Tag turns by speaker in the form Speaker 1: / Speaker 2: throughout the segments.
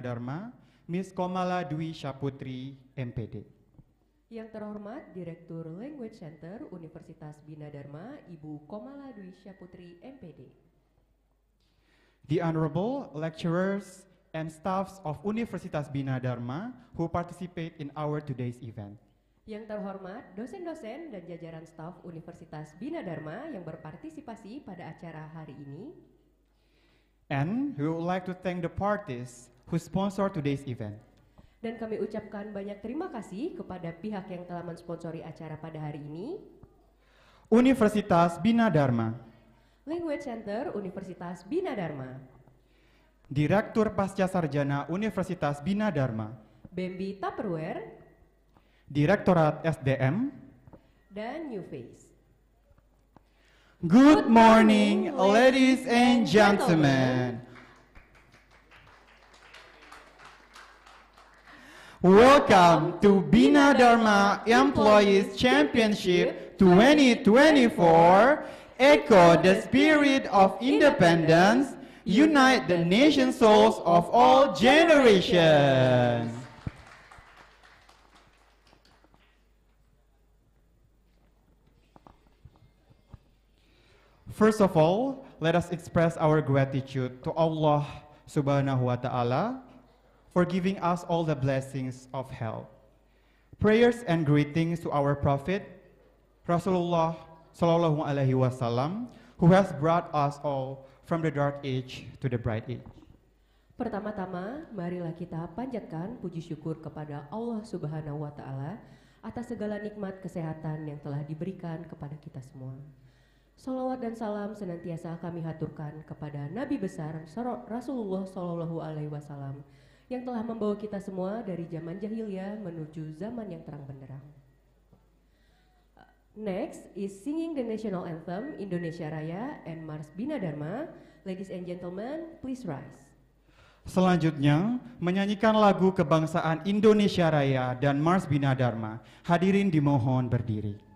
Speaker 1: Dharma, Miss Komala Dwi Syaputri, MPD.
Speaker 2: Yang terhormat Direktur Language Center Universitas Bina Dharma, Ibu Komala Dwi Syaputri, MPD.
Speaker 1: The honorable lecturers and staffs of Universitas Bina Dharma who participate in our today's event.
Speaker 2: Yang terhormat dosen-dosen dan jajaran staf Universitas Bina Dharma yang berpartisipasi pada acara hari ini.
Speaker 1: And we would like to thank the parties who sponsor today's event.
Speaker 2: Dan kami ucapkan banyak terima kasih kepada pihak yang telah mensponsori acara pada hari ini.
Speaker 1: Universitas Bina Dharma,
Speaker 2: Language Center Universitas Bina Dharma,
Speaker 1: Direktur Pasca Sarjana Universitas Bina Dharma,
Speaker 2: Bambi Tupperware,
Speaker 1: Direktorat SDM,
Speaker 2: dan New Face.
Speaker 1: Good morning, ladies and gentlemen. Welcome to Bina Dharma Employees Championship 2024. Echo the spirit of independence, unite the nation souls of all generations. First of all, let us express our gratitude to Allah Subhanahu wa Ta'ala for giving us all the blessings of health. Prayers and greetings to our Prophet, Rasulullah Sallallahu Alaihi Wasallam, who has brought us all from the dark age to the bright age.
Speaker 2: Pertama-tama, marilah kita panjatkan puji syukur kepada Allah Subhanahu wa Ta'ala atas segala nikmat kesehatan yang telah diberikan kepada kita semua. Salawat dan salam senantiasa kami haturkan kepada Nabi besar Rasulullah Sallallahu Alaihi Wasallam yang telah membawa kita semua dari zaman jahiliyah menuju zaman yang terang benderang. Next is singing the national anthem Indonesia Raya and Mars Bina Dharma. Ladies and gentlemen, please rise.
Speaker 1: Selanjutnya, menyanyikan lagu kebangsaan Indonesia Raya dan Mars Bina Dharma. Hadirin dimohon berdiri.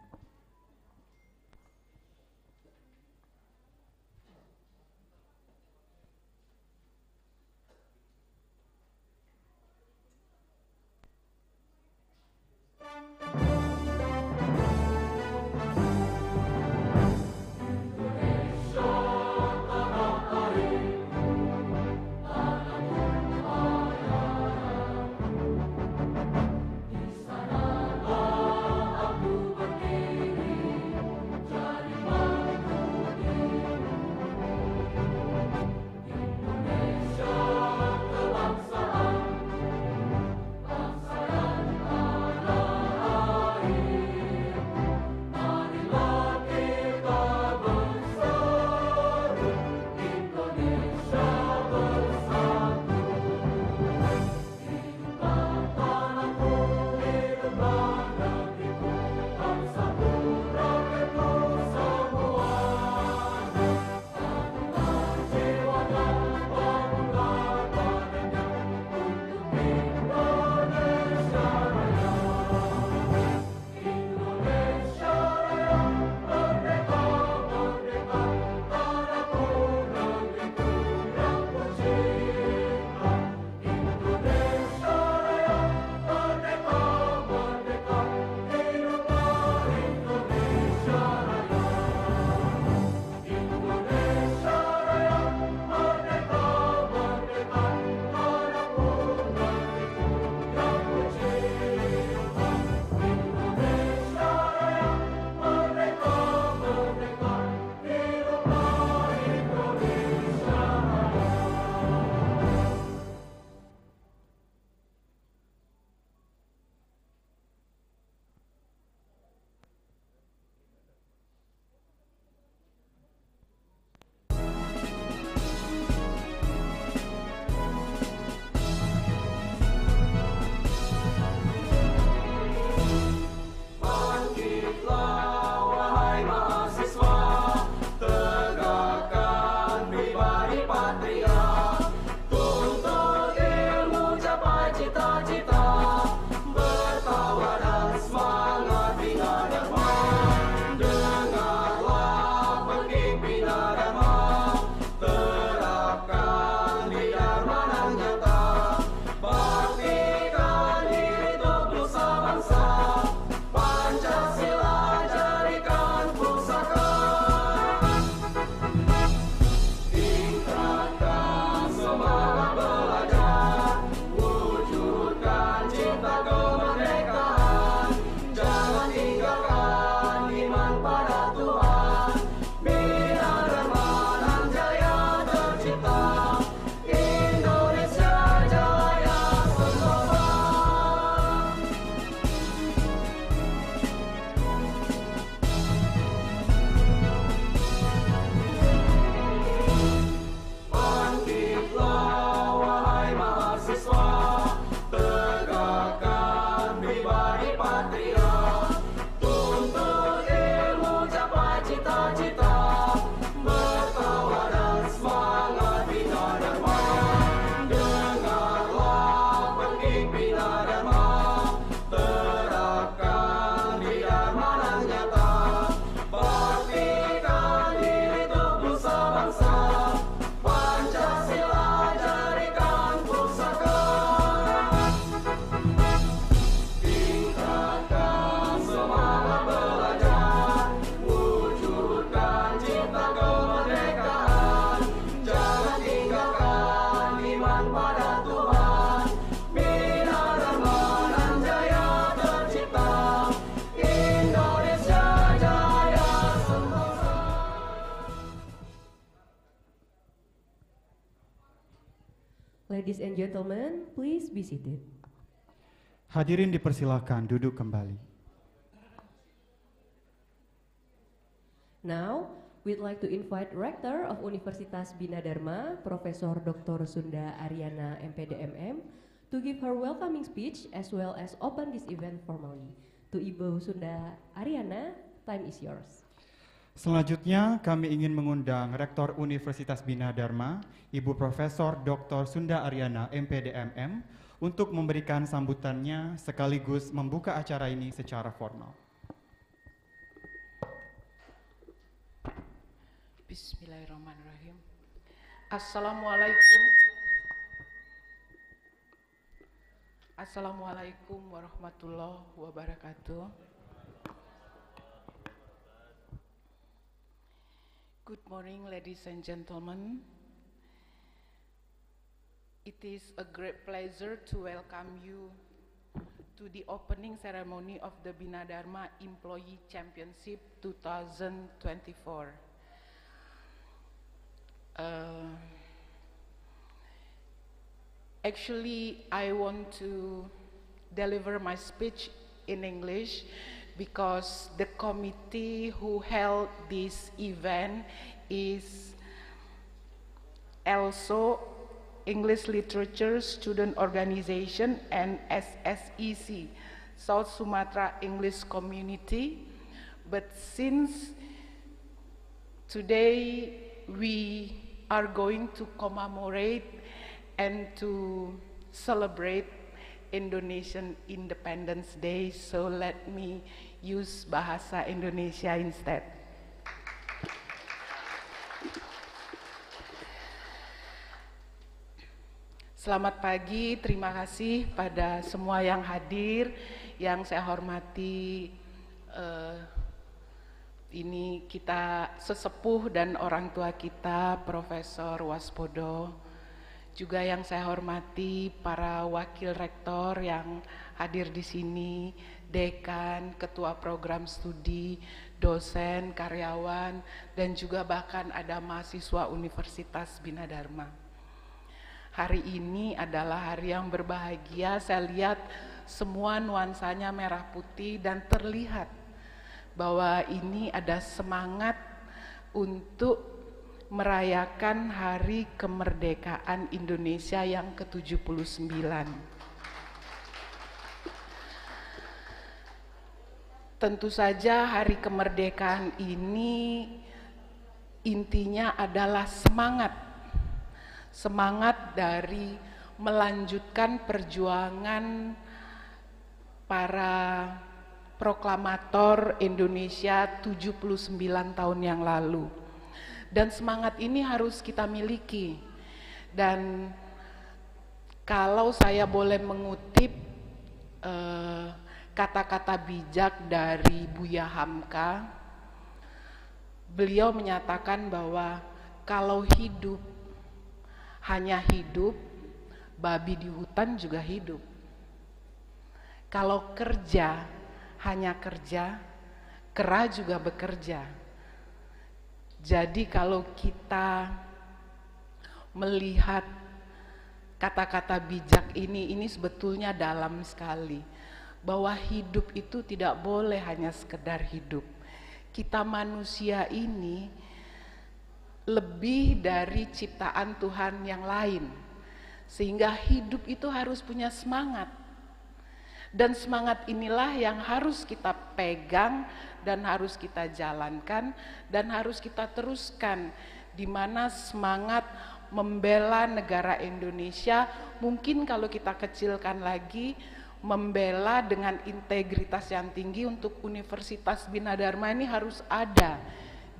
Speaker 2: Ladies and gentlemen, please be seated.
Speaker 1: Hadirin dipersilakan duduk kembali.
Speaker 2: Now, we'd like to invite Rector of Universitas Bina Dharma, Profesor Dr. Sunda Aryana, MPDMM, to give her welcoming speech as well as open this event formally. To Ibu Sunda Aryana, time is yours.
Speaker 1: Selanjutnya kami ingin mengundang Rektor Universitas Bina Dharma, Ibu Profesor Dr. Sunda Aryana, MPDMM, untuk memberikan sambutannya sekaligus membuka acara ini secara formal.
Speaker 3: Bismillahirrahmanirrahim. Assalamualaikum. Assalamualaikum warahmatullahi wabarakatuh. Good morning, ladies and gentlemen. It is a great pleasure to welcome you to the opening ceremony of the Bina Dharma Employee Championship 2024. Actually, I want to deliver my speech in English because the committee who held this event is also English Literature Student Organization and SSEC, South Sumatra English Community. But since today we are going to commemorate and to celebrate Indonesian Independence Day, so let me use bahasa Indonesia instead. Selamat pagi, terima kasih pada semua yang hadir, yang saya hormati. Ini kita sesepuh dan orang tua kita, Profesor Waspodo. Juga yang saya hormati para wakil rektor yang hadir di sini, dekan, ketua program studi, dosen, karyawan, dan juga bahkan ada mahasiswa Universitas Bina Dharma. Hari ini adalah hari yang berbahagia, saya lihat semua nuansanya merah putih dan terlihat bahwa ini ada semangat untuk merayakan Hari Kemerdekaan Indonesia yang ke-79. Tentu saja Hari Kemerdekaan ini intinya adalah semangat dari melanjutkan perjuangan para proklamator Indonesia 79 tahun yang lalu. Dan semangat ini harus kita miliki. Dan kalau saya boleh mengutip kata-kata bijak dari Buya Hamka, beliau menyatakan bahwa kalau hidup hanya hidup, babi di hutan juga hidup. Kalau kerja hanya kerja, kera juga bekerja. Jadi kalau kita melihat kata-kata bijak ini sebetulnya dalam sekali. Bahwa hidup itu tidak boleh hanya sekedar hidup. Kita manusia ini lebih dari ciptaan Tuhan yang lain. Sehingga hidup itu harus punya semangat. Dan semangat inilah yang harus kita pegang dan harus kita jalankan dan harus kita teruskan, di mana semangat membela negara Indonesia, mungkin kalau kita kecilkan lagi, membela dengan integritas yang tinggi untuk Universitas Bina Dharma ini harus ada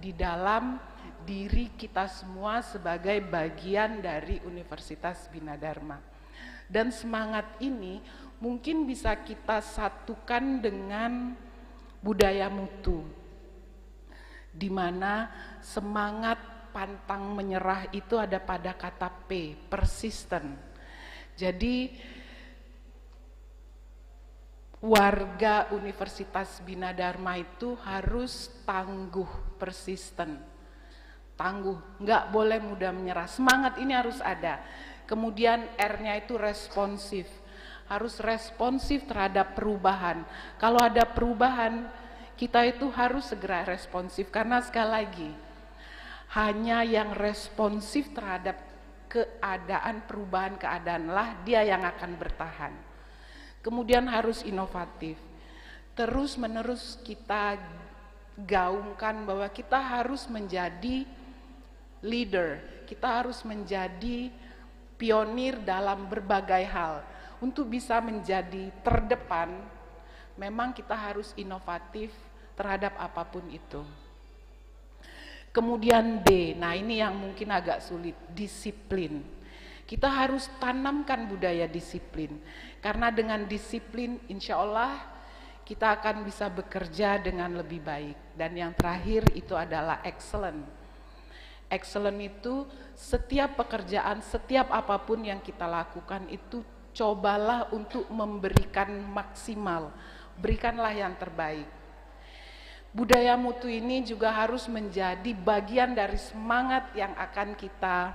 Speaker 3: di dalam diri kita semua sebagai bagian dari Universitas Bina Dharma. Dan semangat ini mungkin bisa kita satukan dengan budaya mutu, di mana semangat pantang menyerah itu ada pada kata P, persisten. Jadi warga Universitas Bina Dharma itu harus tangguh, persisten, tangguh, nggak boleh mudah menyerah. Semangat ini harus ada. Kemudian R-nya itu responsif, harus responsif terhadap perubahan. Kalau ada perubahan, kita itu harus segera responsif, karena sekali lagi, hanya yang responsif terhadap keadaan, perubahan keadaanlah dia yang akan bertahan. Kemudian harus inovatif. Terus menerus kita gaungkan bahwa kita harus menjadi leader, kita harus menjadi pionir dalam berbagai hal. Untuk bisa menjadi terdepan, memang kita harus inovatif terhadap apapun itu. Kemudian D, nah ini yang mungkin agak sulit, disiplin. Kita harus tanamkan budaya disiplin, karena dengan disiplin insya Allah kita akan bisa bekerja dengan lebih baik. Dan yang terakhir itu adalah excellent. Excellent itu setiap pekerjaan, setiap apapun yang kita lakukan itu cobalah untuk memberikan maksimal, berikanlah yang terbaik. Budaya mutu ini juga harus menjadi bagian dari semangat yang akan kita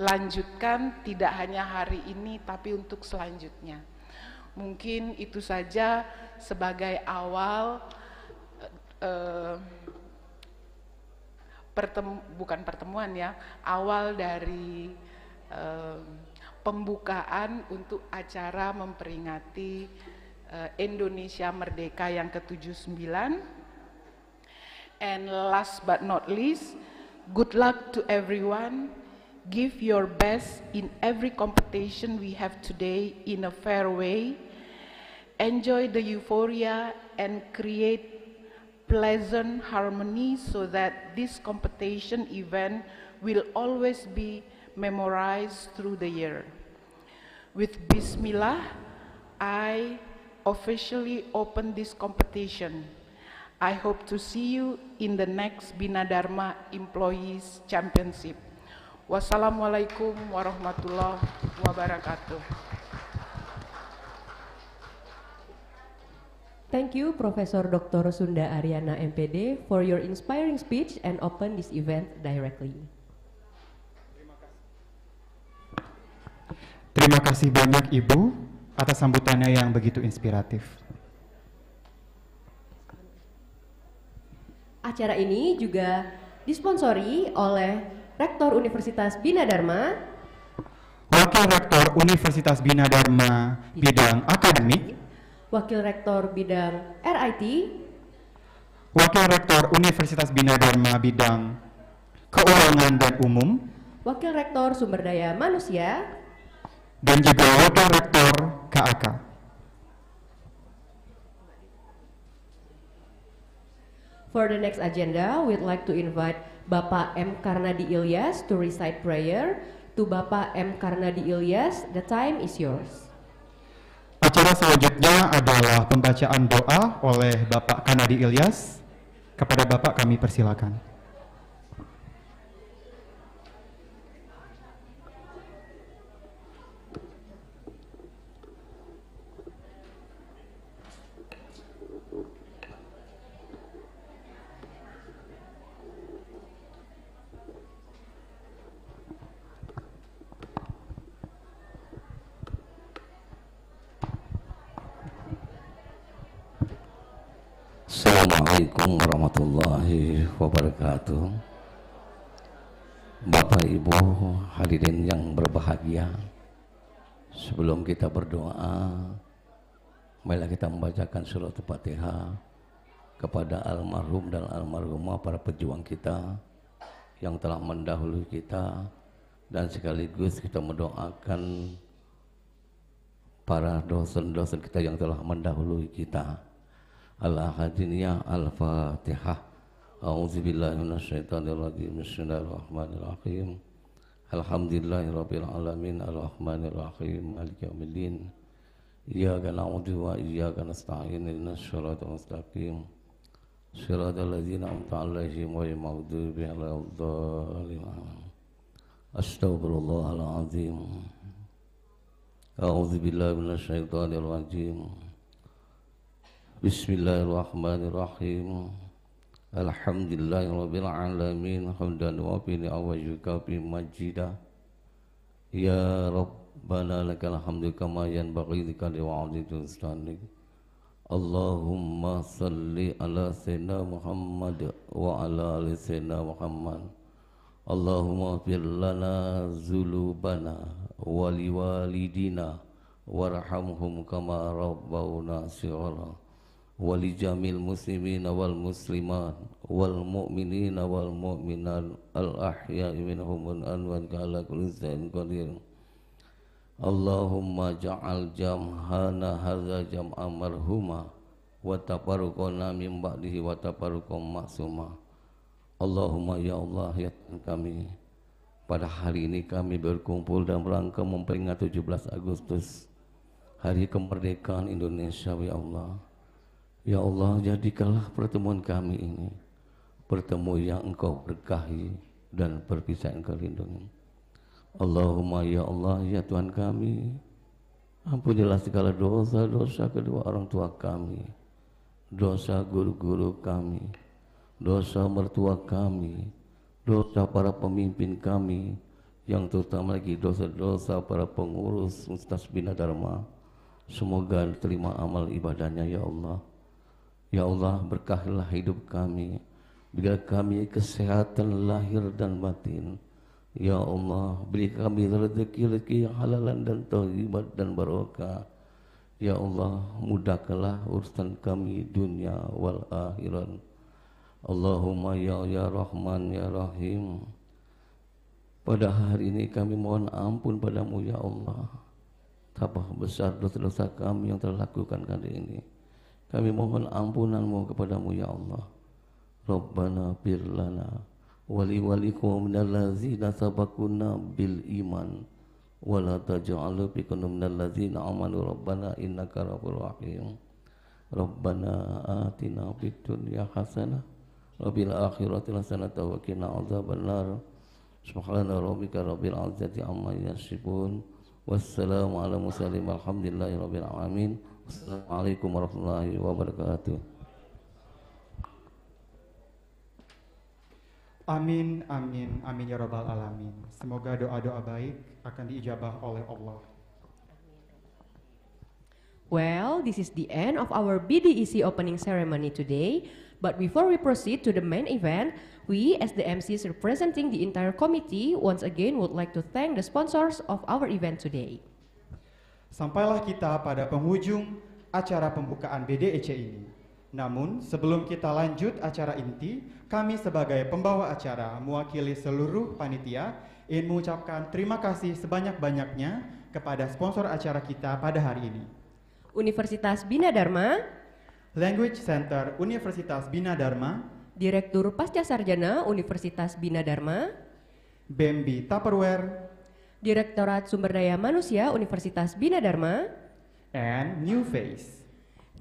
Speaker 3: lanjutkan, tidak hanya hari ini tapi untuk selanjutnya. Mungkin itu saja sebagai awal bukan pertemuan ya, awal dari pembukaan untuk acara memperingati Indonesia Merdeka yang ke-79. And last but not least, good luck to everyone. Give your best in every competition we have today in a fair way. Enjoy the euphoria and create pleasant harmony so that this competition event will always be memorized through the year. With Bismillah, I officially open this competition. I hope to see you in the next Bina Dharma Employees Championship. Wassalamualaikum warahmatullahi wabarakatuh.
Speaker 2: Thank you, Profesor Dr. Sunda Aryana MPD, for your inspiring speech and open this event directly.
Speaker 1: Terima kasih banyak Ibu atas sambutannya yang begitu inspiratif.
Speaker 2: Acara ini juga disponsori oleh Rektor Universitas Bina Dharma,
Speaker 1: Wakil Rektor Universitas Bina Dharma bidang akademik,
Speaker 2: Wakil Rektor bidang RIT,
Speaker 1: Wakil Rektor Universitas Bina Dharma bidang keuangan dan umum,
Speaker 2: Wakil Rektor Sumber Daya Manusia,
Speaker 1: dan juga Wakil Rektor KAK.
Speaker 2: For the next agenda, we'd like to invite Bapak M. Karnadi Ilyas to recite prayer. To Bapak M. Karnadi Ilyas, the time is yours.
Speaker 1: Acara selanjutnya adalah pembacaan doa oleh Bapak Karnadi Ilyas. Kepada Bapak kami persilakan.
Speaker 4: Assalamualaikum warahmatullahi wabarakatuh. Bapak Ibu hadirin yang berbahagia, sebelum kita berdoa, marilah kita membacakan surat Al-Fatihah kepada almarhum dan almarhumah para pejuang kita yang telah mendahului kita dan sekaligus kita mendoakan para dosen-dosen kita yang telah mendahului kita. Al-Ahadiniyah Al-Fatihah. A'udzubillahi minasyaitonirrajim. Bismillahirrahmanirrahim. Alhamdulillahirabbil alamin arrahmanir rahim maliki yaumiddin. Iyyaka na'budu wa iyyaka nasta'in ihdinas siratal mustaqim. Shiratal ladzina an'amta 'alaihim ghairil maghdubi 'alaihim waladdallin. Astaghfirullahal azim. A'udzubillahi minasyaitonir rajim. Bismillahirrahmanirrahim. Alhamdulillahirabbil alamin hamdan wa bi majida. Ya Rabbana lakal hamdu kama yanbaghi liwa'dika istanik. Allahumma salli ala sayyidina Muhammad wa ala ali sayyidina Muhammad. Allahumma fir lana zulubana wa liwalidina warhamhum kama rabbawna shighara. Walijamil muslimina wal muslimat wal mu'minina wal mu'minat al ahya'i minhum wal amwat ala kulli shay'in qadir. Allahumma ja'al jam'ana hadza jam'a marhuma wa tafarruqana min ba'dihi wa tafarruqan ma'suma. Allahumma ya Allah ya Tuhan kami, pada hari ini kami berkumpul dalam rangka memperingati 17 Agustus, hari kemerdekaan Indonesia. Ya Allah, ya Allah, jadikanlah pertemuan kami ini pertemuan yang Engkau berkahi dan perpisahan Engkau lindungi. Allahumma ya Allah ya Tuhan kami, ampunilah segala dosa-dosa kedua orang tua kami, dosa guru-guru kami, dosa mertua kami, dosa para pemimpin kami, yang terutama lagi dosa-dosa para pengurus Universitas Bina Dharma. Semoga terima amal ibadahnya ya Allah. Ya Allah, berkahilah hidup kami, berikan kami kesehatan lahir dan batin. Ya Allah, beri kami rezeki-rezeki yang halalan dan thayyibat dan barokah. Ya Allah, mudahkanlah urusan kami dunia wal akhirat. Allahumma ya Rahman ya Rahim. Pada hari ini kami mohon ampun padamu ya Allah, betapa besar dosa-dosa kami yang telah lakukan kali ini. Kami mohon ampunanmu kepadamu ya Allah. Rabbana firlana walikum minal ladzina sabaquna bil iman wala taj'al fi qulubina minal ladzina amanu rabbana innaka ghafurur rahim. Rabbana atina fid dunya hasanah wa fil akhirati hasanah wa qina adzabannar. Subhana rabbika rabbil izzati amma yasifun. Wassalamu ala mursalin walhamdulillahi rabbil alamin. Assalamualaikum warahmatullahi wabarakatuh.
Speaker 1: Amin, amin, amin ya rabbal alamin. Semoga doa-doa baik akan diijabah oleh Allah.
Speaker 2: Well, this is the end of our BDEC opening ceremony today. But before we proceed to the main event, we as the MCs representing the entire committee once again would like to thank the sponsors of our event today.
Speaker 1: Sampailah kita pada penghujung acara pembukaan BDEC ini. Namun, sebelum kita lanjut acara inti, kami sebagai pembawa acara mewakili seluruh panitia ingin mengucapkan terima kasih sebanyak-banyaknya kepada sponsor acara kita pada hari ini.
Speaker 2: Universitas Bina Dharma,
Speaker 1: Language Center Universitas Bina Dharma,
Speaker 2: Direktur Pasca Sarjana Universitas Bina Dharma,
Speaker 1: BEMBI Tupperware,
Speaker 2: Direktorat Sumber Daya Manusia Universitas Bina Dharma,
Speaker 1: and New Face.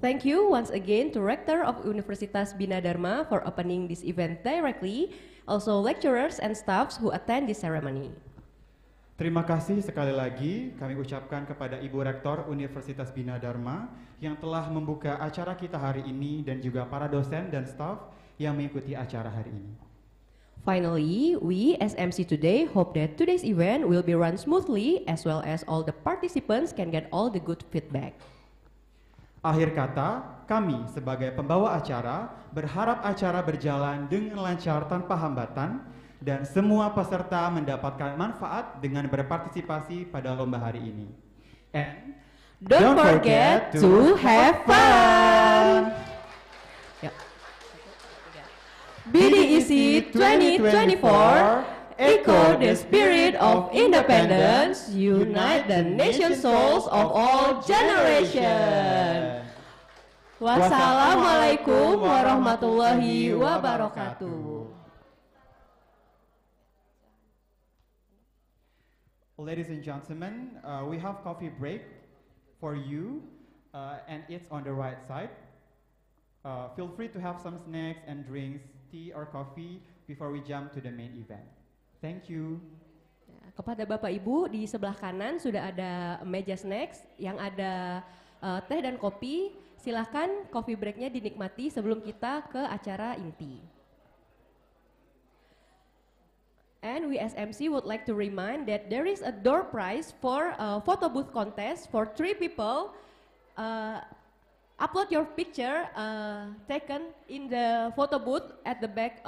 Speaker 2: Thank you once again to Rector of Universitas Bina Dharma for opening this event directly, also lecturers and staffs who attend this ceremony.
Speaker 1: Terima kasih sekali lagi kami ucapkan kepada Ibu Rektor Universitas Bina Dharma yang telah membuka acara kita hari ini dan juga para dosen dan staf yang mengikuti acara hari ini.
Speaker 2: Finally, we as MC today hope that today's event will be run smoothly as well as all the participants can get all the good feedback.
Speaker 1: Akhir kata, kami sebagai pembawa acara berharap acara berjalan dengan lancar tanpa hambatan dan semua peserta mendapatkan manfaat dengan berpartisipasi pada lomba hari ini. And
Speaker 2: don't forget to have fun! BDEC 2024 Echo the spirit of independence, unite the nation souls of all generations. Wassalamualaikum warahmatullahi wabarakatuh.
Speaker 1: Ladies and gentlemen, we have coffee break for you, and it's on the right side. Feel free to have some snacks and drinks, tea or coffee, before we jump to the main event. Thank you.
Speaker 2: Kepada Bapak Ibu di sebelah kanan sudah ada meja snacks yang ada teh dan kopi. Silakan coffee breaknya dinikmati sebelum kita ke acara inti. And we as MC would like to remind that there is a door prize for a photo booth contest for 3 people. Upload your picture taken in the photo booth at the back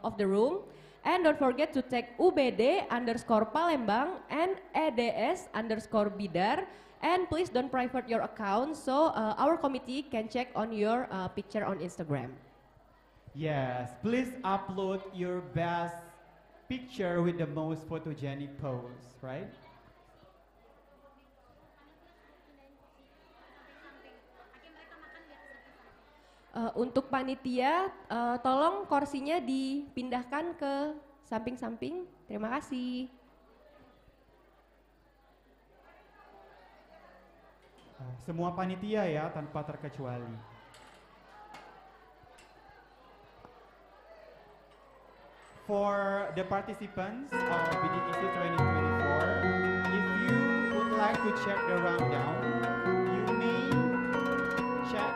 Speaker 2: of the room. And don't forget to tag UBD_Palembang and EDS_Bidar. And please don't private your account so our committee can check on your picture on Instagram.
Speaker 1: Yes, please upload your best picture with the most photogenic pose, right?
Speaker 2: Untuk panitia, tolong kursinya dipindahkan ke samping-samping. Terima kasih.
Speaker 1: Semua panitia ya, tanpa terkecuali. For the participants of BDEC 2024, if you would like to check the rundown, you may check.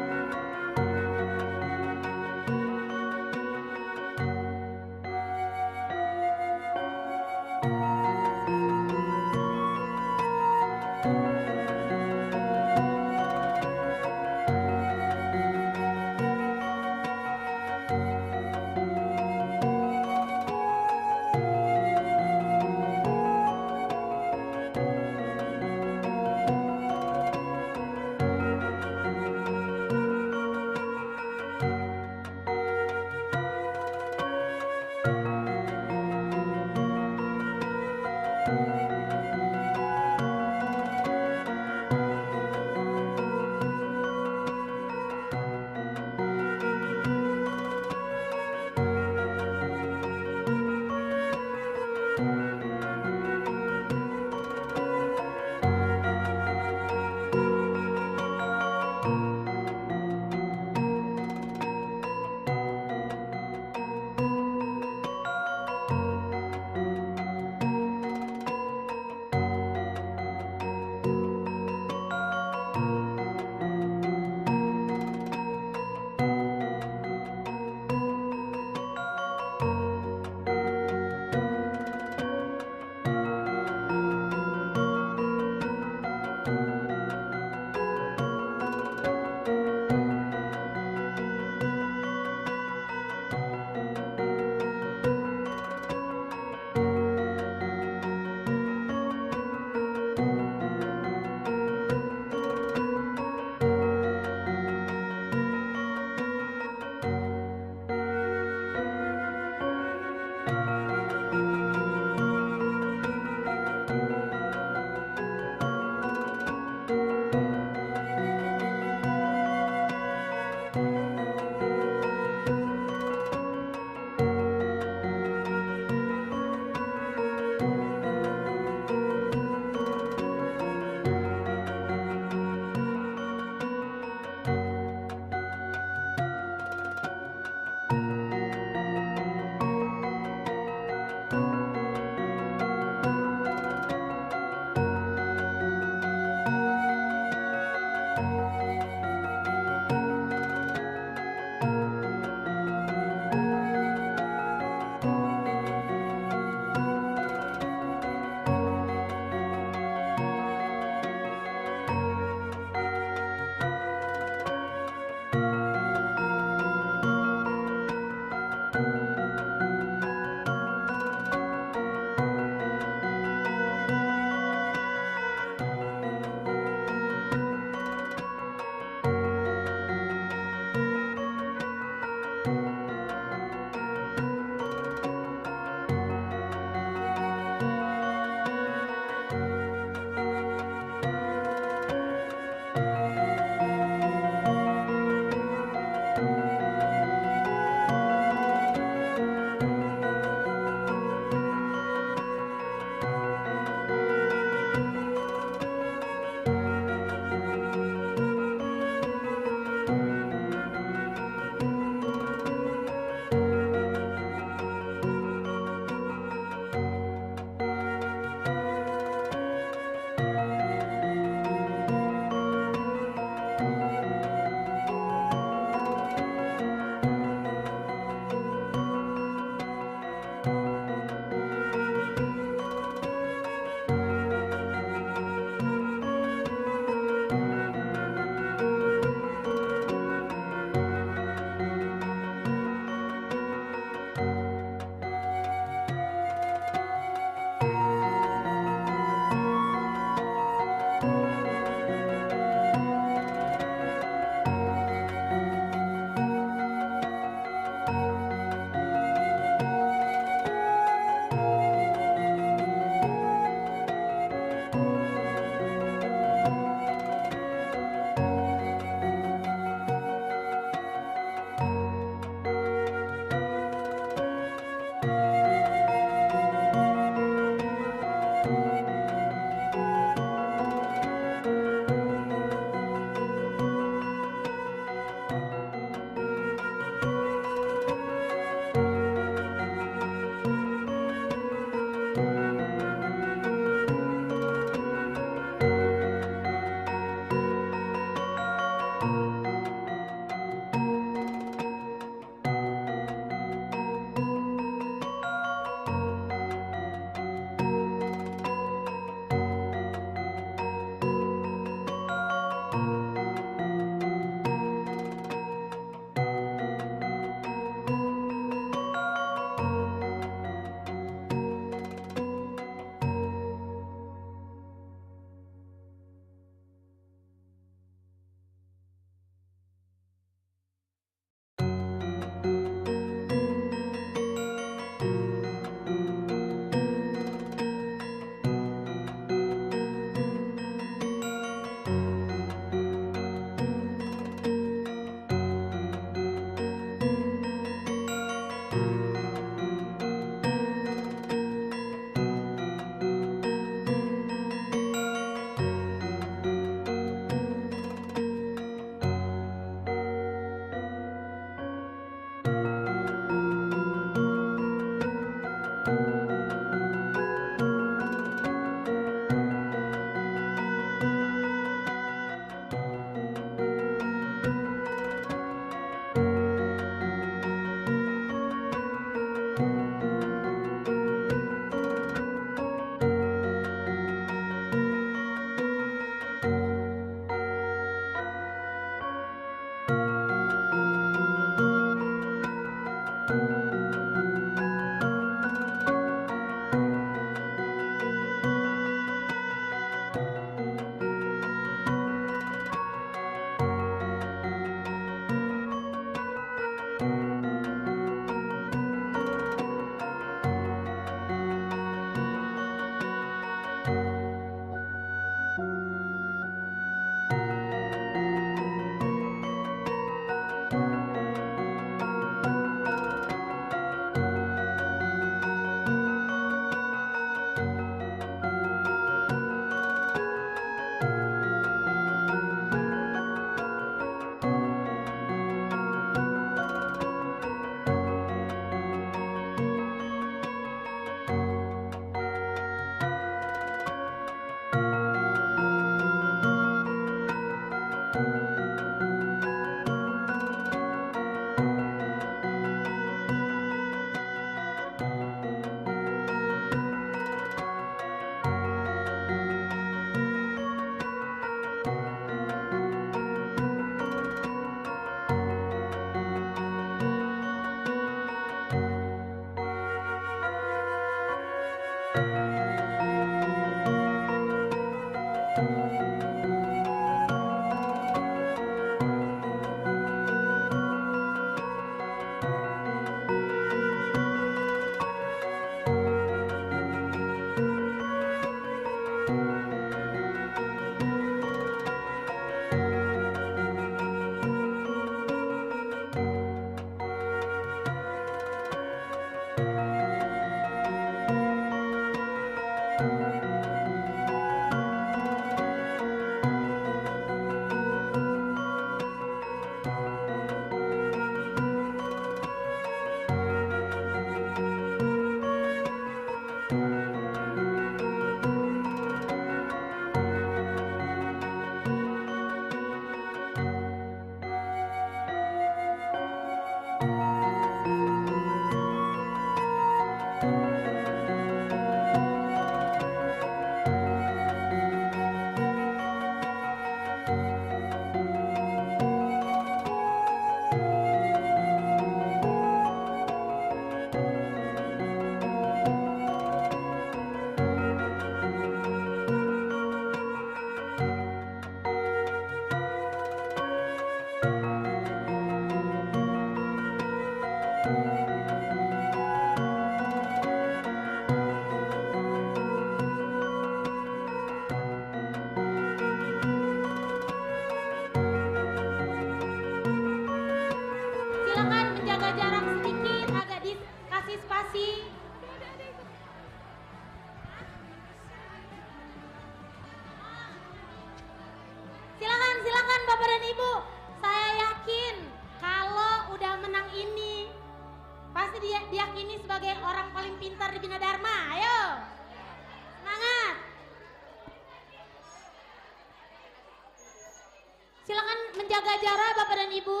Speaker 5: Menjaga jarak Bapak dan Ibu.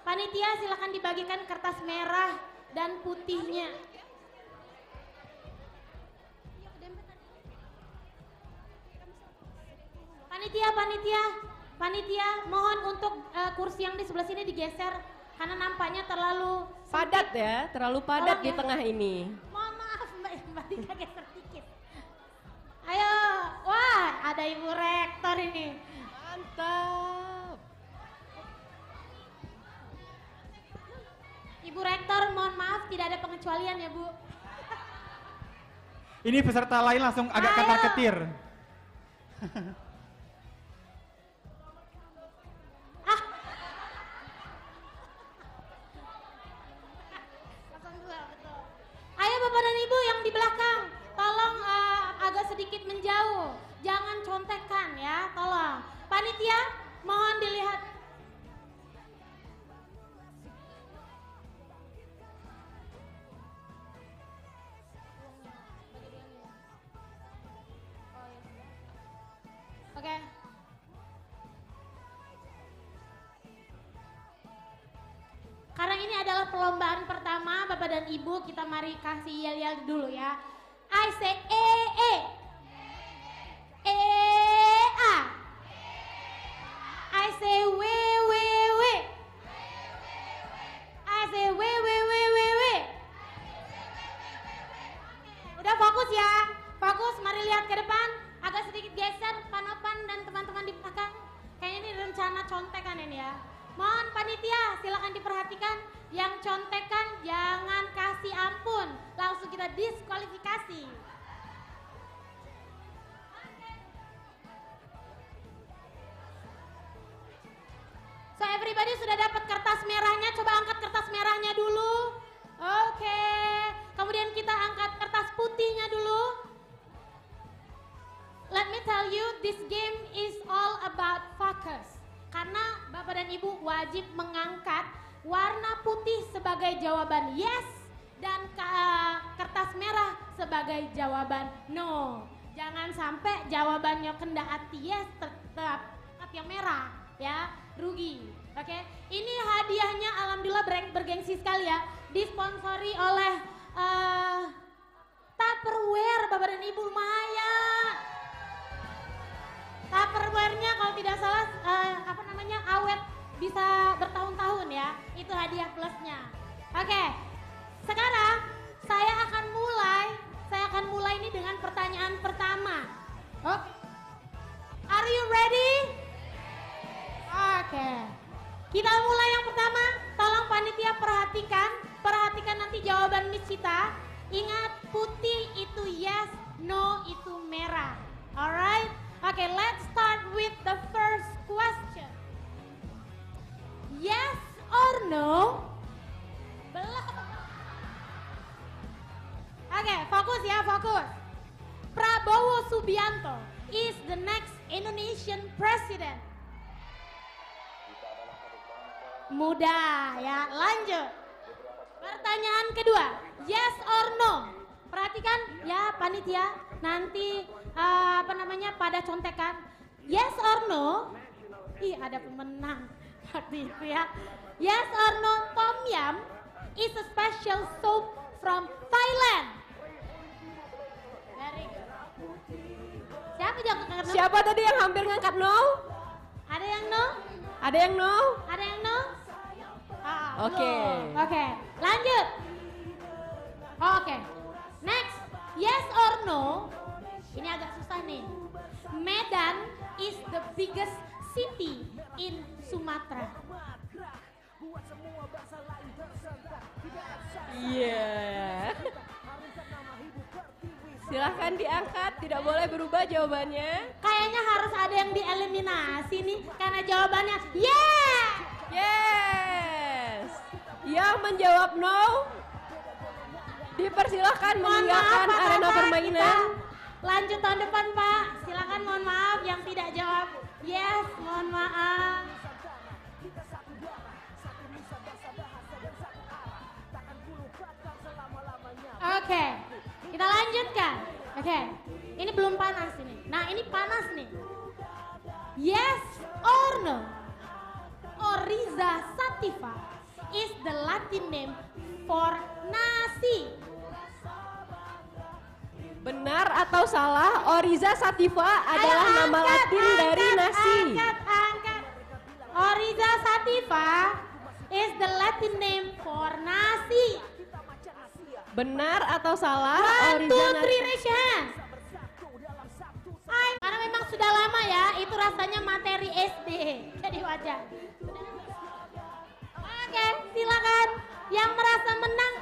Speaker 5: Panitia silakan dibagikan kertas merah dan putihnya. Panitia, mohon untuk kursi yang di sebelah sini digeser karena nampaknya terlalu
Speaker 2: padat ya, terlalu padat di tengah ini.
Speaker 5: Mohon maaf Mbak Dika, geser dikit. Ayo, wah ada Ibu Rektor ini.
Speaker 2: Mantap.
Speaker 5: Ibu Rektor, mohon maaf tidak ada pengecualian ya Bu.
Speaker 1: Ini peserta lain langsung agak ketar-ketir.
Speaker 5: Ayo Bapak dan Ibu yang di belakang, tolong agak sedikit menjauh. Jangan contekan ya, tolong. Panitia, mohon dilihat. Oke. Karena ini adalah perlombaan pertama Bapak dan Ibu, kita mari kasih yel-yel dulu ya. I say E A. I say W. I say W. Udah fokus ya, fokus, mari lihat ke depan. Agak sedikit geser Panopan dan teman-teman di belakang. Kayaknya ini rencana contekan ini ya. Mohon panitia silakan diperhatikan, yang contekan jangan kasih ampun, langsung kita diskualifikasi. Everybody sudah dapat kertas merahnya? Coba angkat kertas merahnya dulu. Oke. Kemudian kita angkat kertas putihnya dulu. Let me tell you, this game is all about focus. Karena Bapak dan Ibu wajib mengangkat warna putih sebagai jawaban yes dan kertas merah sebagai jawaban no. Jangan sampai jawabannya kendak hati yes tetap yang merah ya, rugi. Oke, ini hadiahnya alhamdulillah bergengsi sekali ya, disponsori oleh Tupperware Bapak dan Ibu, lumayan. Tupperware-nya kalau tidak salah awet bisa bertahun-tahun ya, itu hadiah plusnya. Oke, sekarang saya akan mulai ini dengan pertanyaan pertama. Oke, are you ready? Oke, kita mulai yang pertama. Tolong panitia perhatikan nanti jawaban Miss Cita. Ingat, putih itu yes, no itu merah. Alright? Oke, let's start with the first question. Yes or no? Belum. Oke, fokus ya, fokus. Prabowo Subianto is the next Indonesian president. Mudah ya, lanjut. Pertanyaan kedua, yes or no? Perhatikan ya panitia, nanti pada contekan. Yes or no? Ih, ada pemenang waktu itu ya. Yes or no, Tom Yum is a special soup from Thailand. Very good.
Speaker 2: Siapa tadi yang hampir ngangkat no?
Speaker 5: Ada yang no?
Speaker 2: Ada yang no?
Speaker 5: Ada yang no?
Speaker 2: Oke.
Speaker 5: Oke, lanjut. Oke. Next, yes or no? Ini agak susah nih. Medan is the biggest city in Sumatera.
Speaker 2: Iya. Silahkan diangkat, tidak boleh berubah jawabannya.
Speaker 5: Kayaknya harus ada yang dieliminasi nih, karena jawabannya yeah.
Speaker 2: Yes. Yang menjawab no, dipersilahkan meninggalkan
Speaker 5: Pak,
Speaker 2: arena
Speaker 5: Bapak,
Speaker 2: permainan.
Speaker 5: kita lanjut tahun depan Pak. Silakan, mohon maaf yang tidak jawab yes, mohon maaf. Oke, kita lanjutkan. Oke, ini belum panas ini. Nah, ini panas nih. Yes or no? Oryza sativa is the Latin name for nasi.
Speaker 2: Benar atau salah? Oryza sativa adalah nama Latin dari nasi.
Speaker 5: Angkat. Oryza sativa is the Latin name for nasi.
Speaker 2: Benar atau salah?
Speaker 5: One, two,
Speaker 2: Oryza
Speaker 5: three, raise your hands. Karena memang sudah lama ya, itu rasanya materi SD. Jadi wajar. Oke, silakan. Yang merasa menang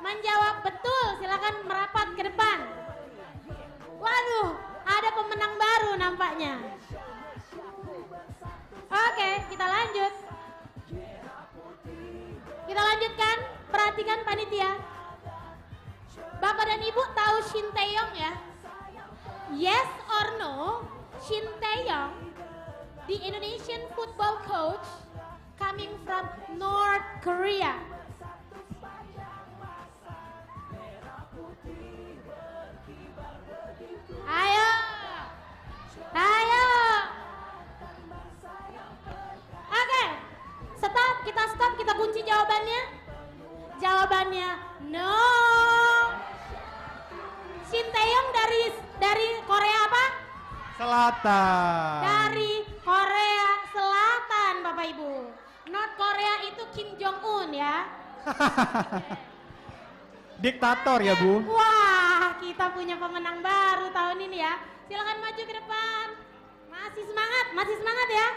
Speaker 5: menjawab betul, silakan merapat ke depan. Waduh, ada pemenang baru nampaknya. Oke, kita lanjut. Kita lanjutkan, perhatikan panitia. Bapak dan Ibu tahu Shin Tae-yong ya? Yes or no, Shin Tae-yong, the Indonesian football coach coming from North Korea. Ayo. Oke, stop, kita kunci jawabannya. Jawabannya no. Shin Tae-yong dari Korea apa?
Speaker 1: Selatan.
Speaker 5: Dari Korea Selatan, Bapak Ibu. North Korea itu Kim Jong Un ya.
Speaker 1: Diktator ya Bu.
Speaker 5: Wah, kita punya pemenang baru tahun ini ya. Silakan maju ke depan. Masih semangat ya.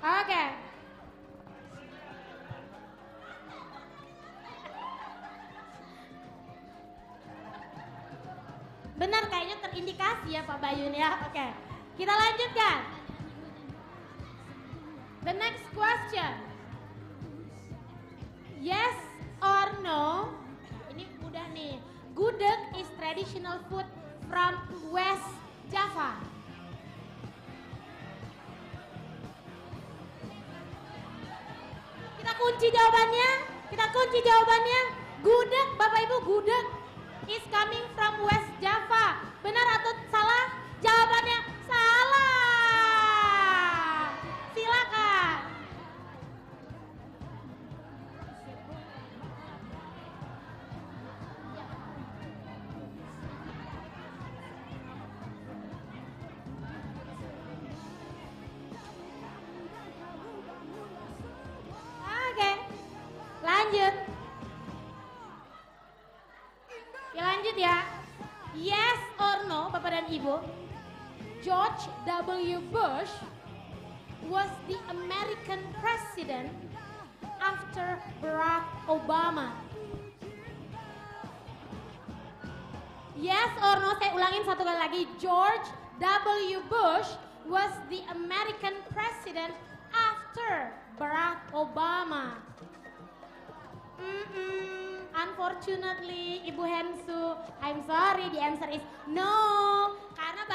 Speaker 5: Oke. Benar, kayaknya terindikasi ya Pak Bayun ya. Oke, kita lanjutkan. The next question. Yes or no? Ini udah nih. Gudeg is traditional food from West Java. Kita kunci jawabannya. Gudeg, Bapak Ibu, gudeg is coming from West Java. Benar atau salah? Jawabannya salah. Silakan. Oke, lanjut. Ya lanjut ya. Yes or no, Bapak dan Ibu? George W. Bush was the American president after Barack Obama. Yes or no, saya ulangin satu kali lagi. George W. Bush was the American president after Barack Obama. Unfortunately, Ibu Hensu, I'm sorry, the answer is no. Karena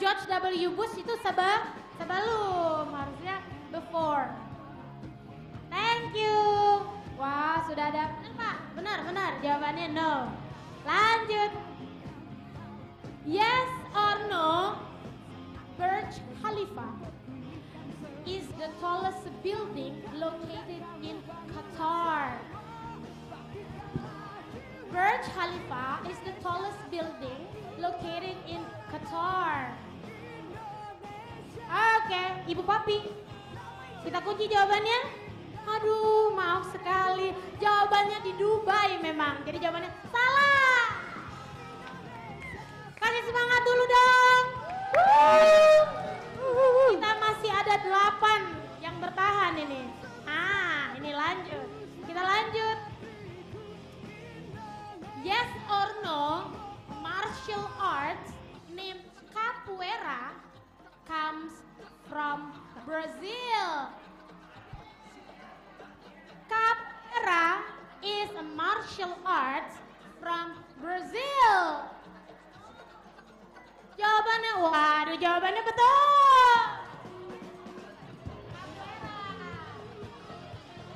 Speaker 5: George W. Bush itu sebelum, harusnya before. Thank you. Wah, sudah ada. Benar Pak? Benar. Jawabannya no. Lanjut. Yes or no, Burj Khalifa is the tallest building located in Qatar. Burj Khalifa is the tallest building located in Qatar. Oke, Ibu Papi, kita kunci jawabannya. Aduh, maaf sekali, jawabannya di Dubai memang. Jadi jawabannya salah. Kasih semangat dulu dong. Kita masih ada 8 yang bertahan ini. Ini lanjut. Kita lanjut. Yes or no, martial arts named capoeira comes from Brazil. Capoeira is a martial arts from Brazil. Jawabannya, waduh, jawabannya betul.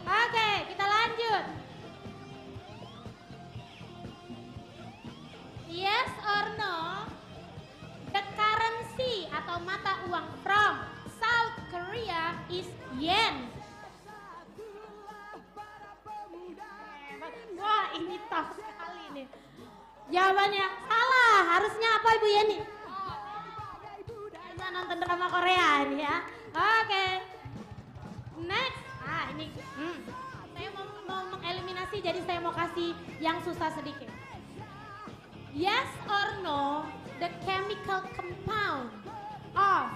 Speaker 5: Oke, kita lanjut. Yes or no, the currency atau mata uang from South Korea is yen. Wah, ini tough sekali nih. Jawabannya salah, harusnya apa Ibu Yeni? Kita nonton drama Korea nih ya. Oke. Next, ini saya mau mengeliminasi, jadi saya mau kasih yang susah sedikit. Yes or no, the chemical compound of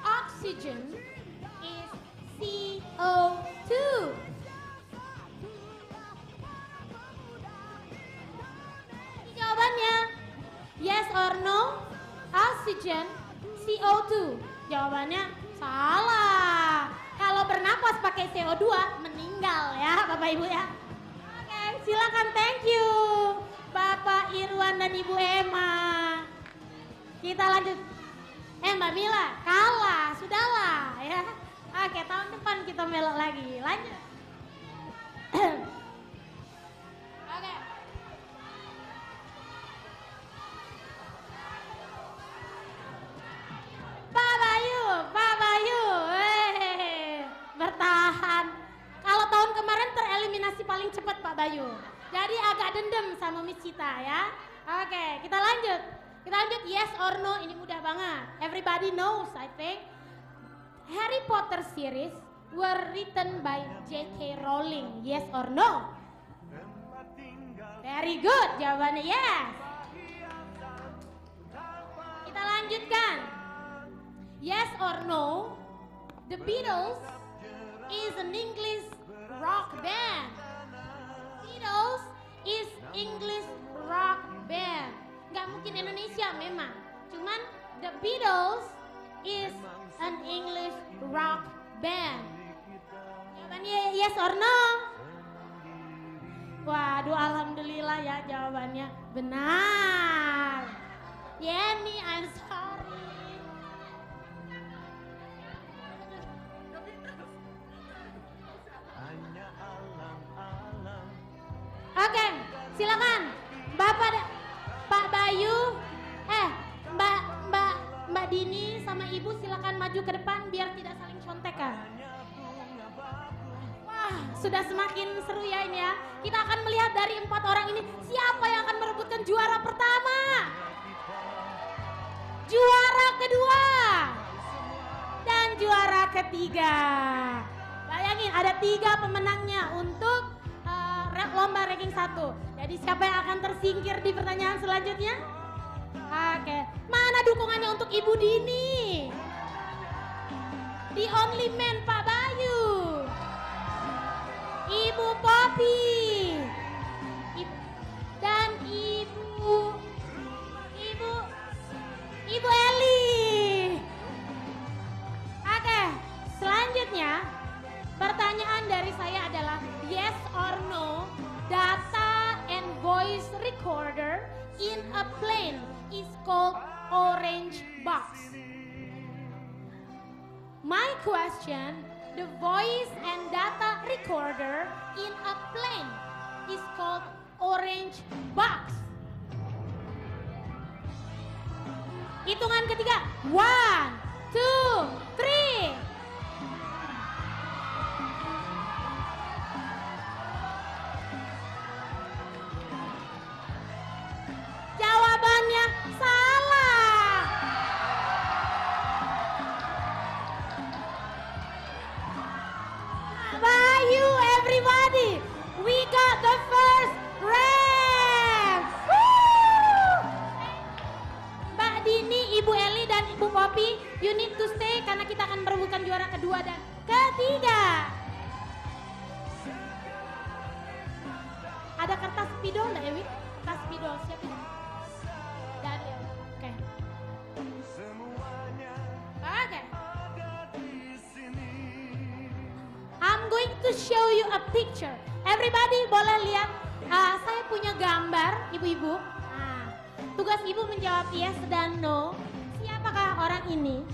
Speaker 5: oxygen is CO2. Jawabannya yes or no, oxygen CO2. Jawabannya salah. Kalau bernapas pakai CO2 meninggal ya Bapak Ibu ya. Oke, silakan, thank you Bapak Irwan dan Ibu Emma. Kita lanjut. Mbak Mila kalah, sudahlah ya. Oke, tahun depan kita melok lagi. Lanjut. Oke. Pak Bayu, bertahan. Kalau tahun kemarin tereliminasi paling cepat Pak Bayu. Jadi agak dendam sama Miss Cita ya. Oke, kita lanjut. Yes or no, ini mudah banget. Everybody knows, I think. Harry Potter series were written by J.K. Rowling. Yes or no? Very good, jawabannya yes. Kita lanjutkan. Yes or no, The Beatles is an English rock band. Beatles is English rock band. Gak mungkin Waduh, alhamdulillah ya jawabannya benar. Yeni, I'm sorry. Oke, silakan. Pak Bayu, Mbak Dini sama Ibu silakan maju ke depan biar tidak saling contekan. Wah, sudah semakin seru ya ini ya. Kita akan melihat dari 4 orang ini siapa yang akan merebutkan juara pertama, juara kedua, dan juara ketiga. Bayangin ada 3 pemenangnya untuk lomba ranking 1. Jadi siapa yang akan tersingkir di pertanyaan selanjutnya? Oke, mana dukungannya untuk Ibu Dini? The only man Pak Bayu, Ibu Poppy, dan Ibu Eli. Oke, selanjutnya pertanyaan dari saya adalah yes or no, data and voice recorder in a plane is called orange box. My question, the voice and data recorder in a plane is called orange box. Hitungan ketiga, 1, 2, 3. Jawabannya salah. Bayu, everybody, we got the first rank. Woo! Mbak Dini, Ibu Eli, dan Ibu Poppy, you need to stay karena kita akan merebutkan juara kedua dan ketiga. Ada kertas spidol enggak, Ewi? Kertas spidol, siapin. Oke. I'm going to show you a picture. Everybody boleh lihat. Saya punya gambar, ibu-ibu. Tugas ibu menjawab yes dan no. Siapakah orang ini?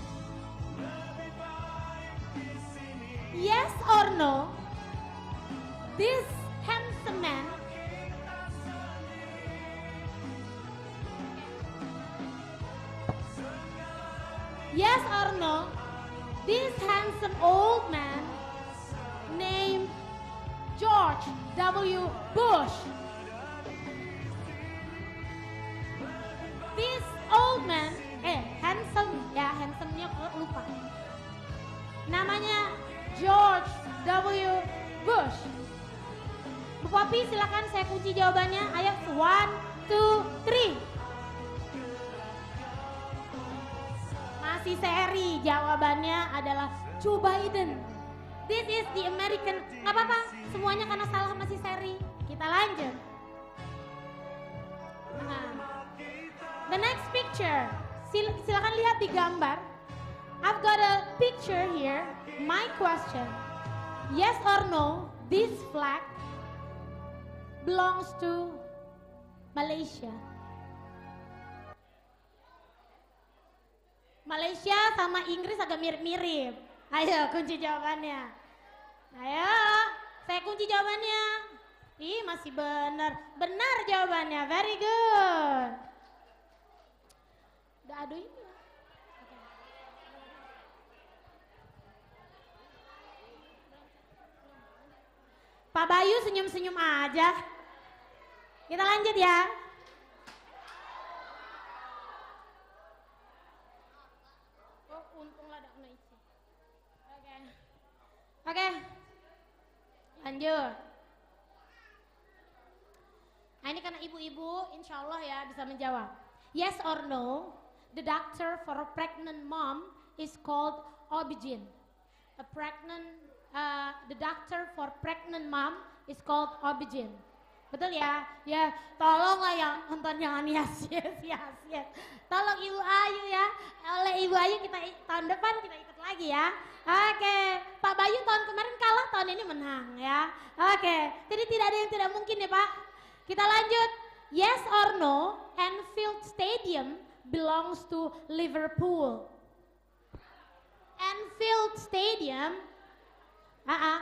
Speaker 5: Yes or no? This handsome man. Yes or no? This handsome old man named George W. Bush. This old man, handsome-nya lupa. Namanya George W. Bush. Bu Poppy silakan saya kunci jawabannya. Ayo, 1, 2, 3. Masih seri, jawabannya adalah Joe Biden. This is the American, nggak apa-apa, semuanya karena salah masih seri. Kita lanjut. The next picture, silakan lihat di gambar. I've got a picture here. My question, yes or no, this flag belongs to Malaysia. Malaysia sama Inggris agak mirip-mirip. Ayo kunci jawabannya. Ayo, saya kunci jawabannya. Ih, masih benar. Benar jawabannya, very good. Udah aduh ini. Pak Bayu senyum-senyum aja. Kita lanjut ya. Oke, lanjut. Nah ini karena ibu-ibu insya Allah ya bisa menjawab. Yes or no, the doctor for a pregnant mom is called OB-GYN. The doctor for pregnant mom is called OB-GYN. Betul ya? Ya, tolonglah yang nonton jangan yes. Tolong Ibu Ayu ya. Oleh Ibu Ayu kita tahun depan kita ikut lagi ya. Oke, Pak Bayu tahun kemarin kalah, tahun ini menang ya. Oke, jadi tidak ada yang tidak mungkin ya Pak. Kita lanjut. Yes or no, Anfield Stadium belongs to Liverpool. Anfield Stadium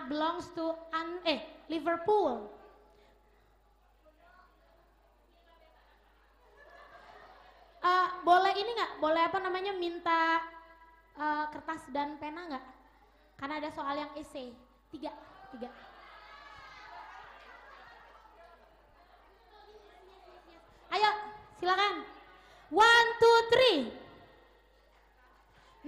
Speaker 5: belongs to Liverpool. Boleh ini nggak? Boleh apa namanya minta kertas dan pena nggak? Karena ada soal yang essay. Tiga. Ayo, silakan. 1, 2,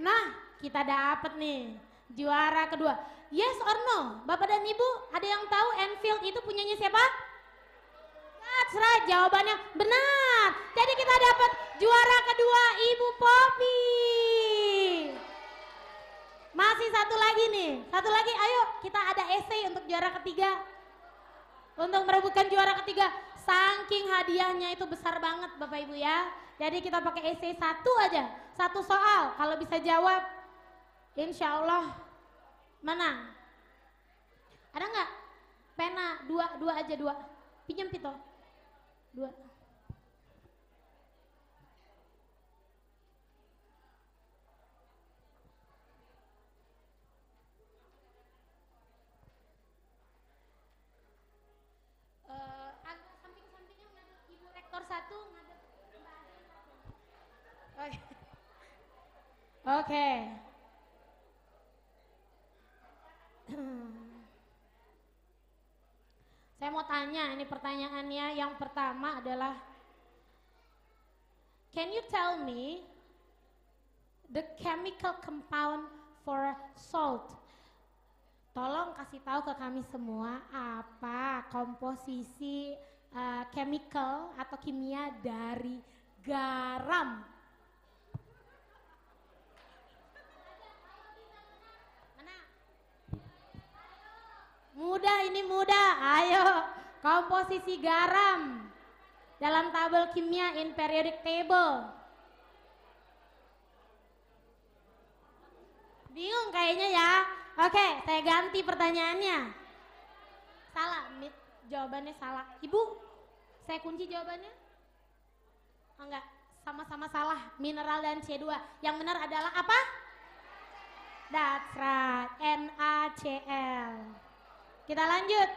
Speaker 5: 3. Nah, kita dapat nih juara kedua. Yes or no? Bapak dan Ibu, ada yang tahu Anfield itu punyanya siapa? That's right, jawabannya benar. Jadi kita dapat juara kedua Ibu Poppy. Masih satu lagi nih, ayo kita ada essay untuk juara ketiga. Untuk merebutkan juara ketiga, saking hadiahnya itu besar banget Bapak Ibu ya. Jadi kita pakai essay satu aja, satu soal. Kalau bisa jawab, insya Allah menang. Ada nggak? Pena, dua aja. Pinjam Pito. 2. Agak samping-sampingnya ngadep Ibu Rektor 1, ngadep Mbak Ade 1. Oke. Saya mau tanya, ini pertanyaannya yang pertama adalah, can you tell me the chemical compound for salt? Tolong kasih tahu ke kami semua apa komposisi chemical atau kimia dari garam. Mudah, ayo. Komposisi garam dalam tabel kimia in periodic table. Bingung kayaknya ya. Oke, saya ganti pertanyaannya. Salah, jawabannya salah. Ibu, saya kunci jawabannya? Oh, enggak, sama-sama salah. Mineral dan C2. Yang benar adalah apa? That's right, NaCl. Kita lanjut.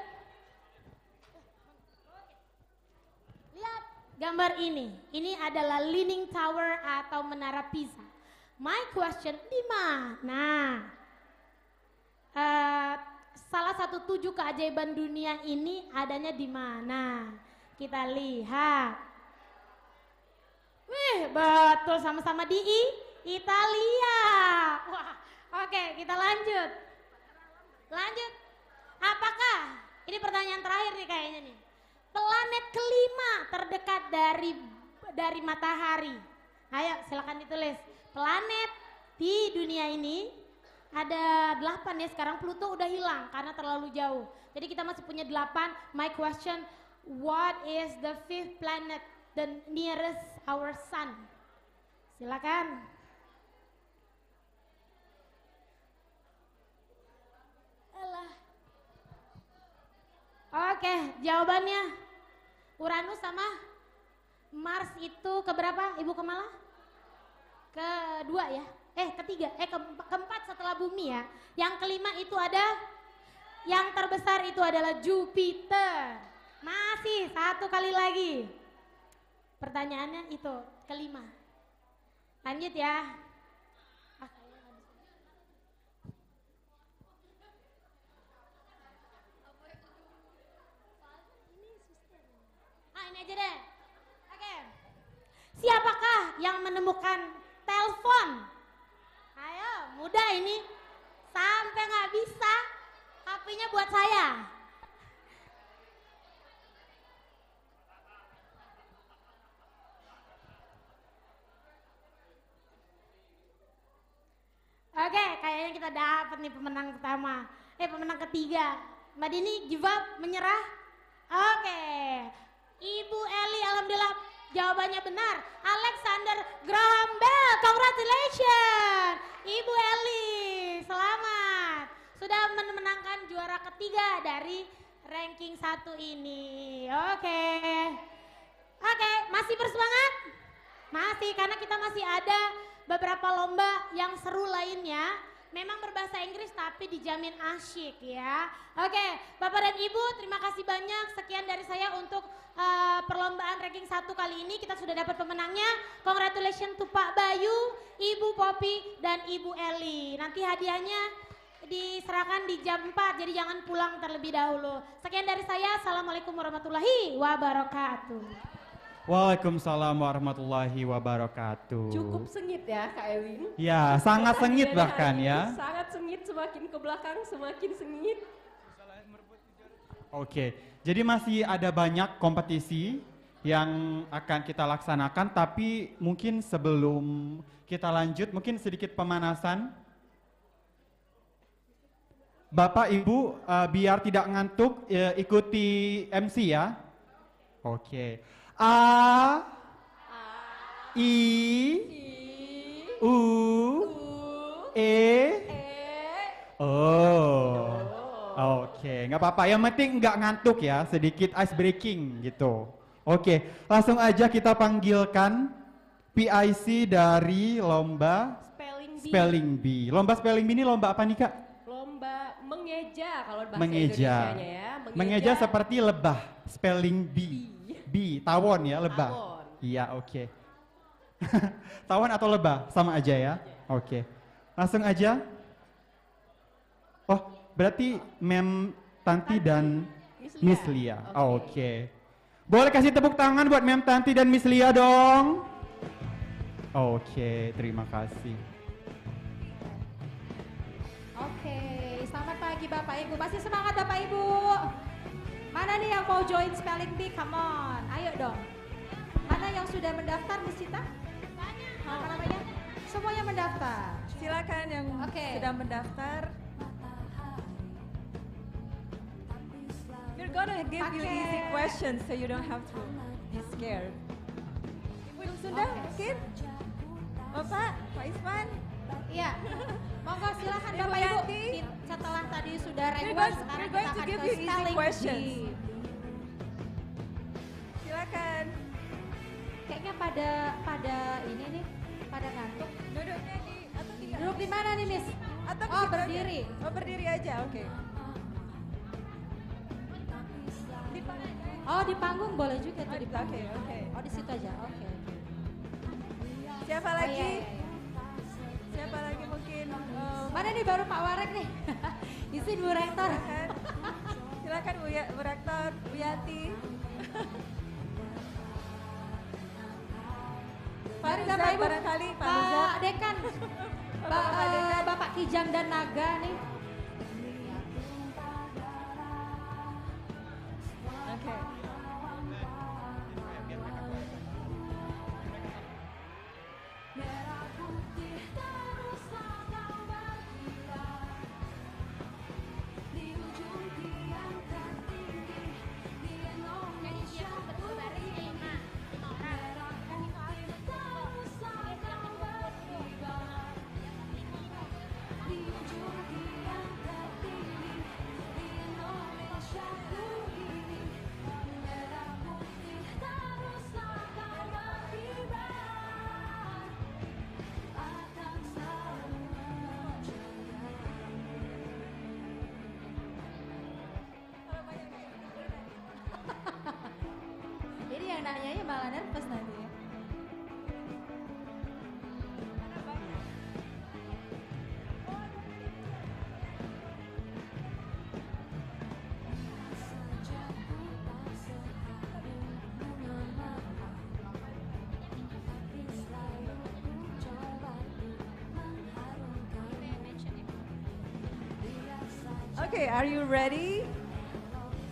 Speaker 5: Lihat gambar ini. Ini adalah Leaning Tower atau Menara Pisa. My question, di mana? Salah satu 7 keajaiban dunia ini adanya di mana? Kita lihat. Wih, betul, sama-sama di Italia. Wah, oke, kita lanjut. Apakah, ini pertanyaan terakhir nih kayaknya nih, planet kelima terdekat dari matahari? Ayo silakan ditulis. Planet di dunia ini ada 8 ya, sekarang Pluto udah hilang karena terlalu jauh. Jadi kita masih punya 8. My question, what is the 5th planet, the nearest our sun? Silakan. Oke, jawabannya Uranus sama Mars itu keberapa Ibu Kemala? Kedua ya? Ketiga, keempat setelah bumi ya. Yang kelima itu ada, yang terbesar itu adalah Jupiter. Masih satu kali lagi. Pertanyaannya itu kelima. Lanjut ya. Ini aja deh. Oke. Siapakah yang menemukan telepon? Ayo, mudah ini. Sampai nggak bisa, HP-nya buat saya. Oke, kayaknya kita dapat nih pemenang pertama. Pemenang ketiga. Mbak Dini give up, menyerah? Oke, Jawabannya benar. Alexander Graham Bell. Congratulations. Ibu Eli, selamat. Sudah memenangkan juara ketiga dari ranking 1 ini. Oke. Oke, masih bersemangat? Masih, karena kita masih ada beberapa lomba yang seru lainnya. Memang berbahasa Inggris tapi dijamin asyik ya. Oke, Bapak dan Ibu terima kasih banyak. Sekian dari saya untuk perlombaan ranking 1 kali ini. Kita sudah dapat pemenangnya. Congratulations to Pak Bayu, Ibu Popi, dan Ibu Eli. Nanti hadiahnya diserahkan di jam 4, jadi jangan pulang terlebih dahulu. Sekian dari saya. Assalamualaikum warahmatullahi wabarakatuh.
Speaker 1: Waalaikumsalam warahmatullahi wabarakatuh.
Speaker 2: Cukup sengit ya Kak Ewin.
Speaker 1: Ya, sangat sengit
Speaker 2: Hadiahnya
Speaker 1: bahkan
Speaker 2: hari
Speaker 1: ya.
Speaker 2: ini sangat sengit, semakin ke belakang semakin sengit.
Speaker 1: Oke, jadi masih ada banyak kompetisi yang akan kita laksanakan, tapi mungkin sebelum kita lanjut, mungkin sedikit pemanasan. Bapak, Ibu, biar tidak ngantuk, ikuti MC ya. Oke. A, I, U, E, oh. Oke, nggak apa-apa. Yang penting nggak ngantuk ya, sedikit ice breaking gitu. Oke, langsung aja kita panggilkan PIC dari lomba Spelling Bee. Lomba Spelling Bee ini lomba apa nih Kak?
Speaker 2: Lomba mengeja kalau bahasa
Speaker 1: Mengeja.
Speaker 2: Indonesianya ya.
Speaker 1: Mengeja seperti lebah, spelling bee. Bee, tawon ya, lebah.
Speaker 2: Tawon.
Speaker 1: Iya, oke. Tawon atau lebah, sama aja ya. Oke. Langsung aja. Oh, berarti Mem Tanti dan Miss Lia. Oke. Boleh kasih tepuk tangan buat Mem Tanti dan Miss Lia dong. Oke, terima kasih.
Speaker 6: Oke, selamat pagi Bapak Ibu. Masih semangat Bapak Ibu? Mana nih yang mau join Spelling Bee? Come on, ayo dong. Mana yang sudah mendaftar, Miss Cita?
Speaker 5: Banyak.
Speaker 6: Apa namanya? Semuanya mendaftar.
Speaker 7: Silakan yang
Speaker 6: Oke.
Speaker 7: sudah mendaftar. We're gonna give you
Speaker 6: Pakai-
Speaker 7: easy questions so you don't have to be scared. Ibu sudah mungkin? Bapak, Pak Isman?
Speaker 6: Iya. Monggo silakan
Speaker 7: Ibu
Speaker 6: Bapak Ibu.
Speaker 7: Yanti.
Speaker 6: Setelah tadi sudah
Speaker 7: We're
Speaker 6: rank
Speaker 7: going-
Speaker 6: 1, sekarang
Speaker 7: we're
Speaker 6: kita
Speaker 7: going to
Speaker 6: akan
Speaker 7: give
Speaker 6: ke
Speaker 7: you easy
Speaker 6: Spelling
Speaker 7: questions.
Speaker 6: Bee.
Speaker 7: Silakan.
Speaker 6: Kayaknya pada ini nih, pada ngantuk.
Speaker 7: Duduknya di atau tidak?
Speaker 6: Duduk di mana nih, Miss?
Speaker 7: Atau
Speaker 6: Oh,
Speaker 7: di-
Speaker 6: berdiri.
Speaker 7: Oh, berdiri aja, oke. Di
Speaker 6: Oh, di panggung boleh juga tuh di
Speaker 7: Oke,
Speaker 6: panggung.
Speaker 7: oke.
Speaker 6: Oh, di situ aja. Oke.
Speaker 7: Siapa
Speaker 6: Oh,
Speaker 7: lagi?
Speaker 6: iya, iya.
Speaker 7: Siapa lagi mungkin?
Speaker 6: Mana nih baru Pak Warek nih? Izin Bu Rektor.
Speaker 7: Silakan. Silakan Bu Rektor, Bu Yati. Pak
Speaker 6: Mari
Speaker 7: Rizal,
Speaker 6: Bapak Ibu.
Speaker 7: barangkali Pak Rizal.
Speaker 6: Pak Dekan.
Speaker 7: Bapak Dekan.
Speaker 6: Bapak Kijang dan Naga nih.
Speaker 7: Oke.
Speaker 6: Ini yang nanyanya malah nervous nanti ya.
Speaker 7: Okay, are you ready?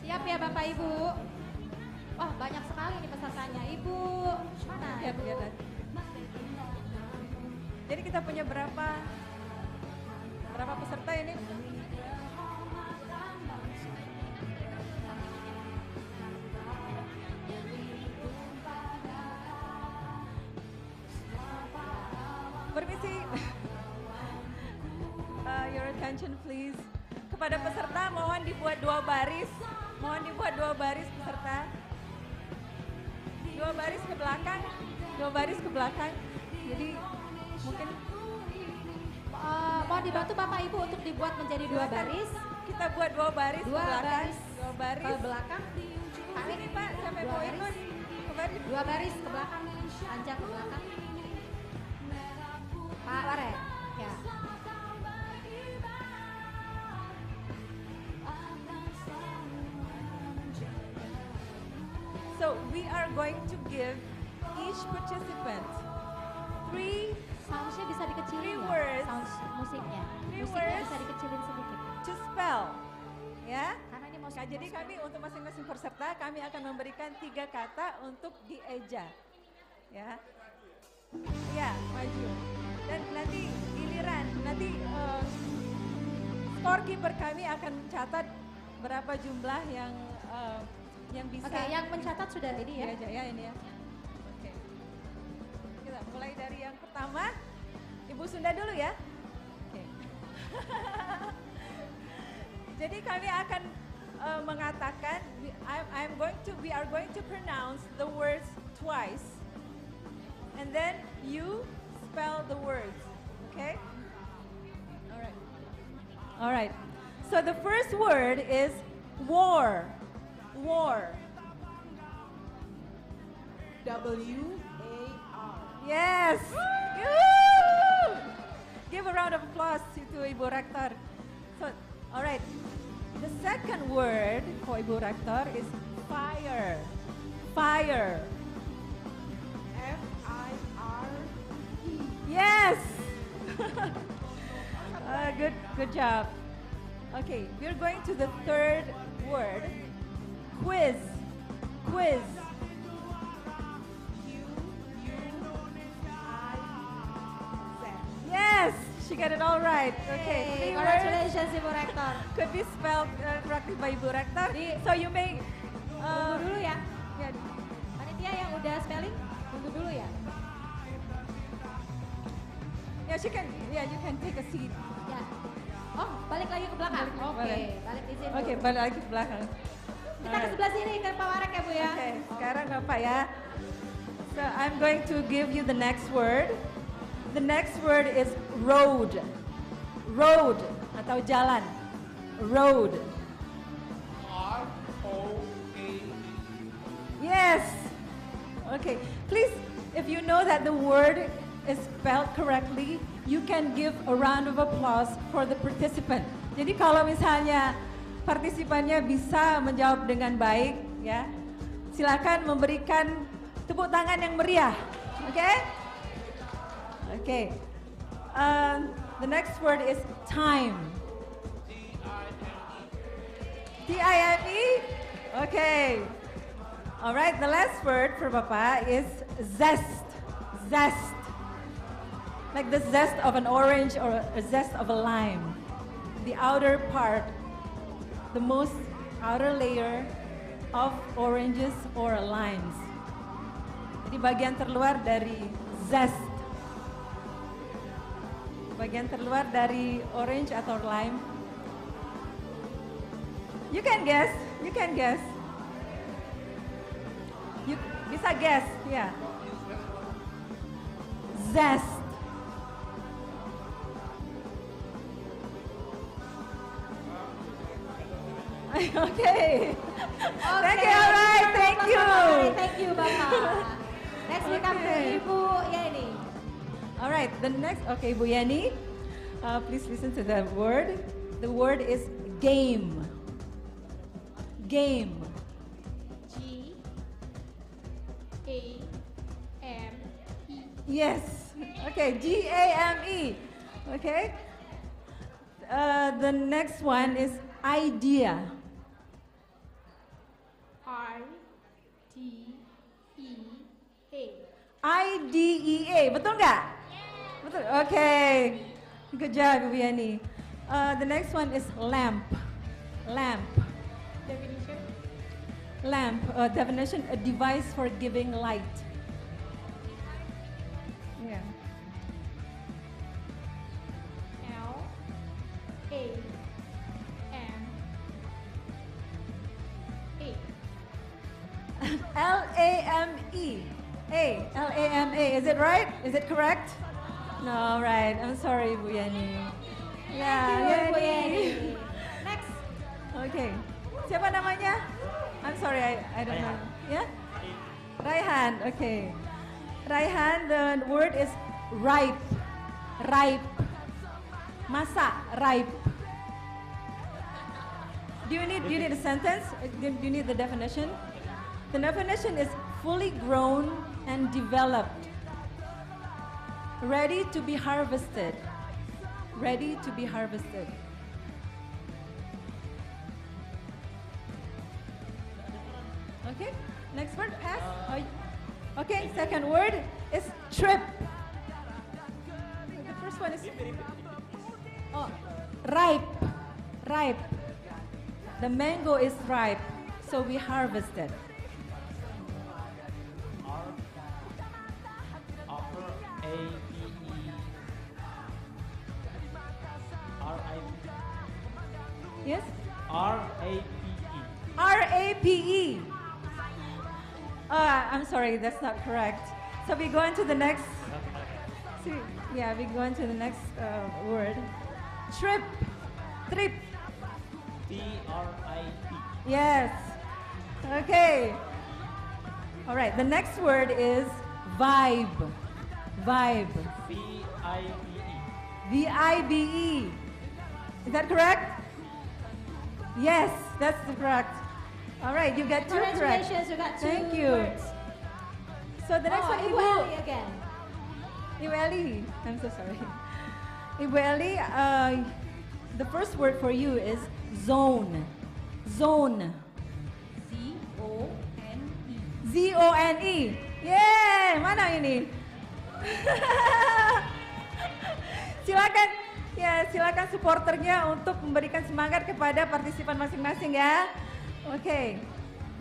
Speaker 6: Siap ya Bapak Ibu? Wah banyak sekali nih pesertanya. Ibu mana?
Speaker 7: Lihat,
Speaker 6: Ibu?
Speaker 7: lihat. Jadi kita punya berapa peserta ini? Permisi. Your attention please. Kepada peserta mohon dibuat 2 baris. Mohon dibuat 2 baris peserta. 2 baris ke belakang. 2 baris ke belakang. Jadi mungkin
Speaker 6: Mohon dibantu Bapak Ibu untuk dibuat menjadi 2 baris.
Speaker 7: kita buat 2 baris
Speaker 6: 2
Speaker 7: ke belakang.
Speaker 6: baris
Speaker 7: 2 baris
Speaker 6: ke belakang.
Speaker 7: Sini Pak, sampai
Speaker 6: Dua
Speaker 7: poin
Speaker 6: baris.
Speaker 7: ke baris.
Speaker 6: 2 baris ke belakang. Panjang ke belakang. Pak Waret. Ya.
Speaker 7: So we are going to give each participant 3
Speaker 6: Soundsnya bisa dikecilin
Speaker 7: Three
Speaker 6: ya?
Speaker 7: words.
Speaker 6: Sounds musiknya.
Speaker 7: Three
Speaker 6: Musiknya
Speaker 7: words.
Speaker 6: bisa dikecilin sedikit.
Speaker 7: to spell. Ya.
Speaker 6: Karena ini mau
Speaker 7: Nah, jadi kami untuk masing-masing peserta kami akan memberikan 3 kata untuk dieja. Ya. Ya, maju. Dan nanti giliran, nanti scorekeeper kami akan mencatat berapa jumlah yang bisa.
Speaker 6: Oke, yang mencatat sudah ini ya.
Speaker 7: dieja ya ini ya. Oke. Kita mulai dari yang pertama. Ibu Sunda dulu ya. Oke. Jadi kami akan mengatakan we are going to pronounce the words twice, and then you spell the words. Okay? All right. So the first word is war. War.
Speaker 5: W-A-R.
Speaker 7: Yes. Woo! Give a round of applause to Ibu Rektor. So, all right. The second word for Ibu Rektor is fire. Fire.
Speaker 5: F-I-R-E.
Speaker 7: Yes. Good job. Okay, we're going to the third word. Quiz. Quiz.
Speaker 5: Q-U-I-Z.
Speaker 7: Yes, she got it all right. Okay,
Speaker 6: Hey,
Speaker 7: three words.
Speaker 6: congratulations Ibu Rektor.
Speaker 7: Could be spelled correctly by Ibu Rektor. So you may
Speaker 6: Tunggu dulu ya.
Speaker 7: yeah,
Speaker 6: Panitia yang udah spelling, tunggu dulu ya.
Speaker 7: yeah, you can take a seat.
Speaker 6: Ya. Oh, balik lagi ke belakang. Oke,
Speaker 7: balik.
Speaker 6: balik di sini.
Speaker 7: Oke, balik lagi ke belakang.
Speaker 6: Kita ke sebelah sini ke Pak Warek ya Bu ya.
Speaker 7: Oke, sekarang Bapak ya. So I'm going to give you the next word. The next word is road. Road atau jalan. Road. Yes. Okay. Please, if you know that the word is spelled correctly, you can give a round of applause for the participant. Jadi kalau misalnya partisipannya bisa menjawab dengan baik, ya, silakan memberikan tepuk tangan yang meriah. Oke? Okay. The next word is time. T-I-M-E? Okay. All right, the last word for Bapak is zest. Zest. Like the zest of an orange or a zest of a lime. The outer part, the most outer layer of oranges or limes. Jadi bagian terluar dari zest. Bagian terluar dari orange atau lime. You can guess, you can guess. You bisa guess, ya. Yeah. Zest. Okay. Thank you, all right, thank you.
Speaker 6: Thank you Bapak. Next we come to
Speaker 7: Okay.
Speaker 6: Ibu Yeni.
Speaker 7: All right, the next, okay, Bu Yani, please listen to the word. The word is game. Game.
Speaker 5: G-A-M-E.
Speaker 7: Yes. Okay, G-A-M-E. Okay. The next one is idea.
Speaker 5: I-D-E-A.
Speaker 7: I-D-E-A. Betul nggak? Betul. Okay. Good job, Bu Yani. The next one is lamp. Lamp.
Speaker 5: Definition.
Speaker 7: Lamp. Definition: a device for giving light. Yeah. L-A-M-E. L-A-M-A. Is it right? Is it correct? No, right. I'm sorry, Bu Yani.
Speaker 6: Thank you, Bu Yani. Next.
Speaker 7: Okay. Siapa namanya? I'm sorry, I don't know. Yeah? Raihan. Okay. Raihan, the word is ripe. Ripe. Masak, ripe. Do you need a sentence? Do you need the definition? The definition is fully grown and developed. Ready to be harvested. Ready to be harvested. Okay, next word, pass. Okay, second word is trip. The first one is ripe. Ripe. The mango is ripe, so we harvest it. Yes?
Speaker 8: R-A-P-E.
Speaker 7: R-A-P-E. I'm sorry, that's not correct. So we go on to the next. Yeah, we go on to the next word. Trip. Trip.
Speaker 8: T-R-I-P.
Speaker 7: Yes. Okay. All right, the next word is vibe. Vibe.
Speaker 8: V-I-B-E.
Speaker 7: V-I-B-E. Is that correct? Yes, that's correct. All right, you got two correct.
Speaker 6: Congratulations, you got two
Speaker 7: Thank you.
Speaker 6: words.
Speaker 7: So the next one,
Speaker 6: Ibu
Speaker 7: Ibu.
Speaker 6: Eli again.
Speaker 7: Ibu Eli, I'm so sorry. Ibu Eli, the first word for you is zone. Zone.
Speaker 6: Z-O-N-E.
Speaker 7: Z-O-N-E. Yeay, mana ini? Silakan, ya silakan supporternya untuk memberikan semangat kepada partisipan masing-masing ya. Okay,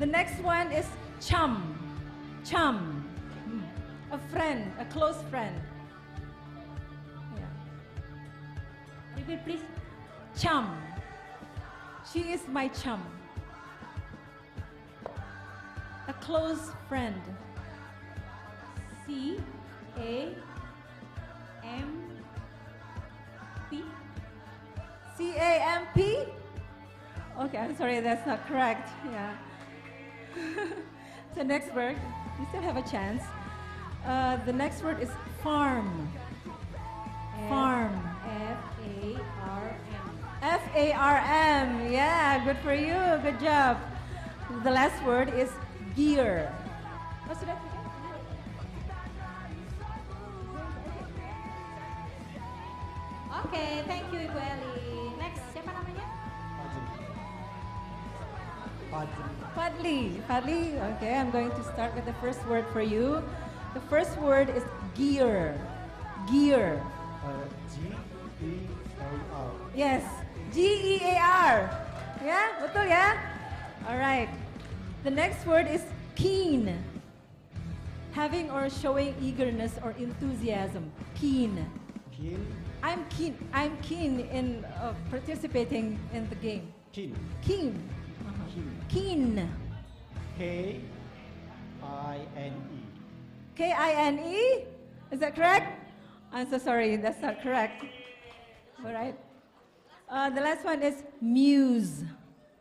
Speaker 7: the next one is chum. Chum. A friend, a close friend. Yeah.
Speaker 6: Repeat please.
Speaker 7: Chum. She is my chum. A close friend.
Speaker 6: C-A-M-P.
Speaker 7: C-A-M-P? Okay, I'm sorry, that's not correct. Yeah. So next word, you still have a chance. The next word is farm. Farm.
Speaker 6: F-A-R-M.
Speaker 7: F-A-R-M. Yeah, good for you. Good job. The last word is gear. Oh, sudah?
Speaker 6: Okay, thank you Ibu Eli. Next, siapa namanya?
Speaker 7: Fadli. Fadli, okay, I'm going to start with the first word for you. The first word is gear. Gear.
Speaker 8: G-E-A-R.
Speaker 7: Yes, G-E-A-R. Yeah, betul ya? Alright. The next word is keen. Having or showing eagerness or enthusiasm. Keen.
Speaker 8: Keen.
Speaker 7: I'm keen in participating in the game.
Speaker 8: Keen.
Speaker 7: Keen. Keen.
Speaker 8: K-I-N-E.
Speaker 7: K-I-N-E? Is that correct? I'm so sorry, that's not correct. All right. The last one is muse.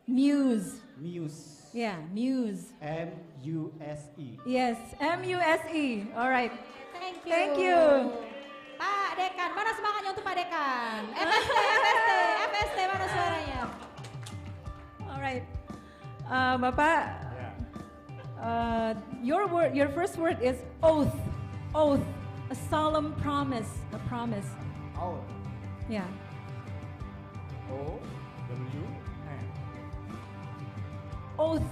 Speaker 7: Muse.
Speaker 8: Muse.
Speaker 7: Yeah, muse.
Speaker 8: M-U-S-E.
Speaker 7: Yes, M-U-S-E. All right.
Speaker 6: Thank you.
Speaker 7: Thank you.
Speaker 6: Pak Dekan, mana semangatnya untuk Pak Dekan? FST, FST, FST, mana suaranya?
Speaker 7: All right. Bapak, your first word is oath. Oath. A solemn promise. A promise.
Speaker 8: Oath.
Speaker 7: Yeah.
Speaker 8: O-W-N.
Speaker 7: Oath.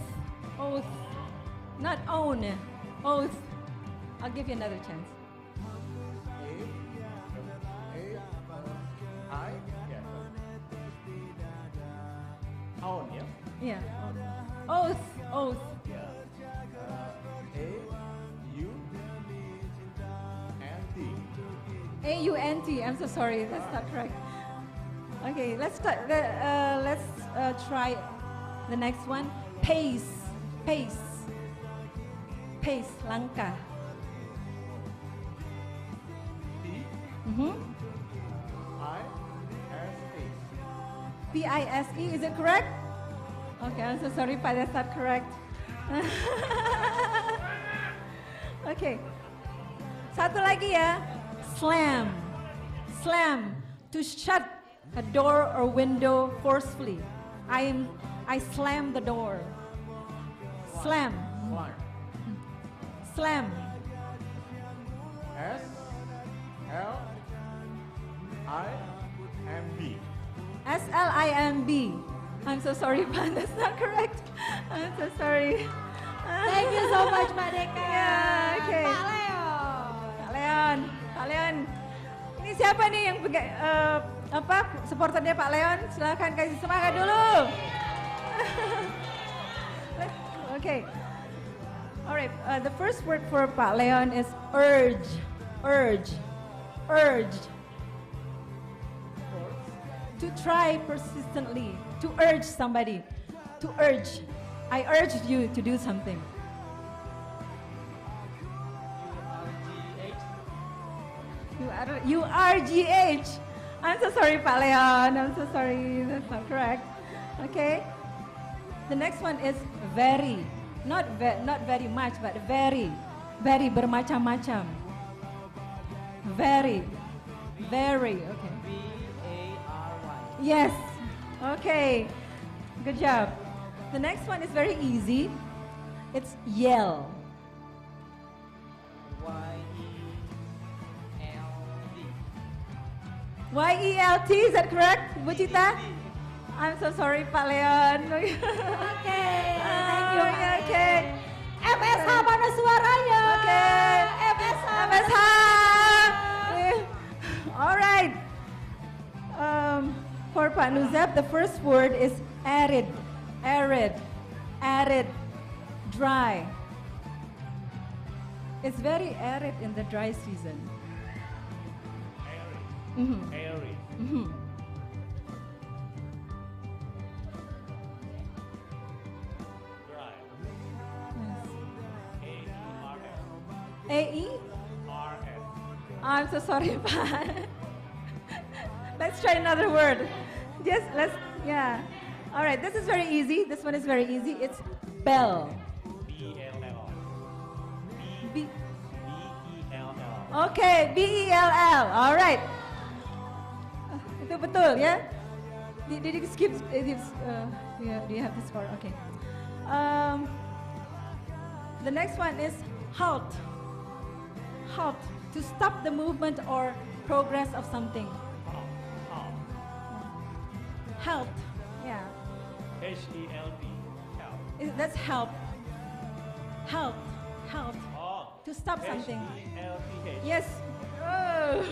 Speaker 7: Oath. Not own. Oath. I'll give you another chance.
Speaker 8: I? Yeah. Own, yeah?
Speaker 7: Yeah. Oath. Oath.
Speaker 8: Yeah. A-U-N-T.
Speaker 7: A-U-N-T. I'm so sorry. That's not correct. Okay, let's try the next one. Pace. Pace. pace, langkah.
Speaker 8: T
Speaker 7: Mhm.
Speaker 8: I S A.
Speaker 7: P-I-S-E, is it correct? Okay, I'm so sorry, Pak, that's not correct. Okay. Satu lagi ya. Slam. Slam. To shut a door or window forcefully. I slam the door. Slam.
Speaker 8: Climb.
Speaker 7: Slam.
Speaker 8: S L I M B.
Speaker 7: S-L-I-M-B. I'm so sorry, Pak, that's not correct. I'm so sorry.
Speaker 6: Thank you so much Mbak Deka.
Speaker 7: Yeah, okay.
Speaker 6: Pak Leo.
Speaker 7: Pak Leon. Ini siapa nih yang supporternya Pak Leon? Silahkan kasih semangat dulu. Okay. Alright, the first word for Pak Leon is urge. Urge. Urge. To try persistently. To urge somebody. To urge. I urge you to do something. U-R-G-H. I'm so sorry, Pak Leon. I'm so sorry. That's not correct. Okay. The next one is very. Not very much, but very. Very, bermacam-macam. Very. Very. Okay.
Speaker 9: V-A-R-Y.
Speaker 7: Yes. Okay. Good job. The next one is very easy. It's yell.
Speaker 9: Y-E-L-D.
Speaker 7: Y-E-L-T, is that correct, Bu Cita? I'm so sorry, Pak Leon.
Speaker 6: Oke, thank you Pak.
Speaker 7: Okay.
Speaker 6: FSH mana suaranya?
Speaker 7: Oke.
Speaker 6: FSH.
Speaker 7: FSH. All right. For Pak Nuzab, the first word is arid. Arid. Arid. Dry. It's very arid in the dry season.
Speaker 8: Airy.
Speaker 7: Mhm.
Speaker 8: Airy.
Speaker 7: Mhm.
Speaker 8: Dry.
Speaker 7: Yes.
Speaker 8: A-E-R-S.
Speaker 7: A-E?
Speaker 8: R-S.
Speaker 7: I'm so sorry, Pak. Let's try another word. Yeah. All right, this is very easy. This one is very easy. It's bell.
Speaker 8: B-L-L.
Speaker 7: B.
Speaker 8: B-E-L-L.
Speaker 7: Okay, B-E-L-L. All right. Itu betul ya? Did you skip? Do you have the score? Okay. The next one is halt. Halt. To stop the movement or progress of something. Help. Yeah.
Speaker 8: H-E-L-P. Help.
Speaker 7: That's help. Help. Help.
Speaker 8: Oh.
Speaker 7: To stop something.
Speaker 8: H-E-L-P-H.
Speaker 7: Yes. Oh.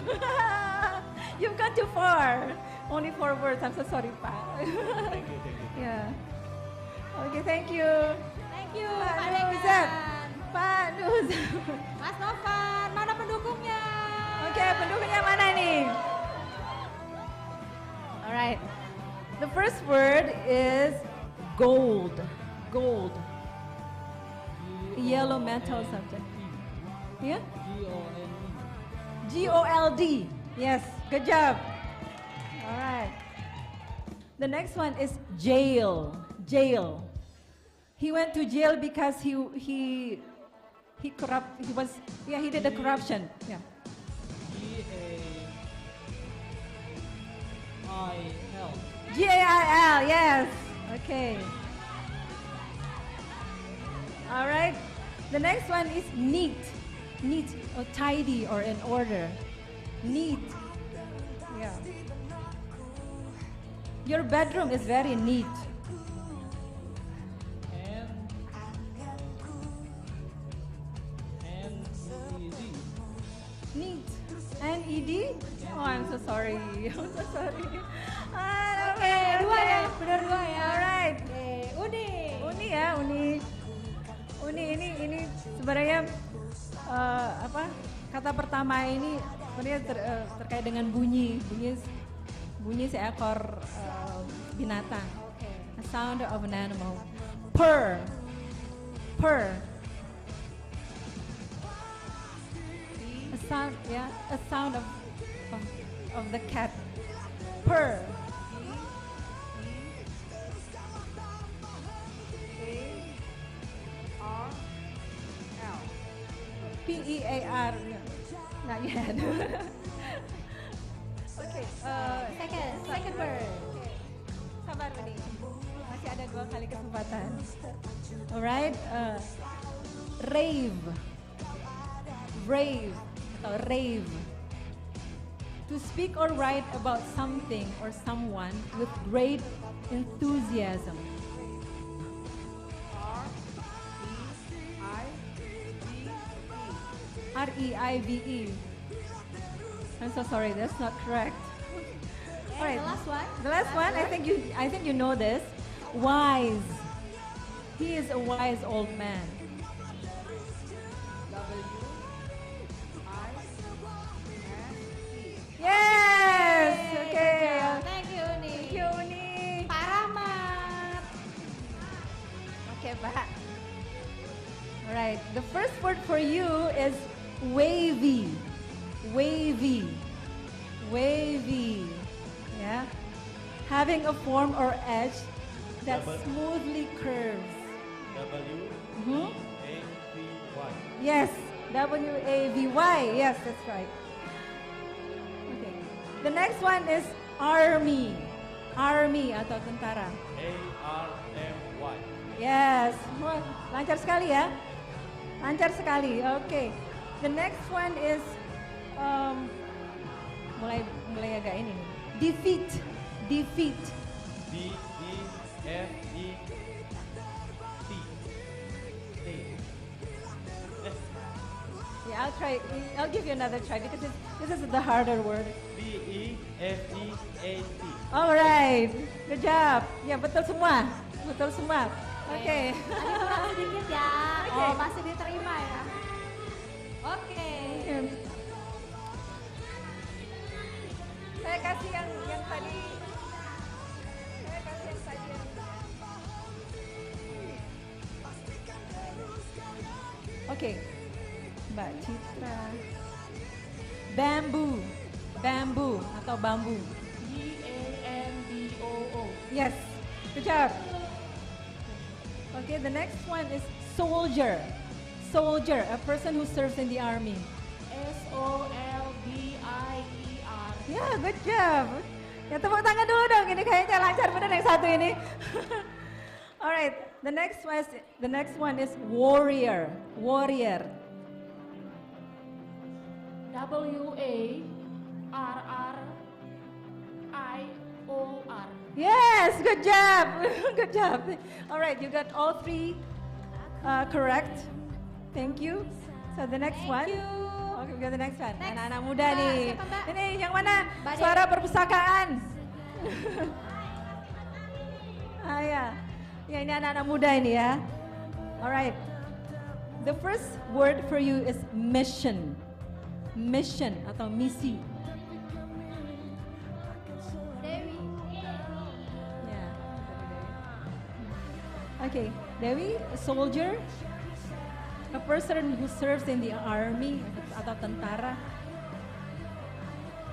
Speaker 7: You've gone too far. Only 4 words. I'm so sorry, Pak.
Speaker 8: Thank you.
Speaker 7: Yeah. Okay, thank you.
Speaker 6: Thank you
Speaker 7: Pak
Speaker 6: Pak
Speaker 7: Nuzab.
Speaker 6: Dekan.
Speaker 7: Pak Nuz.
Speaker 6: Mas Novan, mana pendukungnya?
Speaker 7: Oke, pendukungnya mana nih? Alright. The first word is gold. Gold. Yellow metal subject. Yeah?
Speaker 9: G-O-N-E.
Speaker 7: G-O-L-D. Yes, good job. Alright. The next one is jail. Jail. He went to jail because he did the corruption. Yeah.
Speaker 9: G-A-I-L.
Speaker 7: G-A-I-L, yes. Okay. All right. The next one is neat. Neat or tidy or in order. Neat. Yeah. Your bedroom is very neat.
Speaker 9: N-E-D.
Speaker 7: Neat. N-E-D? Oh, I'm so sorry. I'm so sorry.
Speaker 6: Oke, dua ya, benar dua ya.
Speaker 7: Alright.
Speaker 6: Oke, Uni.
Speaker 7: Uni ya, Uni. Uni ini sebenarnya kata pertama ini sebenarnya terkait dengan bunyi seekor binatang.
Speaker 6: Oke.
Speaker 7: A sound of an animal. Purr. Purr. sound, yeah, a sound of the cat. Purr.
Speaker 6: P-E-A-R-L.
Speaker 7: P-E-A-R. Not yet. Okay,
Speaker 6: Second word.
Speaker 7: sabar Budi. Masih ada 2 kali kesempatan. Alright, rave. Rave atau rave. To speak or write about something or someone with great enthusiasm. R-E-I-V-E. I'm so sorry, that's not correct. Alright,
Speaker 6: The last one.
Speaker 7: the last one, I think you know this. Wise. He is a wise old man. Yes. Okay.
Speaker 6: Thank you, Uni.
Speaker 7: Thank you, Uni.
Speaker 6: Pak Rahmat.
Speaker 7: Okay, Pak. Alright, the first word for you is wavy. Wavy. Wavy. Yeah. Having a form or edge that
Speaker 8: Double.
Speaker 7: smoothly curves.
Speaker 8: W-A-V-Y.
Speaker 7: Yes, W-A-V-Y. Yes, that's right. Okay. The next one is army. Army atau tentara.
Speaker 8: A-R-M-Y.
Speaker 7: Yes. Wah, lancar sekali ya. Lancar sekali. Okay. The next one is mulai agak ini nih. Defeat. Defeat.
Speaker 8: D-E-F-E-T.
Speaker 7: Yeah, I'll give you another try because this is the harder word.
Speaker 8: D-E-F-E-A-T.
Speaker 7: Alright. Good job. Ya, betul semua. Betul semua. Oke.
Speaker 6: Ada kurang sedikit ya.
Speaker 7: Oke.
Speaker 6: Oh, masih diterima ya. Oke.
Speaker 7: Saya kasih yang tadi. Saya kasih yang tadi. Oke. Mbak Citra. Bamboo. Bamboo atau bambu.
Speaker 3: B-A-M-B-O-O.
Speaker 7: Yes. Good job. Okay, the next one is soldier. Soldier, a person who serves in the army.
Speaker 3: S-O-L-D-I-E-R.
Speaker 7: Ya, good job. Ya, tepuk tangan dulu dong. Ini kayaknya lancar bener yang satu ini. Alright, the next one is warrior. Warrior.
Speaker 3: W-A-R-R-I-O-R.
Speaker 7: Yes, good job. Good job. Alright, you got all 3 correct. Thank you. So the next one.
Speaker 6: Thank you.
Speaker 7: Okay, we got the next one.
Speaker 6: Next.
Speaker 7: Anak-anak muda
Speaker 6: Mbak,
Speaker 7: nih.
Speaker 6: siapa, Mbak?
Speaker 7: Ini yang mana?
Speaker 6: Mbak
Speaker 7: Suara
Speaker 6: Dewi.
Speaker 7: perpustakaan. Ah ya. Ya, ini anak-anak muda ini ya. Alright. The first word for you is mission. Mission atau misi.
Speaker 6: Dewi.
Speaker 7: Ya. Okay, Dewi, a soldier, a person who serves in the army atau tentara.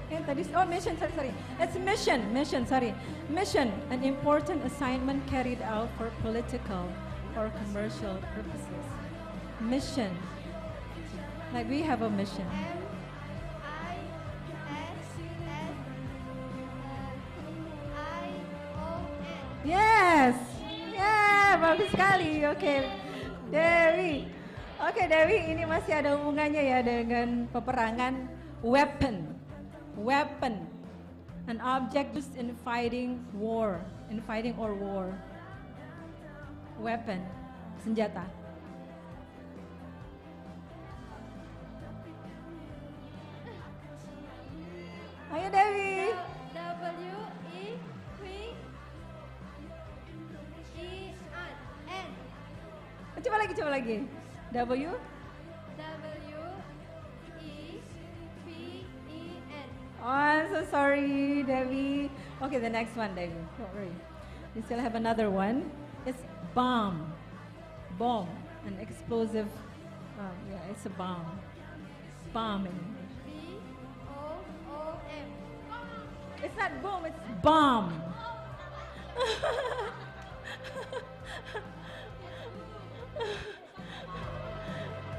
Speaker 7: Tadi, mission, sorry. It's mission, sorry. Mission, an important assignment carried out for political or commercial purposes. Mission, like we have a mission.
Speaker 6: M-I-S-S-I-O-N.
Speaker 7: Yes, ya bagus sekali. Oke, Dewi. Oke Dewi, ini masih ada hubungannya ya dengan peperangan. Weapon, weapon, an object used in fighting war, or war. Weapon, senjata. Ayo Dewi.
Speaker 6: W-E-V-E-N.
Speaker 7: Coba lagi. W.
Speaker 6: W-E-V-E-N.
Speaker 7: Oh, I'm so sorry, Devi. Okay, the next one, Devi. Don't worry. We still have another one. It's bomb. Bomb. An explosive. Yeah, it's a bomb. Bomb in English. It's not boom, it's bomb.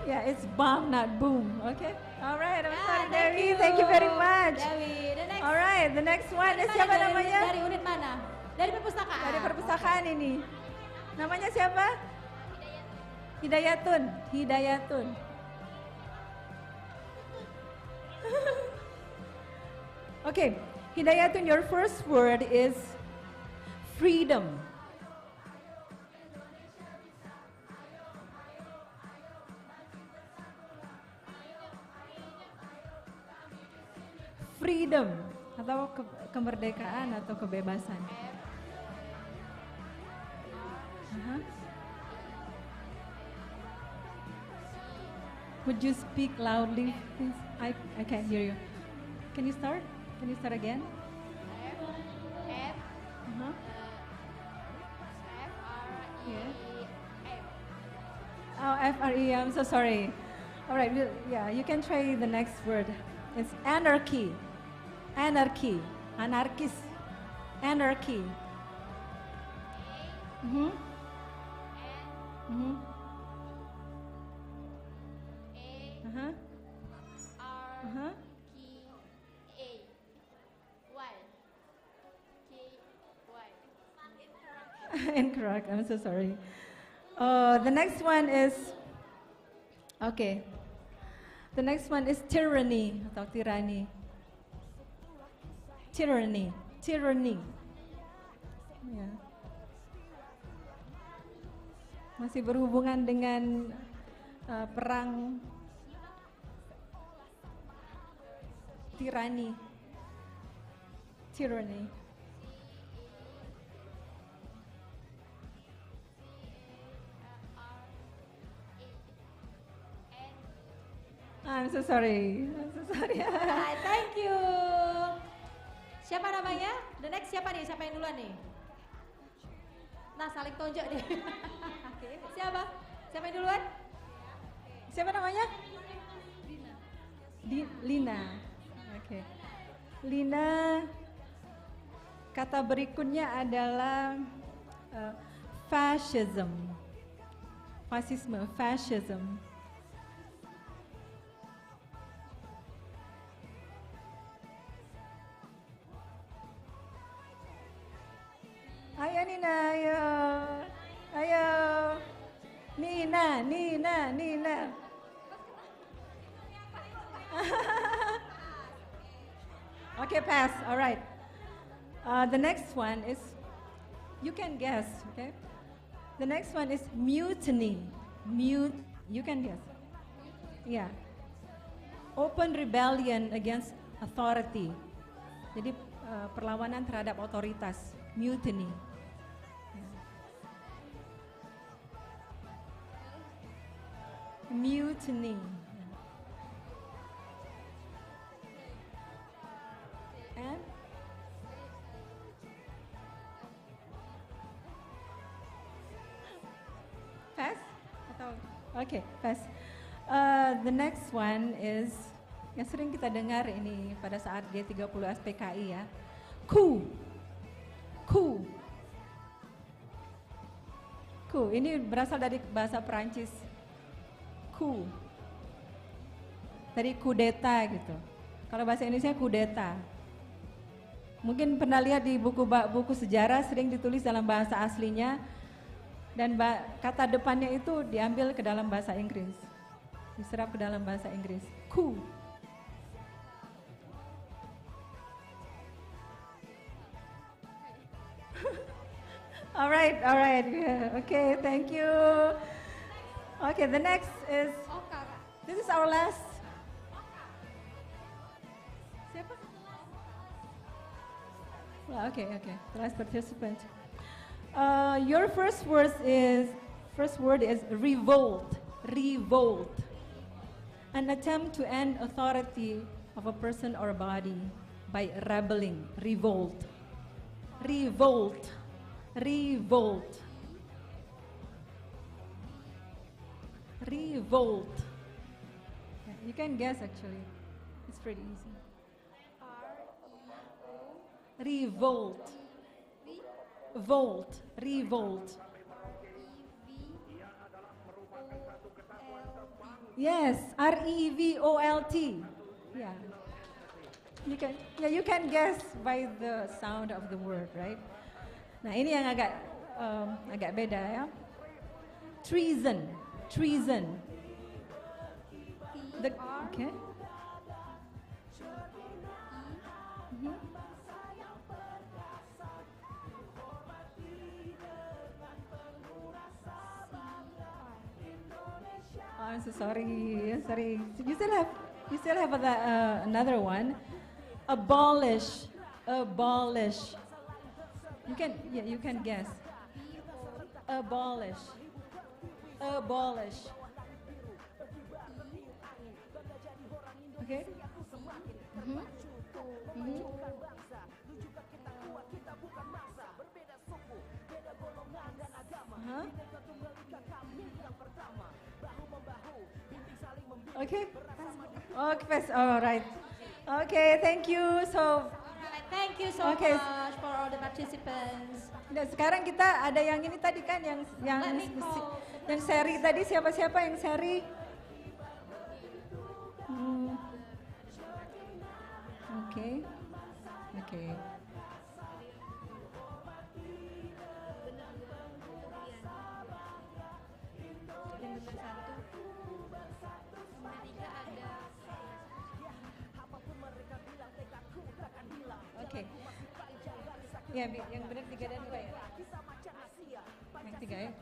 Speaker 7: Yeah, it's bomb, not boom. Okay. All right. I'm sorry, Dewi. Thank you very much.
Speaker 6: Dewi, the next.
Speaker 7: All right. The next one is siapa namanya?
Speaker 6: Dari unit mana? Dari perpustakaan.
Speaker 7: Dari perpustakaan ini. Namanya siapa? Hidayatun. Hidayatun. Okay. Hidayatun, your first word is freedom. Freedom atau kemerdekaan atau kebebasan. Would you speak loudly, please? I can't hear you. Can you start? Can you start again? Oh, FRE, I'm so sorry. All right, yeah, you can try the next word. It's anarchy. Anarchy. Anarchist. Anarchy. Incorrect. I'm so sorry. The next one is okay. The next one is tyranny atau tirani. Tyranny. Tyranny. Ya. Masih berhubungan dengan perang tirani. Tyranny. I'm so sorry. I'm so sorry.
Speaker 6: Thank you. Siapa namanya? The next siapa nih? Siapa yang duluan nih? Nah, saling tonjok deh. Siapa? Siapa yang duluan?
Speaker 7: Siapa namanya? Lina. Oke. Lina. Kata berikutnya adalah fascism. Fasisme, fascism. Ayo Nina, ayo. Ayo. Nina. Okay, pass. All right. The next one is, you can guess, okay? The next one is mutiny. You can guess. Yeah. Open rebellion against authority. Jadi perlawanan terhadap otoritas. Mutiny. Mutiny. And pass? Okay, pass. The next one is yang sering kita dengar ini pada saat G30 SPKI ya. Coup. Ini berasal dari bahasa Perancis. Coup. Dari kudeta gitu. Kalau bahasa Indonesia kudeta. Mungkin pernah lihat di buku sejarah sering ditulis dalam bahasa aslinya dan kata depannya itu diambil ke dalam bahasa Inggris. Diserap ke dalam bahasa Inggris. Coup. All right. Yeah. Okay, thank you. Okay, the next is, this is our last. Siapa? Well, okay. The last participant. Your first word is revolt. Revolt. An attempt to end authority of a person or body by rebelling. Revolt. Yeah, you can guess actually. It's pretty easy. Revolt. Volt. Revolt. Yes, REVOLT. Yeah. You can guess by the sound of the word, right? Nah, ini yang agak beda ya. Treason. Okay. Mhm. Oh, I'm so sorry. You still have another one. Abolish. You can guess. Abolish. Okay. Uh-huh. Okay. Okay. All right. Okay. Thank you. So.
Speaker 6: Thank you so
Speaker 7: Okay.
Speaker 6: much for all the participants.
Speaker 7: Nah, sekarang kita ada yang ini tadi kan yang seri tadi siapa yang seri? Oke. Oke. Ya, yang benar 3 dan 2 ya. Yang 3 ya.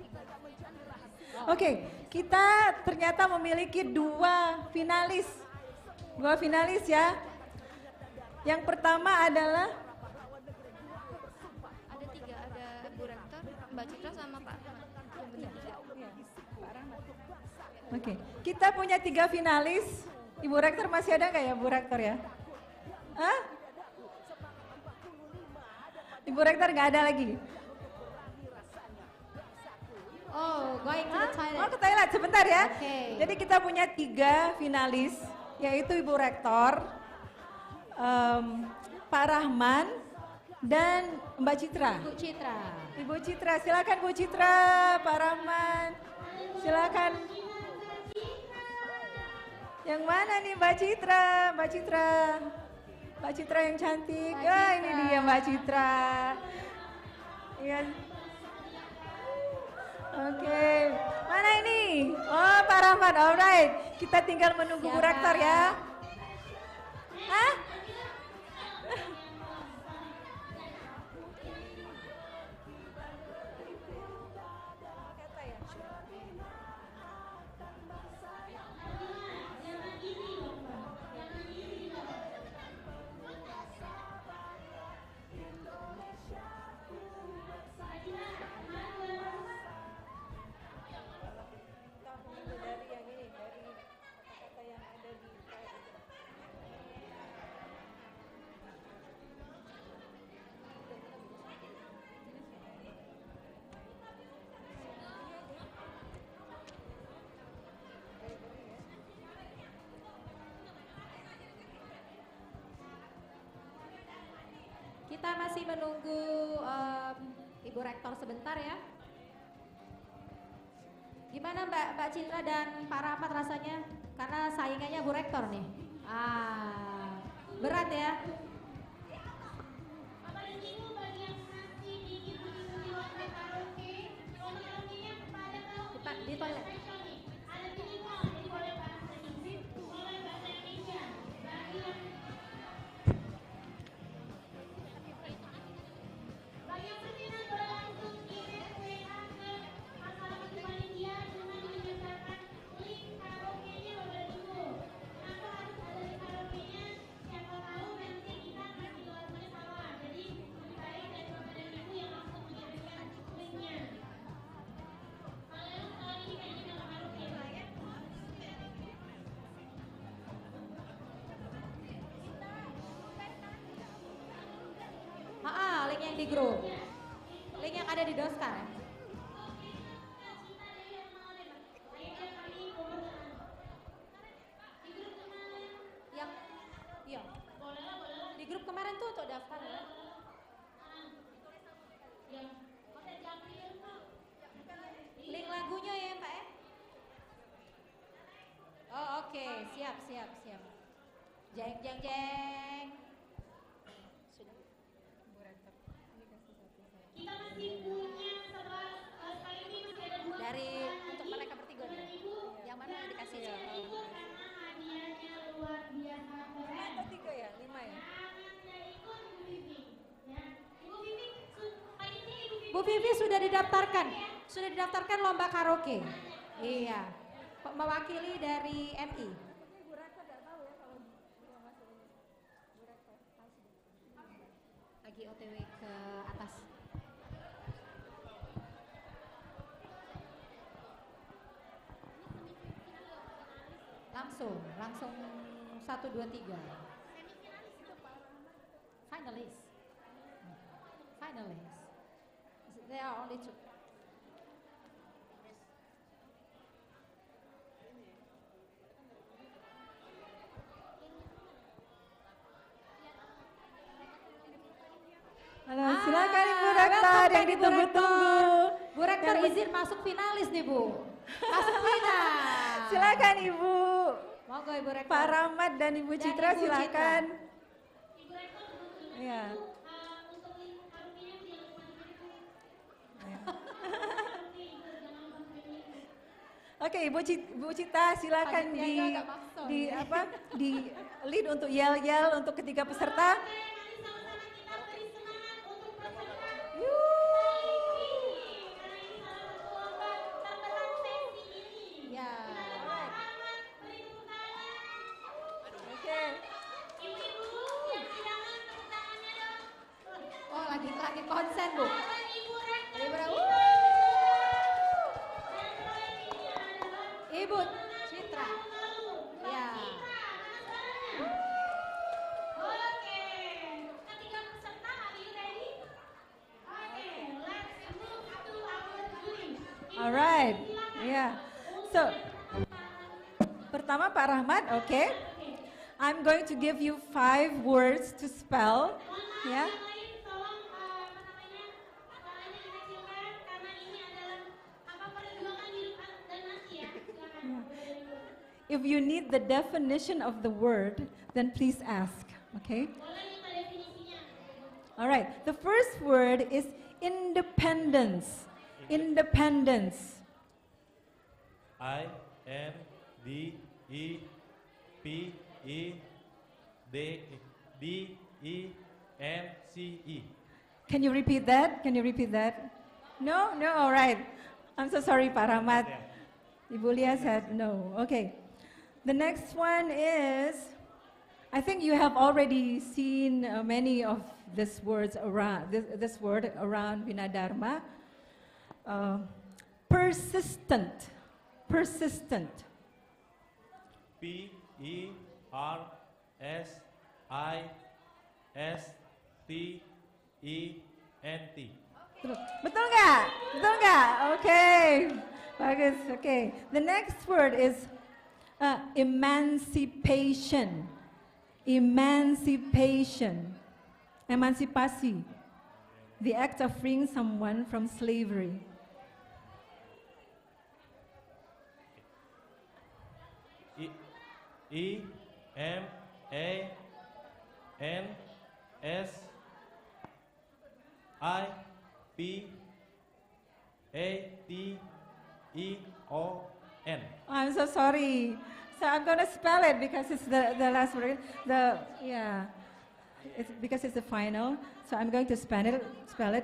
Speaker 7: Oke, kita ternyata memiliki 2 finalis ya. Yang pertama adalah
Speaker 10: ada 3, ada Bu Rektor, Mbak Citra sama Pak Rahmat. Yang benar 3.
Speaker 7: Pak Rahmat. Oke, kita punya 3 finalis. Ibu Rektor masih ada nggak ya, Bu Rektor ya? Hah? Ibu Rektor nggak ada lagi?
Speaker 6: Oh, going to the toilet.
Speaker 7: Oh, ke toilet sebentar ya.
Speaker 6: Okay.
Speaker 7: Jadi kita punya 3 finalis, yaitu Ibu Rektor, Pak Rahman, dan Mbak Citra. Ibu Citra, silakan Bu Citra, Pak Rahman, silakan. Yang mana nih Mbak Citra? Mbak Citra yang cantik. Ini dia Mbak Citra. Iya. Oke. Mana ini? Oh, Pak Rahman. Alright. Kita tinggal menunggu Bu Rektor ya. Hah?
Speaker 6: Kita masih menunggu Ibu Rektor sebentar ya. Gimana Mbak Citra dan Pak Rahmat rasanya? Karena saingannya Bu Rektor nih. Berat ya. Di toilet. Link yang di grup. Link yang ada di Doskar ya. Yang iya. Di grup kemarin tuh untuk daftar ya. Oke, siap. Jeng jeng jeng. Sudah.
Speaker 5: Kita masih punya sekali ini masih ada 2
Speaker 6: Dari untuk mereka bertiga nih. Yang mana yang dikasih?
Speaker 5: Ibu karena hadiahnya luar biasa keren.
Speaker 7: Bertiga ya, 5 ya.
Speaker 6: Bu Vivi sudah didaftarkan. Sudah didaftarkan lomba karaoke. Iya. Mewakili dari MI. Lagi OTW ke atas. Langsung 1 2 3. Finalist. There are only 2.
Speaker 7: Halo, silakan Ibu Rektor yang ditunggu-tunggu.
Speaker 6: Bu Rektor izin masuk finalis nih Bu. Masuk final.
Speaker 7: Silakan Ibu.
Speaker 6: Monggo Ibu Rektor.
Speaker 7: Pak Rahmat dan Ibu
Speaker 6: Dan
Speaker 7: Citra
Speaker 6: Ibu
Speaker 7: silakan.
Speaker 5: Ibu Rektor
Speaker 7: Iya.
Speaker 5: untuk karuninya
Speaker 7: Oke, Ibu Cita silakan di lead untuk yel-yel untuk ketiga peserta.
Speaker 6: Oh, lagi konsen Bu. Ibu Citra. Ya.
Speaker 5: Oke, ketiga peserta, are you ready? Oke, let's move to our jury.
Speaker 7: Alright, yeah. So, pertama Pak Rahmat, okay. I'm going to give you 5 words to spell, ya. If you need the definition of the word, then please ask, okay? All right, the first word is independence. Independence.
Speaker 8: INDEPENDENCE.
Speaker 7: Can you repeat that? Can you repeat that? No? No? All right. I'm so sorry, Pak Rahmat. Ibu Lia said no. Okay. The next one is, I think you have already seen many of these words around, this word around Vinadharma. Persistent. Persistent.
Speaker 8: PERSISTENT.
Speaker 7: Betul nggak? Betul nggak? Okay. Bagus. Okay. The next word is emancipation. Emancipation. Emancipasi. The act of freeing someone from slavery.
Speaker 8: EMANCIPATION.
Speaker 7: I'm so sorry. So I'm gonna spell it because it's the last word. It's because it's the final. So I'm going to spell it.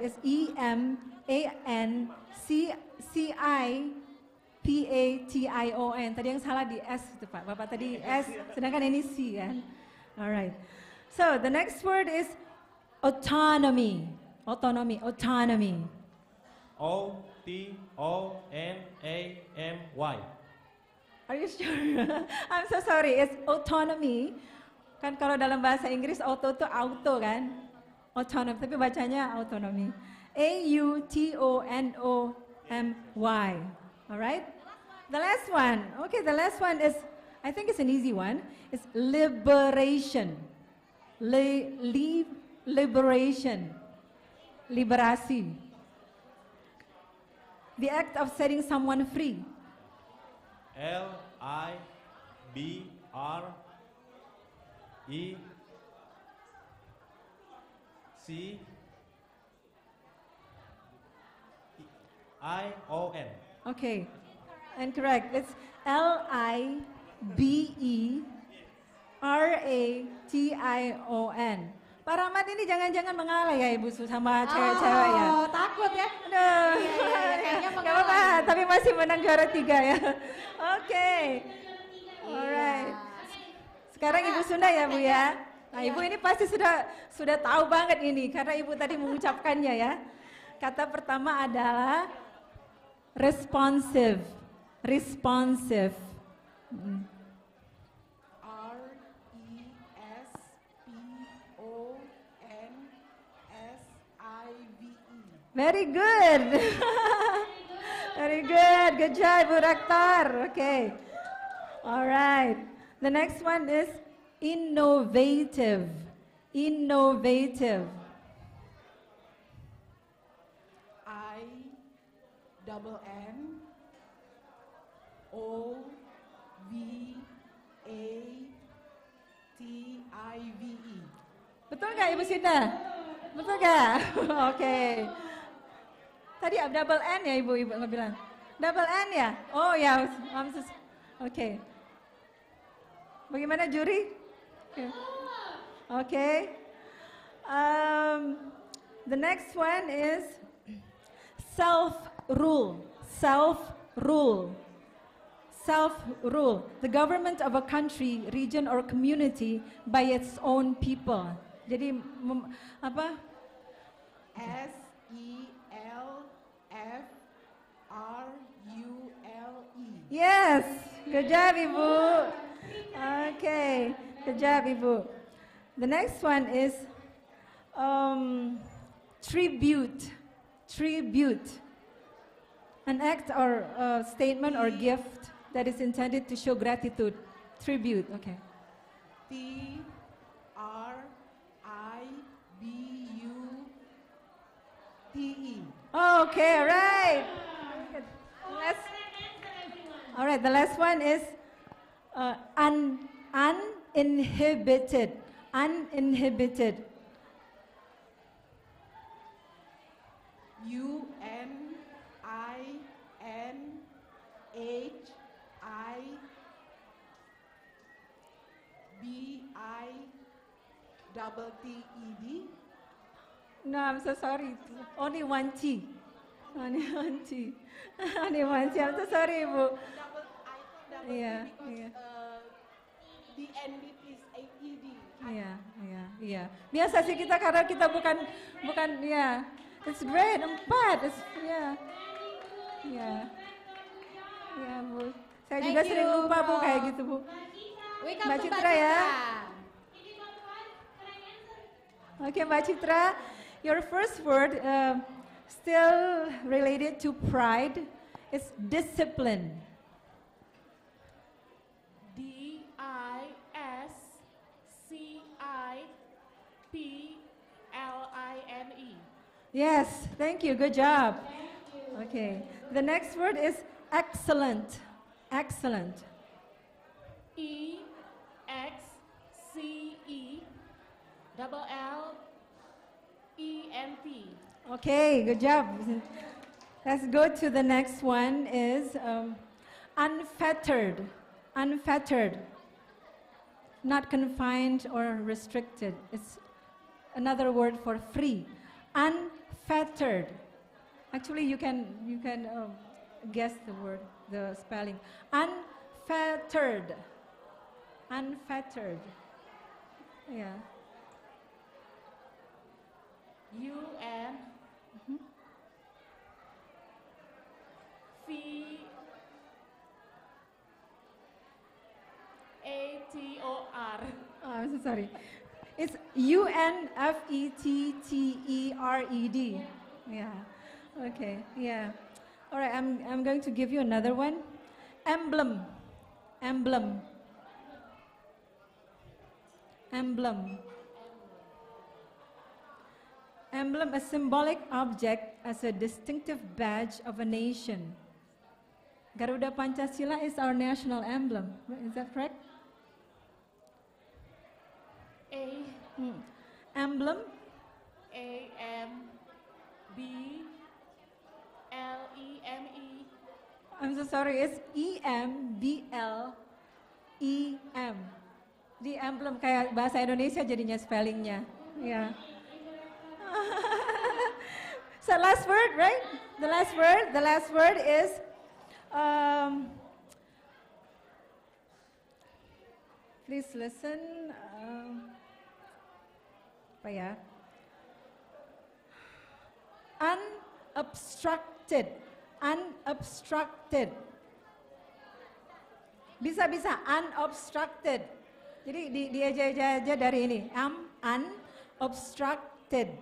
Speaker 7: It's EMANCIPATION. Tadi yang salah di S itu Pak. Bapak tadi S, sedangkan ini C kan. Alright. So the next word is autonomy. Autonomy. Autonomy.
Speaker 8: OTONAMY.
Speaker 7: Are you sure? I'm so sorry. It's autonomy. Kan kalau dalam bahasa Inggris auto itu auto kan? Autonomy. Tapi bacanya autonomy. AUTONOMY. Alright? The last one. Okay, the last one is, I think it's an easy one. It's liberation. Liberation. Liberasi. The act of setting someone free.
Speaker 8: LIBERATION. B R E C I O N.
Speaker 7: Okay, and correct. It's Liberation. Pak Rahmat ini jangan-jangan mengalah ya Ibu sama cewek-cewek ya.
Speaker 6: Oh, takut ya.
Speaker 7: Aduh.
Speaker 6: Kayaknya
Speaker 7: Gak apa-apa, tapi masih menang juara 3 ya. Oke. Alright. Sekarang Ibu Sunda ya Bu ya. Nah Ibu ini pasti sudah tahu banget ini karena Ibu tadi mengucapkannya ya. Kata pertama adalah responsive. Responsive. Very good. Very good. Good job, Bu Rektor. Okay. All right. The next one is innovative. Innovative.
Speaker 6: INNOVATIVE.
Speaker 7: Betul nggak Ibu Sinda? Betul nggak? Oke. Tadi double N ya Ibu nggak bilang? Double N ya? Oh ya, oke. Bagaimana juri? Okay. The next one is self-rule. Self-rule. Self-rule. The government of a country, region, or community by its own people. Jadi apa?
Speaker 6: SELFRULE.
Speaker 7: Yes, good job Ibu. Okay, good job Ibu. The next one is tribute. Tribute. An act or statement or gift that is intended to show gratitude. Tribute, okay.
Speaker 6: TRIBUTE.
Speaker 7: Okay, all right. All right, the last one is uninhibited. Uninhibited.
Speaker 6: UNINHIBITTED.
Speaker 7: No, I'm so sorry. Only one T. Only one T. Only one T. I'm so sorry, Ibu. Iya, iya.
Speaker 6: The end is AED.
Speaker 7: Iya. Biasa sih kita karena kita bukan ya. It's great, 4. Iya, Bu. Saya juga sering lupa Bu kayak gitu Bu. Mbak Citra ya. Oke, Mbak Citra, your first word still related to pride is discipline.
Speaker 6: DISCIPLINE.
Speaker 7: Yes, thank you, good job. Okay, the next word is excellent. Excellent.
Speaker 6: EXCELLENT.
Speaker 7: Okay, good job. Let's go to the next one is unfettered. Unfettered. Not confined or restricted. It's another word for free. Unfettered. Actually, you can guess the word, the spelling. Unfettered. Unfettered. Yeah.
Speaker 6: UNFETTER.
Speaker 7: Oh, I'm so sorry. It's UNFETTERED. Yeah. Okay. Yeah. All right. I'm going to give you another one. Emblem. Emblem. Emblem. Emblem, a symbolic object as a distinctive badge of a nation. Garuda Pancasila is our national emblem. Is that correct?
Speaker 11: A
Speaker 7: Emblem?
Speaker 11: AMBLEME.
Speaker 7: I'm so sorry, it's EMBLEM. Di emblem kayak bahasa Indonesia jadinya spellingnya. Ya. So last word, right? The last word is please listen. Apa ya? Unobstructed. Unobstructed. Bisa unobstructed. Jadi dia aja dari ini. Unobstructed.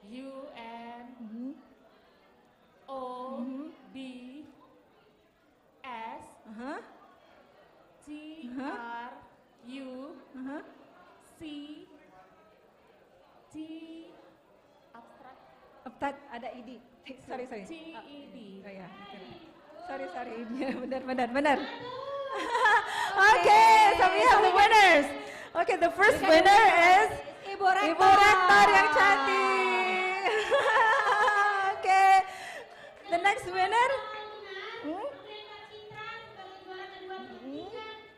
Speaker 11: UNOBSTRUCTED.
Speaker 7: Ada id. Sorry.
Speaker 11: TED.
Speaker 7: Oh ya. Sorry. Benar. Okay, so we have the winners. Okay, the first winner is
Speaker 6: Ibu Rektor.
Speaker 7: Ibu Rektor yang cantik. Okay, the next winner.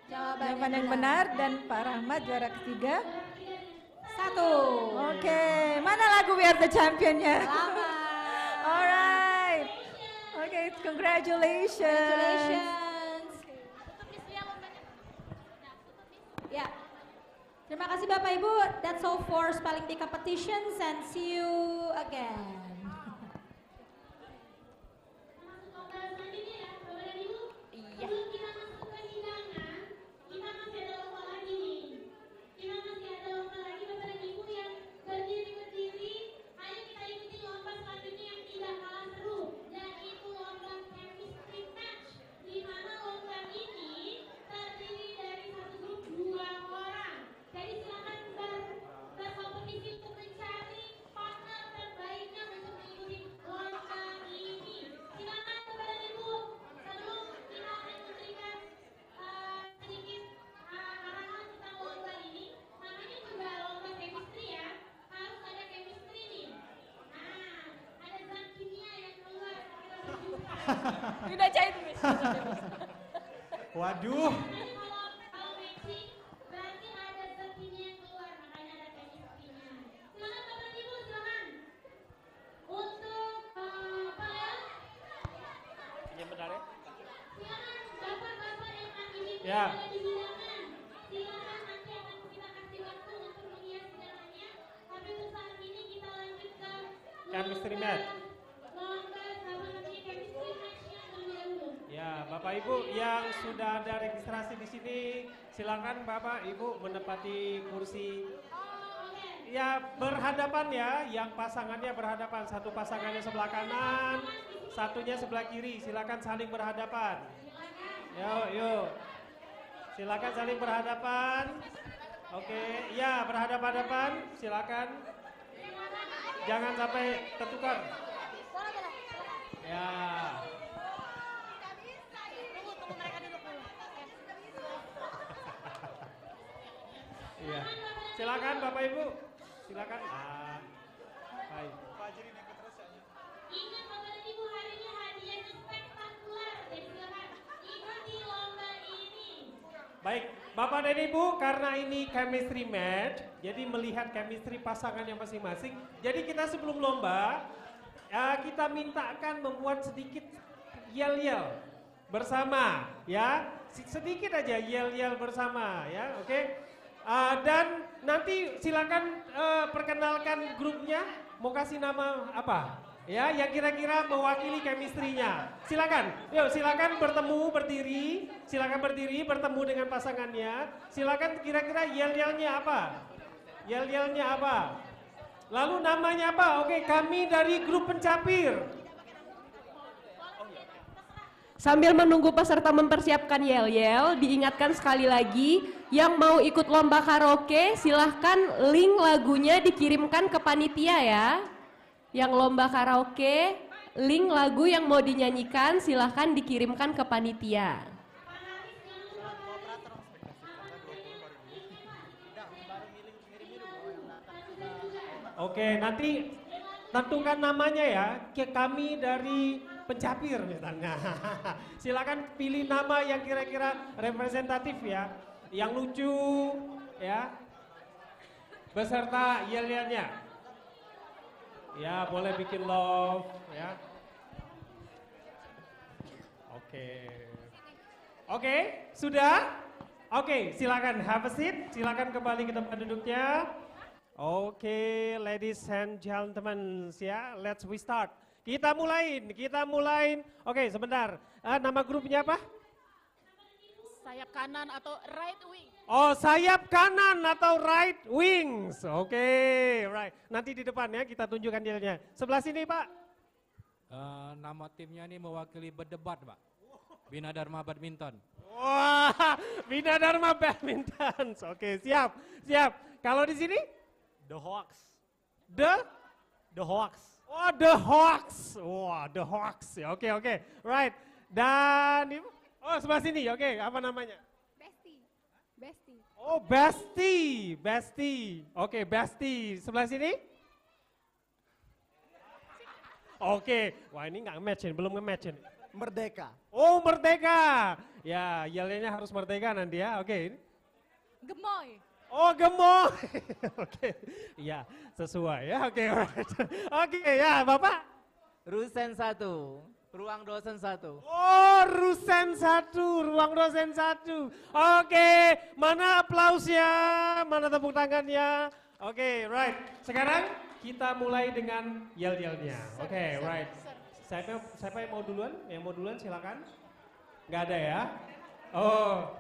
Speaker 7: Jawaban yang benar dan Pak Rahmat juara ketiga. 1. Oke, mana lagu We Are the Champion-nya? Alright. Okay, congratulations.
Speaker 6: Ya. Terima kasih Bapak Ibu. That's all for spelling bee competitions and see you again.
Speaker 11: Udah cair tuh.
Speaker 1: Waduh. Ya. Chemistry match. Ya, Bapak Ibu yang sudah ada registrasi di sini, silakan Bapak Ibu menempati kursi. Ya, berhadapan ya, yang pasangannya berhadapan. Satu pasangannya sebelah kanan, satunya sebelah kiri. Silakan saling berhadapan. Yuk. Silakan saling berhadapan. Oke, ya berhadapan-hadapan. Silakan. Jangan sampai tertukar. Ya. Iya. Silakan Bapak Ibu. Silakan. Baik.
Speaker 5: Ingat Bapak dan Ibu, hari ini hadiahnya spektakular. Jadi silakan ikuti lomba ini.
Speaker 1: Baik, Bapak dan Ibu, karena ini chemistry match, jadi melihat chemistry pasangannya masing-masing. Jadi kita sebelum lomba, kita mintakan membuat sedikit yel-yel bersama, ya. Sedikit aja yel-yel bersama, ya, oke. Dan nanti silakan perkenalkan grupnya, mau kasih nama apa? Ya, yang kira-kira mewakili chemistry-nya. Silakan, yuk silakan berdiri, silakan berdiri bertemu dengan pasangannya. Silakan kira-kira yel-yelnya apa? Yel-yelnya apa? Lalu namanya apa? Oke, kami dari grup pencapir.
Speaker 2: Sambil menunggu peserta mempersiapkan yel-yel, diingatkan sekali lagi, yang mau ikut lomba karaoke silahkan link lagunya dikirimkan ke panitia ya. Yang lomba karaoke link lagu yang mau dinyanyikan silahkan dikirimkan ke panitia.
Speaker 12: Oke, nanti tentukan namanya ya. Kami dari Pencapir misalnya. Silakan pilih nama yang kira-kira representatif ya, yang lucu ya, beserta yel-yelnya. Ya, boleh bikin love ya. Oke, sudah? Oke, silakan have a seat. Silakan kembali ke tempat duduknya. Oke, ladies and gentlemen, ya, let's we start. Kita mulai. Oke, sebentar. Nama grupnya apa?
Speaker 11: Sayap kanan atau right wing.
Speaker 12: Oh, sayap kanan atau right wings. Oke, right. Nanti di depan ya kita tunjukkan dirinya. Sebelah sini, Pak.
Speaker 9: Nama timnya ini mewakili berdebat, Pak. Bina Dharma Badminton.
Speaker 12: Wah, Bina Dharma Badminton. Oke, siap. Kalau di sini?
Speaker 8: The Hawks.
Speaker 12: The Hawks. Oh, The Hawks. Wah, The Hawks. Ya, oke. Right. Dan oh, sebelah sini. Oke, apa namanya?
Speaker 10: Besti.
Speaker 12: Oh, Besti. Oke, Besti. Sebelah sini? Oke. Wah, ini nggak match, belum nge-match ini.
Speaker 13: Merdeka.
Speaker 12: Oh, Merdeka. Ya, yelnya harus merdeka nanti ya. Oke.
Speaker 11: Gemoy.
Speaker 12: Oh, gemoy. Oke. Iya, sesuai ya. Oke, alright. Oke, ya, Bapak.
Speaker 13: Rusen 1, ruang dosen 1.
Speaker 12: Oh, Rusen 1, ruang dosen 1. Oke, mana aplausnya? Mana tepuk tangannya? Oke, right. Sekarang kita mulai dengan yel-yelnya. Oke, right. Siapa yang mau duluan? Yang mau duluan silakan. Nggak ada ya? Oh.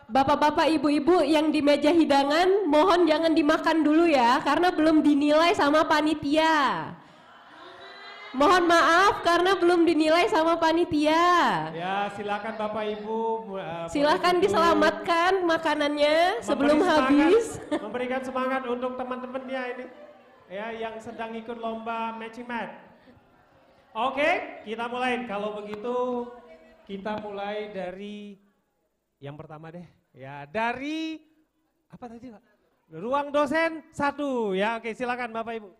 Speaker 2: Bapak-bapak, ibu-ibu yang di meja hidangan, mohon jangan dimakan dulu ya, karena belum dinilai sama panitia. Mohon maaf karena belum dinilai sama panitia.
Speaker 12: Ya, silakan Bapak Ibu.
Speaker 2: Silakan diselamatkan makanannya sebelum habis.
Speaker 12: Memberikan semangat untuk teman-temannya ini, ya, yang sedang ikut lomba matching mat. Oke, kita mulai. Kalau begitu, kita mulai dari yang pertama deh, ya, dari apa tadi, Pak? Ruang dosen 1, ya. Oke, silakan Bapak Ibu.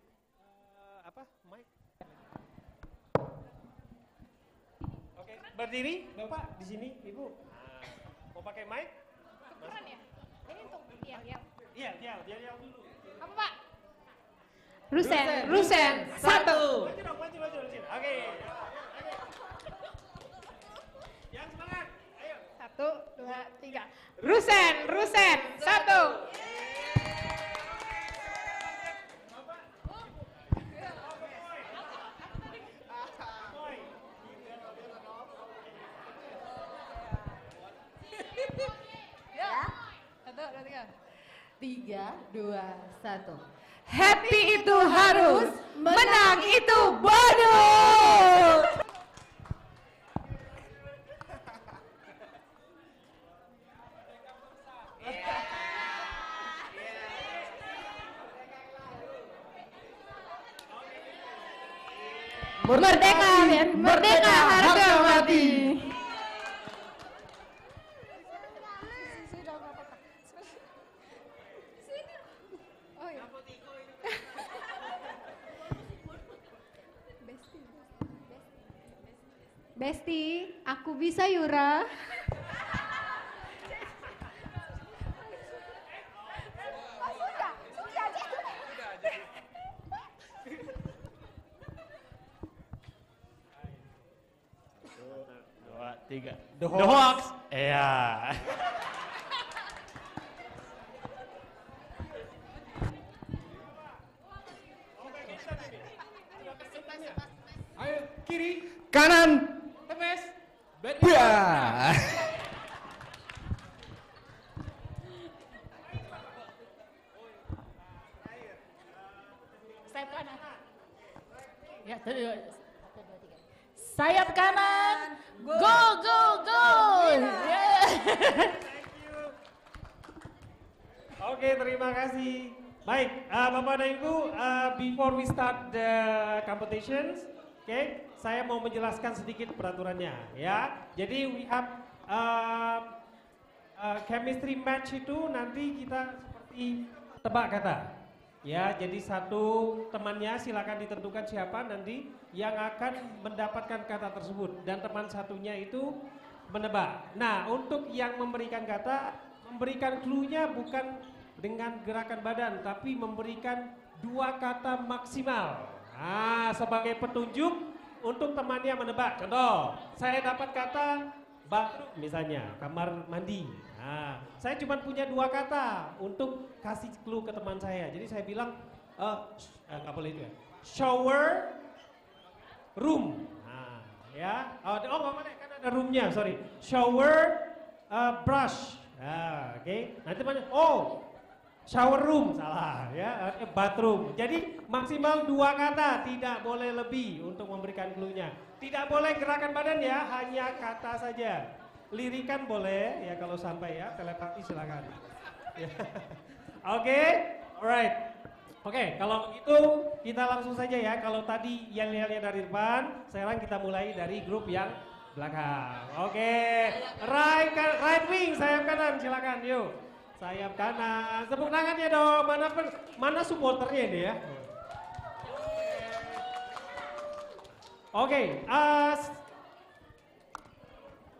Speaker 12: Mic? Oke, berdiri, Bapak di sini, Ibu. Mau pakai mic?
Speaker 11: Keren ya? Ini untuk
Speaker 12: Iya, dia yang dulu.
Speaker 11: Apa, Pak?
Speaker 10: Rusen 1.
Speaker 12: Maju. Oke. Yang semangat. Ayo.
Speaker 11: 1, 2, 3. Rusen 1.
Speaker 10: Ya. 1, 2, 3. 3, 2, 1.
Speaker 11: Happy itu harus, menang itu bodoh.
Speaker 10: Merdeka harga mati.
Speaker 6: Besti, aku bisa Yura.
Speaker 8: The Hawks. Iya.
Speaker 9: Ayo, kiri,
Speaker 13: Kanan.
Speaker 9: temes,
Speaker 13: Buah.
Speaker 11: Sayap kanan. Ya, 1, 2, 3. Sayap kanan. Go. Yeah.
Speaker 12: Oke, terima kasih. Baik, Bapak dan Ibu, before we start the competitions, Oke, saya mau menjelaskan sedikit peraturannya ya. Jadi we have chemistry match itu nanti kita seperti tebak kata. Ya, jadi satu temannya silakan ditentukan siapa nanti yang akan mendapatkan kata tersebut dan teman satunya itu menebak. Nah, untuk yang memberikan kata, memberikan clue-nya bukan dengan gerakan badan tapi memberikan 2 kata maksimal. Nah, sebagai petunjuk untuk temannya menebak. Contoh, saya dapat kata bathroom misalnya, kamar mandi. Nah, saya cuma punya 2 kata untuk kasih clue ke teman saya. Jadi saya bilang, nggak boleh itu ya. Shower room. Nah, ya. Oh, mana? Kan ada roomnya, sorry. Shower brush. Nah, oke. Nanti temannya, shower room, salah ya, bathroom. Jadi maksimal 2 kata, tidak boleh lebih untuk memberikan clue-nya. Tidak boleh gerakan badan ya, hanya kata saja. Lirikan boleh ya kalau sampai ya, telepati silakan. Ya. Oke, alright. Oke, kalau begitu kita langsung saja ya. Kalau tadi yang lihatnya dari depan, sekarang kita mulai dari grup yang belakang. Oke, right wing, sayap kanan, silakan yuk. Sayap kanan, tepuk tangannya dong. Mana supporternya ini ya?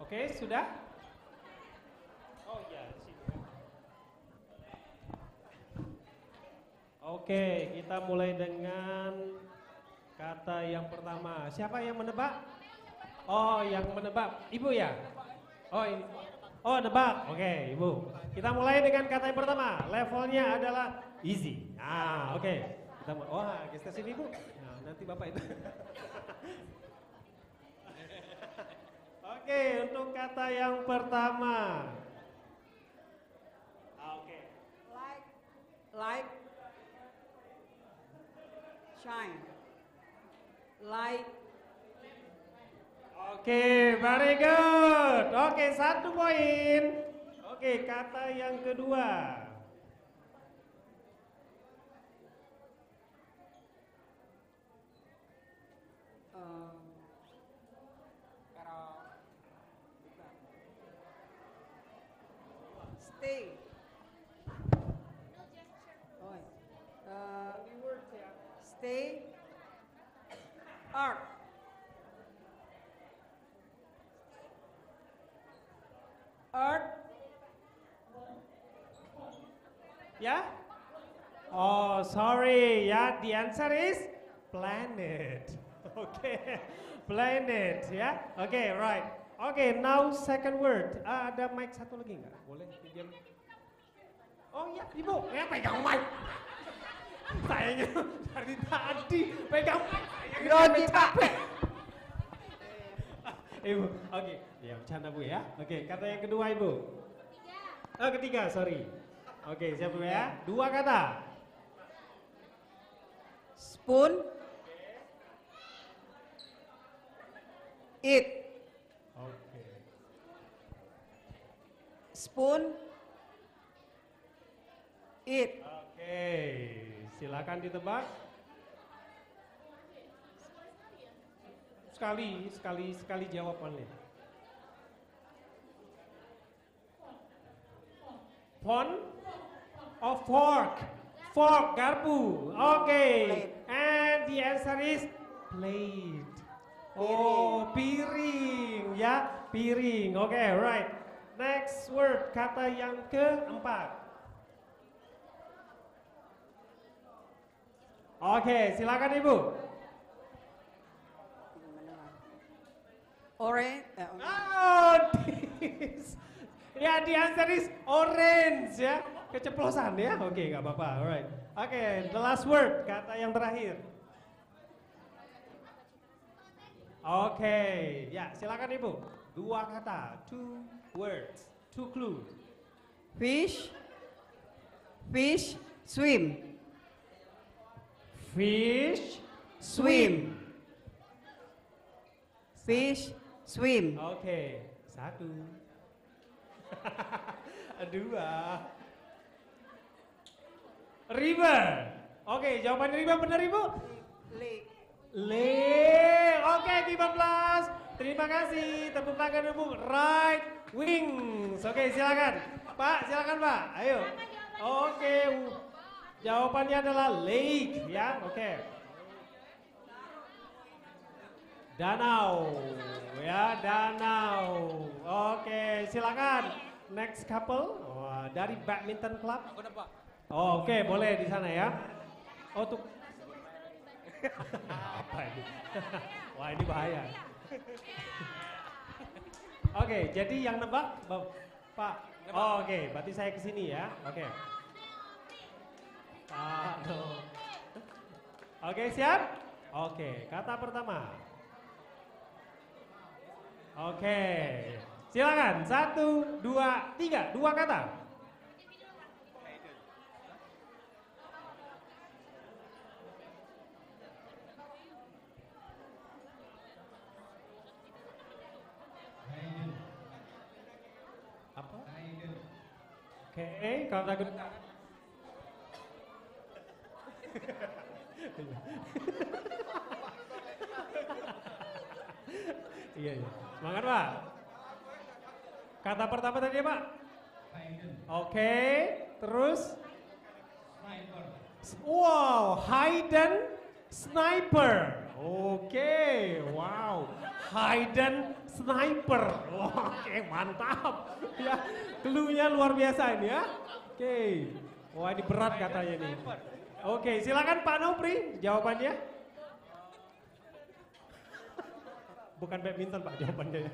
Speaker 12: Oke, sudah? Oh iya, Oke, kita mulai dengan kata yang pertama. Siapa yang menebak? Oh, yang menebak. Ibu ya? Oh, ini. Oh, nebak. Oke, Ibu. Kita mulai dengan kata yang pertama. Levelnya adalah easy. Nah, oke. Geser sini, Bu. Nah, nanti Bapak itu. Oke, untuk kata yang pertama. Oke.
Speaker 14: Light, shine, light.
Speaker 12: Oke, very good. Oke, 1 poin. Oke, kata yang kedua.
Speaker 14: Stay. Stay. Art. Earth.
Speaker 12: Ya? Oh, sorry. Ya, the answer is planet. Oke, planet ya. Oke, right. Oke, now second word. Ada mic satu lagi nggak? Boleh pinjam? Oh iya, Ibu. Ya, pegang mic. Sayangnya dari tadi pegang mic.
Speaker 14: Grogi, Pak.
Speaker 12: Ibu, oke. Ya, bercanda Bu ya. Oke, kata yang kedua Ibu. Ketiga, sorry. Oke, siap Bu ya. 2 kata.
Speaker 14: Spoon. Eat.
Speaker 12: Oke.
Speaker 14: Spoon. Eat.
Speaker 12: Oke, silakan ditebak. Sekali jawab only. Phone or fork? Fork, garpu. Oke. And the answer is plate. Oh, piring ya, piring. Oke, right. Next word, kata yang keempat. Oke, silakan Ibu.
Speaker 14: Orange.
Speaker 12: Oh, this. Ya, the answer is orange ya. Keceplosan ya. Oke, nggak apa-apa. Alright. Oke, the last word, kata yang terakhir. Oke, ya silakan Ibu. 2 kata, 2 words, 2 clues.
Speaker 14: Fish. Fish. Swim.
Speaker 12: Fish.
Speaker 14: Swim. Fish. Swim.
Speaker 12: Oke, 1. 2. River. Oke, jawaban river benar Ibu?
Speaker 14: Lake.
Speaker 12: Oke, Giba Plus. Terima kasih. Tepuk tangan untuk right wings. Oke, silakan. Pak, silakan Pak. Ayo. Oke. Jawabannya adalah lake ya. Oke. Danau. Ya, danau. Oke, silakan. Next couple dari badminton club. Oke, boleh di sana ya. Tuh. Apa ini? Wah, ini bahaya. Oke, jadi yang nebak Pak. Oke, berarti saya ke sini ya. Oke. Oke, siap? Oke, kata pertama. Oke. Silakan. 1, 2, 3. 2 kata. Oke, kalau takut. Iya. Semangat Pak. Kata pertama tadi Pak. Oke, terus. Wow, hidden sniper. Oke, wow, hidden sniper. Oke, mantap. Ya, clue-nya luar biasa ini ya. Oke, wah ini berat katanya nih. Oke, silakan Pak Nopri jawabannya. Bukan badminton Pak jawabannya.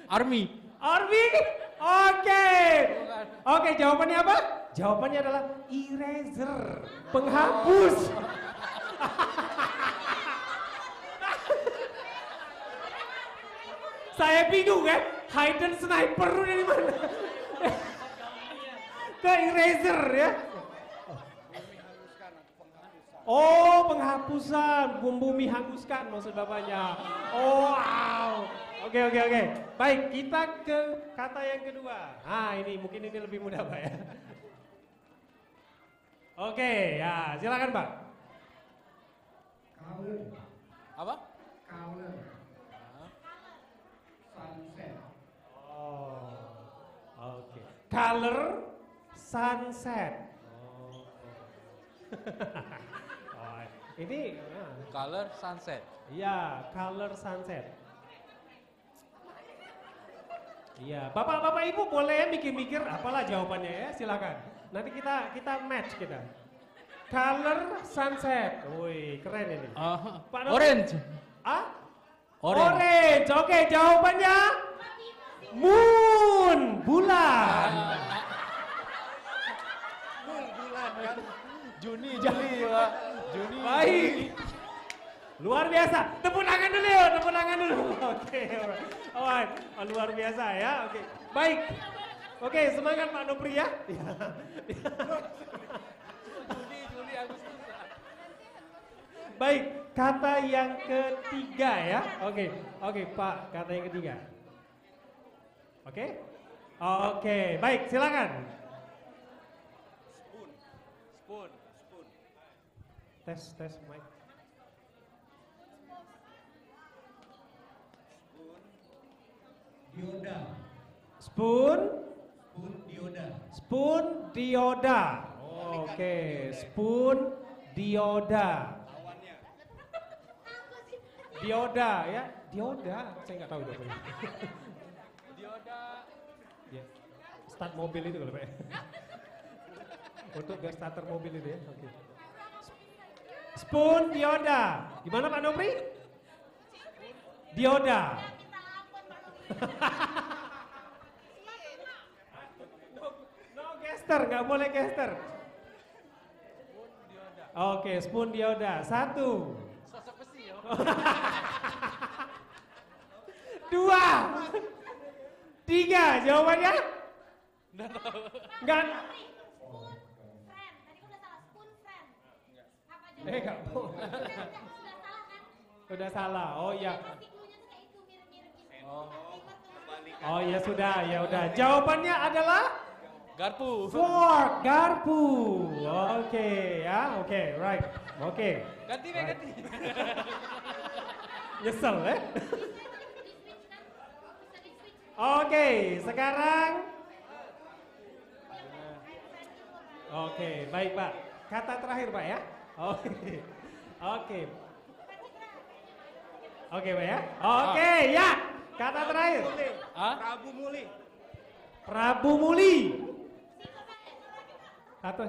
Speaker 9: Army.
Speaker 12: Army? Oke. Oke, jawabannya apa? Jawabannya adalah eraser, penghapus. Saya bingung kan, hidden sniper dari mana? Ke eraser ya. Oh, penghapusan, bumi hanguskan maksud bapaknya. Oh, wow. Oke. Baik, kita ke kata yang kedua. Ini mungkin ini lebih mudah Pak ya. Oke, ya silakan Pak.
Speaker 9: Apa?
Speaker 12: Color. Sunset. Oke. Color sunset. Ini
Speaker 9: color sunset.
Speaker 12: Iya, color sunset. Iya, bapak-bapak ibu boleh mikir-mikir apalah jawabannya ya, silakan. Nanti kita match kita. Color sunset. Wih, keren ini. Pak
Speaker 9: Orange.
Speaker 12: Orange. Oke, jawabannya moon, bulan.
Speaker 9: Bulan kan. Juni Pak. Juni.
Speaker 12: Baik. Luar biasa. Tepuk tangan dulu. Oke. Alright. Luar biasa ya. Oke. Baik. Oke, semangat Pak Nopri ya.
Speaker 9: Juli Agustus.
Speaker 12: Baik, kata yang ketiga ya. Oke, Pak, kata yang ketiga. Oke, baik, silakan.
Speaker 9: Spoon.
Speaker 12: Tes mic.
Speaker 15: Dioda.
Speaker 12: Spoon
Speaker 15: Dioda.
Speaker 12: Spoon dioda. Oke, spoon dioda. Dioda ya, dioda. Saya nggak tahu jawabannya.
Speaker 9: Dioda.
Speaker 12: Ya. Start mobil itu kalau Pak. Untuk gas starter mobil itu ya. Oke. Spoon dioda. Gimana Pak Nopri? Dioda. No gester, nggak boleh gester. Oke, spoon dioda. 1.
Speaker 9: Sosok besi ya.
Speaker 12: 2. 3, jawabannya? Enggak. Enggak. Udah salah. Oh iya. Oh ya sudah, ya udah. Jawabannya adalah
Speaker 9: Garpu.
Speaker 12: Fork, garpu. Oke, ya, oke, right. Oke.
Speaker 9: Ganti, Be, ganti.
Speaker 12: Nyesel ya. Oke, sekarang. Oke, baik Pak. Kata terakhir Pak ya. Oke. Oke. Oke Pak ya. Oke, ya. Kata terakhir.
Speaker 8: Prabu Muli.
Speaker 12: Prabu Muli. Satu.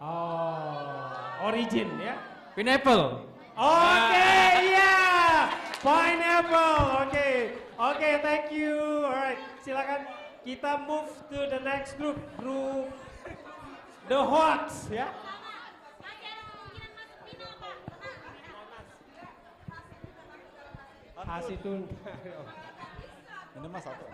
Speaker 12: Oh, origin ya.
Speaker 9: Pineapple.
Speaker 12: Oke, ya. Pineapple. Oke, thank you. Alright, silakan kita move to the next group. Group The Hawks ya. Hasitun.
Speaker 16: Ini mas satu.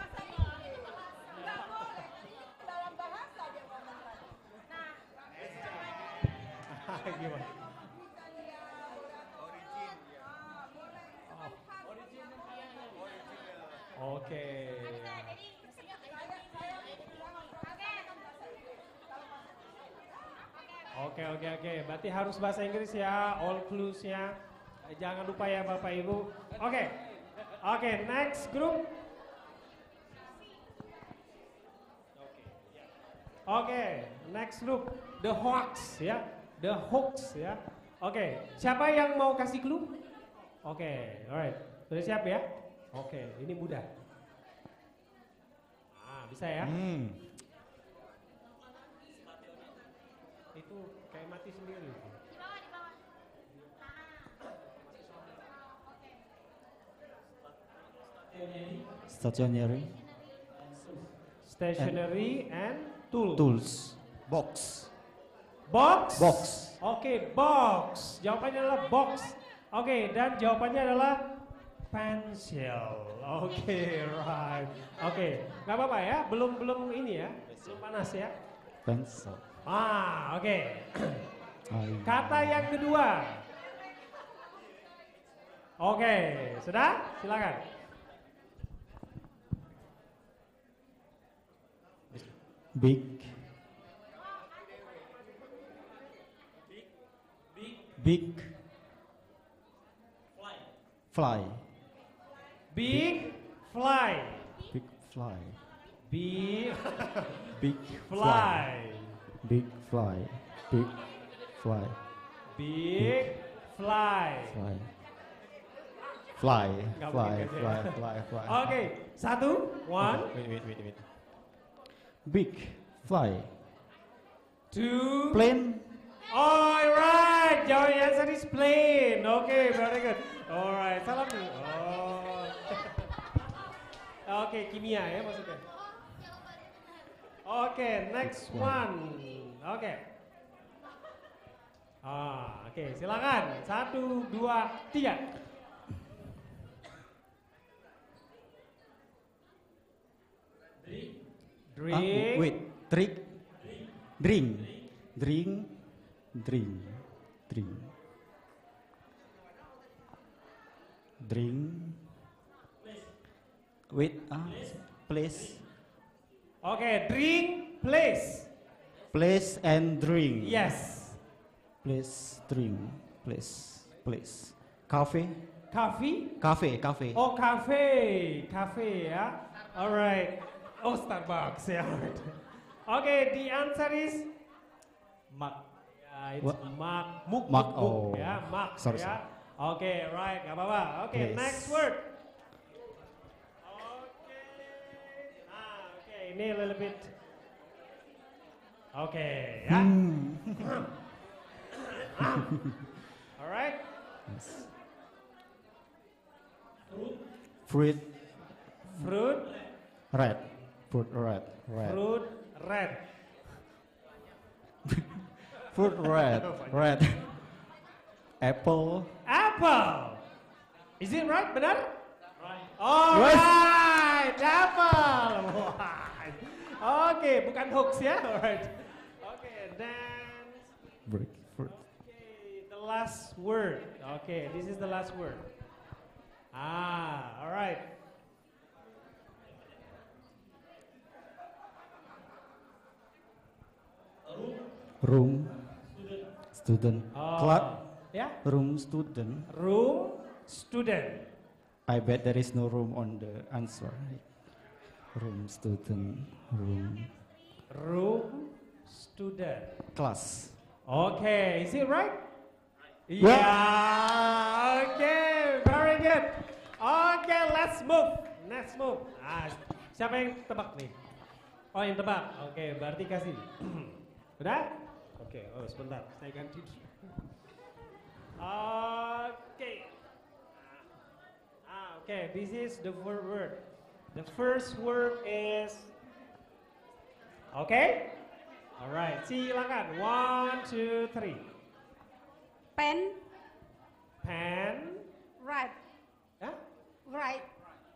Speaker 12: Gimana? Oke. Oke. Berarti harus bahasa Inggris ya, all clues-nya. Jangan lupa ya Bapak Ibu. Oke, next group. Oke, next group, The Hawks ya. The Hawks ya. Oke, siapa yang mau kasih clue? Oke, alright. Sudah siap ya? Oke, ini mudah. Bisa ya? Itu kayak mati sendiri. Stationery and tools.
Speaker 16: Box.
Speaker 12: Oke, box. Jawabannya adalah box. Oke, dan jawabannya adalah pensil. Oke, right. Oke, nggak apa-apa ya. Belum ini ya. Belum panas ya.
Speaker 16: Pencil.
Speaker 12: Oke. Kata yang kedua. Oke, sudah? Silakan.
Speaker 16: Big. Fly.
Speaker 12: Big fly.
Speaker 16: Big fly.
Speaker 12: Big
Speaker 16: Big
Speaker 12: fly.
Speaker 16: Big fly. Big fly.
Speaker 12: Big fly.
Speaker 16: Fly. Fly.
Speaker 12: Nggak
Speaker 16: Fly.
Speaker 12: mungkin
Speaker 16: Fly.
Speaker 12: ya.
Speaker 16: Fly. Fly.
Speaker 12: Oke, 1.
Speaker 16: Wait. Big fly.
Speaker 12: 2.
Speaker 16: Plane.
Speaker 12: Alright, your answer is plane. Okay, very good. Alright, salam nih. Oh. Oke, kimia ya maksudnya. Oke, next one. Oke. Oke, silakan. 1, 2, 3. Drink.
Speaker 16: Wait. Drink. Wait. Place.
Speaker 12: Oke, drink, place.
Speaker 16: Place and drink.
Speaker 12: Yes.
Speaker 16: Place, drink. Place. Cafe.
Speaker 12: Cafe? Oh, cafe ya. Alright. Oh, Starbucks ya. Oke, the answer is mug. It's
Speaker 16: What?
Speaker 12: mug.
Speaker 16: Mug, oh.
Speaker 12: Ya, mug
Speaker 16: Sorry.
Speaker 12: ya. Oke, right, gak apa-apa. Oke,
Speaker 16: Yes.
Speaker 12: next word. Oke, ini a little bit. Oke, ya. Alright.
Speaker 16: Fruit.
Speaker 12: Red.
Speaker 16: Fruit red. Fruit red. Apple.
Speaker 12: Is it right? Benar? Right. Alright, apple. Oke, bukan hoax ya. Alright. Oke, then.
Speaker 16: Brick. Fruit.
Speaker 12: Okay, the last word. Okay, this is the last word. Alright.
Speaker 16: Room. Student.
Speaker 12: Oh, ya.
Speaker 16: Room student.
Speaker 12: Room student.
Speaker 16: I bet there is no room on the answer. Room student. Room.
Speaker 12: Room student.
Speaker 16: Class.
Speaker 12: Okay, is it right?
Speaker 16: Yeah.
Speaker 12: Yeah. Okay, very good. Okay, let's move. Let's move. Siapa yang tebak nih? Oh, yang tebak. Oke, berarti kasih. Udah? Oke, oh sebentar, saya ganti. Oke. Okay, this is the first word. The first word is. Okay? Alright, silakan. 1, 2, 3.
Speaker 6: Pen.
Speaker 12: Pen.
Speaker 6: Right.
Speaker 12: Hah?
Speaker 6: Right.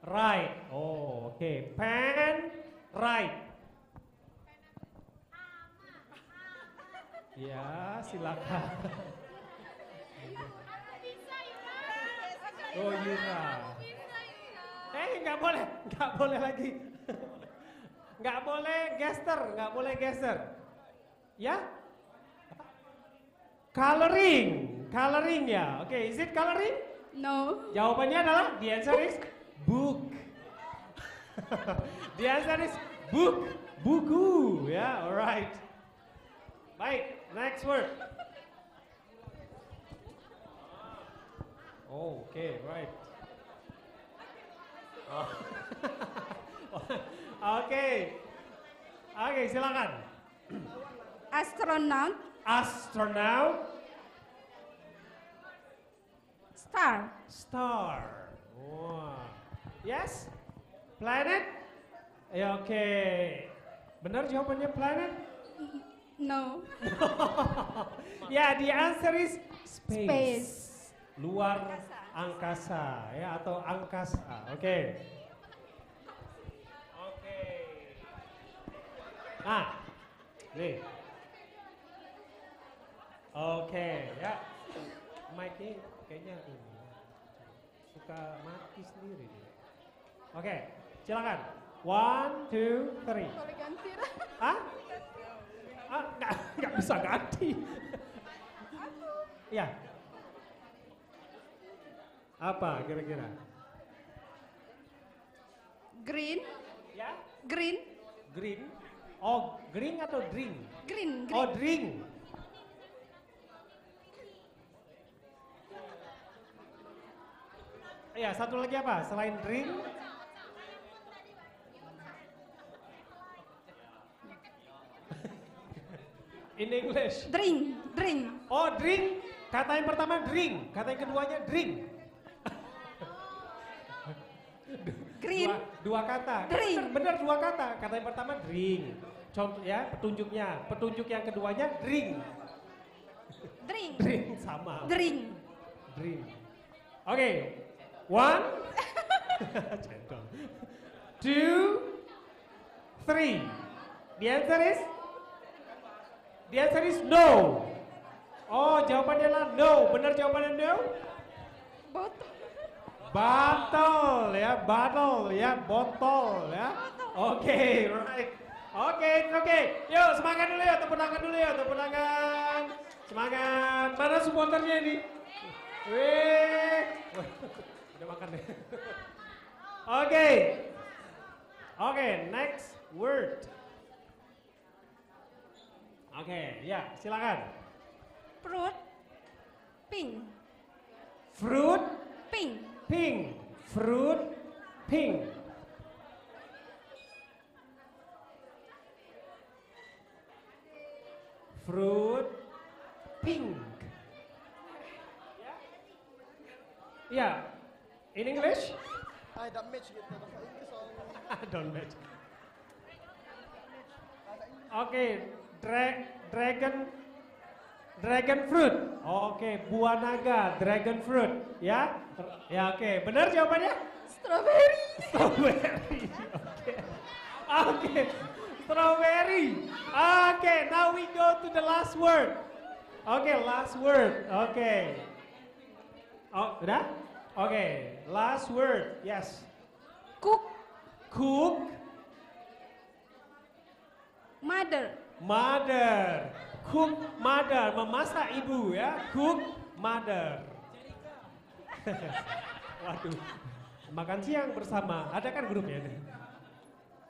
Speaker 12: Right. Oh, okay. Pen. Right. Ya, silakan. Oh, Yura. Nggak boleh lagi. Nggak boleh geser. Ya? Coloring ya. Oke, is it coloring?
Speaker 6: No.
Speaker 12: Jawabannya adalah the answer is book. The answer is book, buku. Ya, alright. Baik, next word. Oh, okay, right. Oh. Oke, silakan.
Speaker 6: Astronaut.
Speaker 12: Astronaut.
Speaker 6: Star.
Speaker 12: Wah. Yes? Planet? Ya, oke. Benar jawabannya planet?
Speaker 6: No.
Speaker 12: Ya, the answer is space.
Speaker 6: Space.
Speaker 12: Luar angkasa ya atau angkasa. Oke. Nah, nih. Oke, ya. Mic-nya kayaknya ini suka mati sendiri dia. Oke, silakan. 1, 2, 3.
Speaker 10: Boleh ganti.
Speaker 12: Hah? Nggak bisa ganti. Ya. Apa kira-kira?
Speaker 6: Green.
Speaker 12: Ya?
Speaker 6: Green.
Speaker 12: Green. Oh, green atau drink?
Speaker 6: Green.
Speaker 12: Oh, drink. Ya, satu lagi apa? Selain drink? In English.
Speaker 6: Drink.
Speaker 12: Oh, drink. Kata yang pertama drink, kata yang keduanya drink.
Speaker 6: Green.
Speaker 12: Dua kata.
Speaker 6: Drink.
Speaker 12: Benar dua kata. Kata yang pertama drink. Contoh ya, petunjuknya. Petunjuk yang keduanya drink. Drink sama.
Speaker 6: Drink.
Speaker 12: Oke. 1 2 3. The answer is no. Oh, jawabannya adalah no. Benar jawabannya no? Botol ya, botol ya. Oke, right. Oke. Yuk, semangat dulu ya, tepuk tangan. Semangat. Mana supporternya ini? Wih. Udah makan deh. Oke, next word. Oke, ya, silakan.
Speaker 6: Fruit. Pink.
Speaker 12: Fruit.
Speaker 6: Pink.
Speaker 12: Fruit. Pink. Fruit. Pink. Yeah. In English?
Speaker 17: I don't match gitu.
Speaker 12: Don't match. Oke, dragon fruit. Oke, buah naga, dragon fruit. Ya, oke. Benar jawabannya?
Speaker 6: Strawberry.
Speaker 12: Oke, strawberry. Oke, now we go to the last word. Oke, last word. Oke. Oh, udah? Oke, last word. Yes.
Speaker 6: Cook.
Speaker 12: Mother. Cook mother, memasak ibu ya. Cook mother. Waduh, makan siang bersama. Ada kan grupnya nih?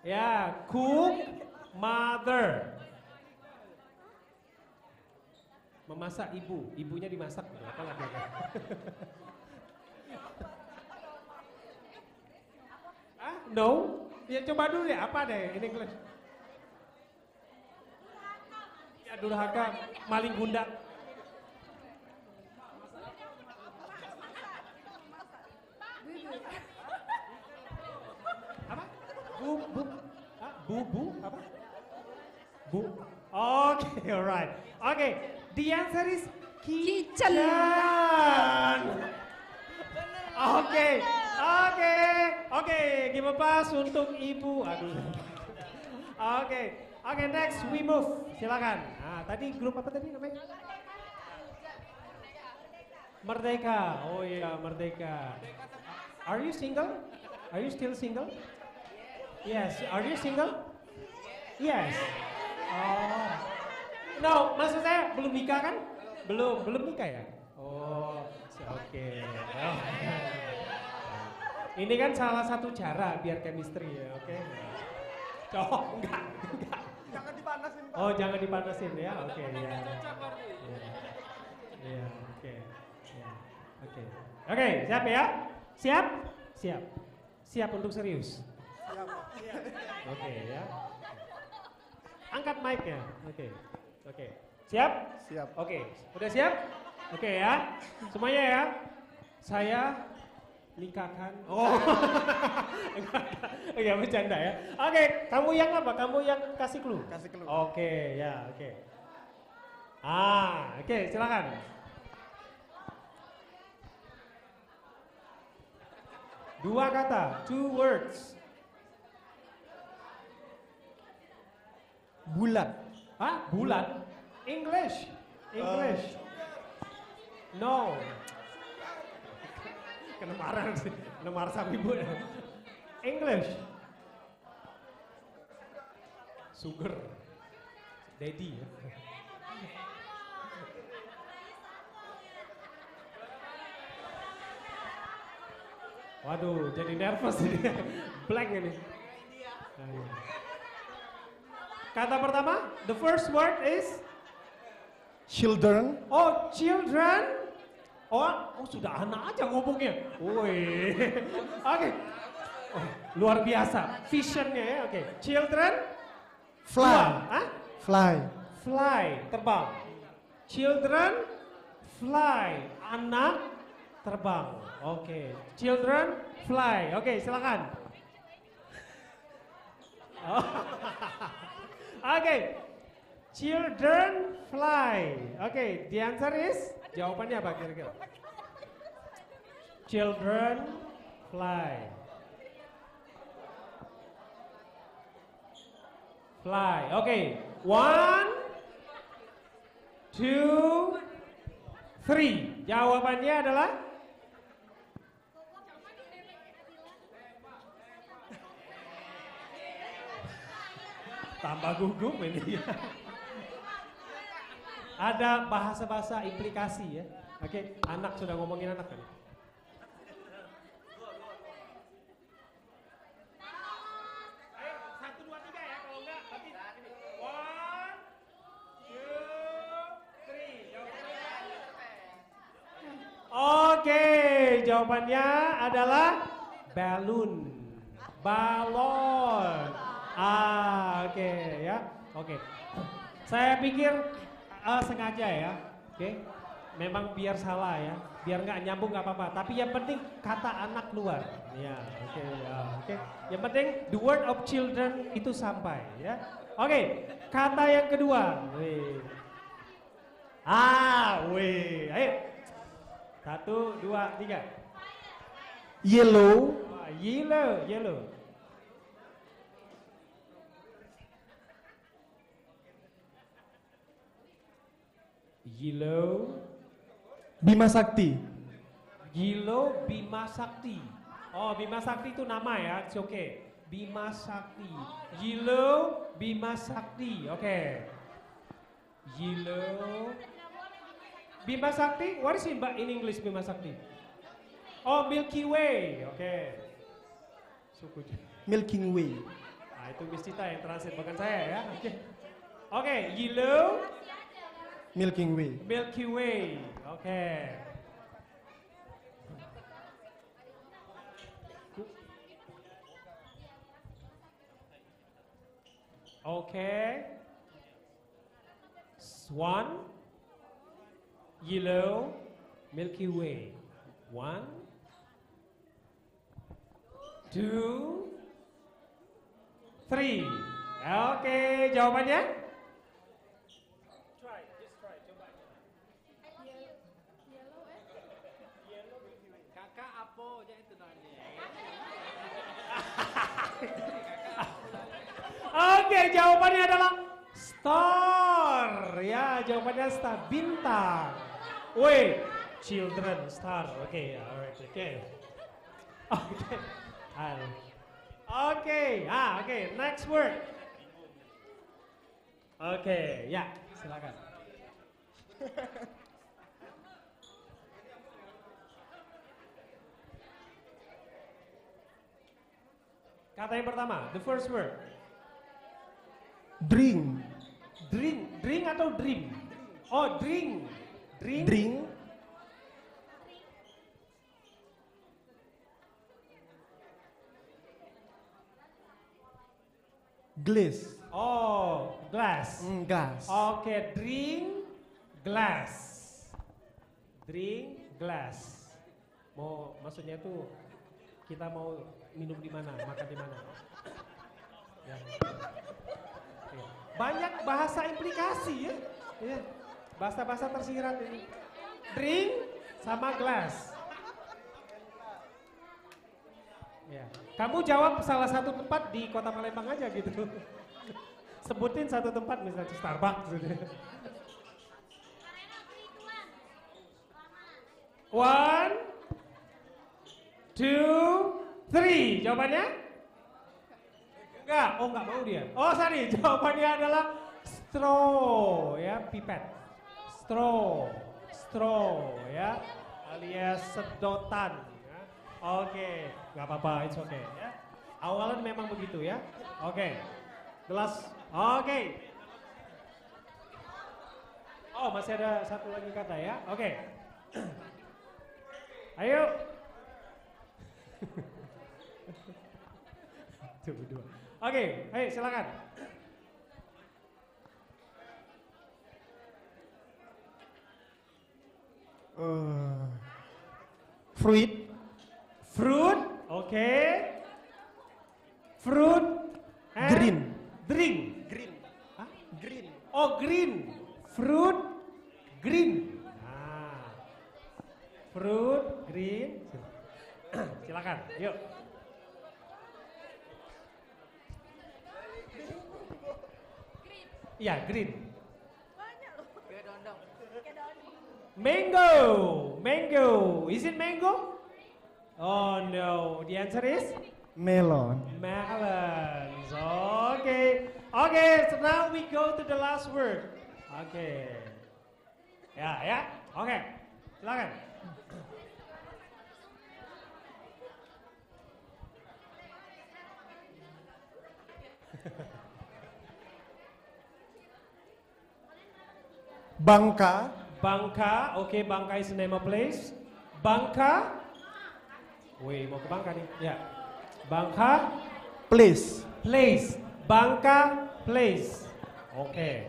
Speaker 12: Ya, cook mother. Memasak ibu, ibunya dimasak. Apa lagi? Ah, no? Ya coba dulu ya, apa deh in English? Ya durhaka, maling bunda. Apa? Bu, apa? Bu. Okay, alright. Okay, the answer is kitchen. Oke, give a pass untuk ibu. Aduh. Oke, next we move. Silakan. Nah, tadi grup apa tadi namanya? Merdeka. Oh iya, Merdeka. Are you single? Are you still single? Yes. Are you single? Yes. Oh. No, maksud saya belum nikah kan? Belum nikah ya? Oh, oke. Oh. Ini kan salah satu cara biar chemistry ya, oke? Oh, enggak.
Speaker 8: Jangan dipanasin, Pak.
Speaker 12: Oh, jangan dipanasin ya, oke ya. Iya, oke. Oke, siap ya? Siap. Siap untuk serius.
Speaker 8: Siap.
Speaker 12: Oke ya. Angkat mic-nya. Oke. Siap?
Speaker 8: Siap.
Speaker 12: Oke. Udah siap? Oke ya. Semuanya ya. Saya nikahkan. Oh. Ya bercanda ya. Oke, kamu yang apa? Kamu yang kasih clue?
Speaker 8: Kasih clue.
Speaker 12: Oke, ya, oke. Oke, silakan. Dua kata, 2 words.
Speaker 8: Bulan.
Speaker 12: Hah? Bulan? English. No. Kena marah sama ibu. English. Sugar. Daddy. Waduh, jadi nervous ini. Blank ini. Kata pertama, the first word is
Speaker 8: Children.
Speaker 12: Oh, children. Oh, sudah anak aja ngomongnya. Woi. Oke. Oh, luar biasa. Visionnya ya, oke. Children.
Speaker 8: Fly.
Speaker 12: Hah?
Speaker 8: Fly.
Speaker 12: Terbang. Children. Fly. Anak terbang. Oke. Children. Fly. Oke, silakan. Oh. Oke. Children fly. Oke, the answer is, jawabannya apa kira-kira? Children fly. Fly. Oke, 1, 2, 3. Jawabannya adalah tambah gugup ini. Ada bahasa-bahasa implikasi ya. Oke, anak sudah ngomongin anak kan. Ayo, 1, 2, 3 ya. Kalau enggak, nanti 1, 2, 3. Oke, jawabannya adalah balloon. Balon. Oke ya. Oke. Saya pikir sengaja ya. Oke. Memang biar salah ya. Biar nggak nyambung nggak apa-apa. Tapi yang penting kata anak keluar. Ya, oke. Oke. Yang penting the word of children itu sampai ya. Oke. Kata yang kedua. Wih. Wih. Ayo. 1, 2, 3.
Speaker 8: Yellow.
Speaker 12: Yellow.
Speaker 8: Bima Sakti.
Speaker 12: Gilo Bima Sakti. Oh, Bima Sakti itu nama ya, it's okay. Bima Sakti. Gilo Bima Sakti, oke. Yellow. Bima Sakti, what is in English Bima Sakti? Oh, Milky Way, oke. Suku.
Speaker 8: Milky Way.
Speaker 12: Nah, itu Miss Cita yang translate, bukan saya ya. Oke, yellow.
Speaker 8: Milky Way.
Speaker 12: Milky Way, oke. Oke. Swan. Yellow. Milky Way. 1, 2, 3. Oke, jawabannya?
Speaker 13: Kakak apa aja itu nanya.
Speaker 12: Oke, jawabannya adalah star. Ya, jawabannya star, bintang. Wait, children, star. Oke, alright, oke. Oke, next word. Oke, ya, silakan. Kata yang pertama, the first word.
Speaker 8: Drink.
Speaker 12: Drink atau dream? Oh, drink.
Speaker 8: Drink. Glass.
Speaker 12: Oh, glass.
Speaker 8: Glass.
Speaker 12: Oke, drink, glass. Drink, glass. Maksudnya tuh kita mau minum di mana, makan di mana. Ya. Banyak bahasa implikasi ya. Ya. Bahasa-bahasa tersirat ini. Drink sama glass. Ya. Kamu jawab salah satu tempat di Kota Palembang aja gitu. Sebutin satu tempat misalnya Starbucks gitu. 1, 2, 3. Jawabannya? Enggak, oh enggak mau dia. Oh sorry, jawabannya adalah straw ya, pipet. Straw ya, alias sedotan. Ya. Oke, nggak apa-apa, it's okay ya. Awalan memang begitu ya. Oke, gelas. Oke. Oh masih ada satu lagi kata ya. Oke. Ayo. Tuh, berdua. Oke, ayo silakan.
Speaker 8: Fruit.
Speaker 12: Oke. Fruit.
Speaker 8: Green.
Speaker 12: Drink.
Speaker 8: Green.
Speaker 12: Hah?
Speaker 8: Green.
Speaker 12: Oh green. Fruit. Green. Nah. Fruit. Green. Silakan. Yuk. Iya, green. Mango. Is it mango? Oh no. The answer is
Speaker 8: Melon.
Speaker 12: melons. Okay. So now we go to the last word. Okay. Ya. Oke. Silakan. Bangka, oke, Bangka is the name of place. Bangka, wih mau ke Bangka nih, ya. Bangka,
Speaker 8: Place.
Speaker 12: Bangka, place. Oke.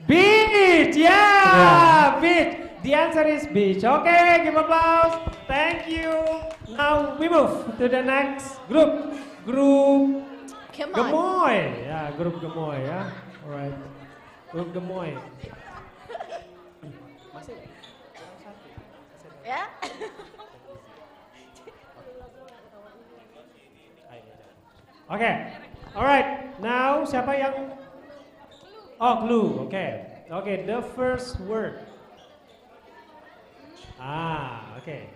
Speaker 12: Beach, beach. The answer is beach. Okay, give applause. Thank you. Now we move to the next group. Group Gemoy. Ya, grup Gemoy ya. Alright. Grup Gemoy. Masih?
Speaker 11: Ya.
Speaker 12: Oke. Alright. Now siapa yang clue. Oke, the first word. Oke.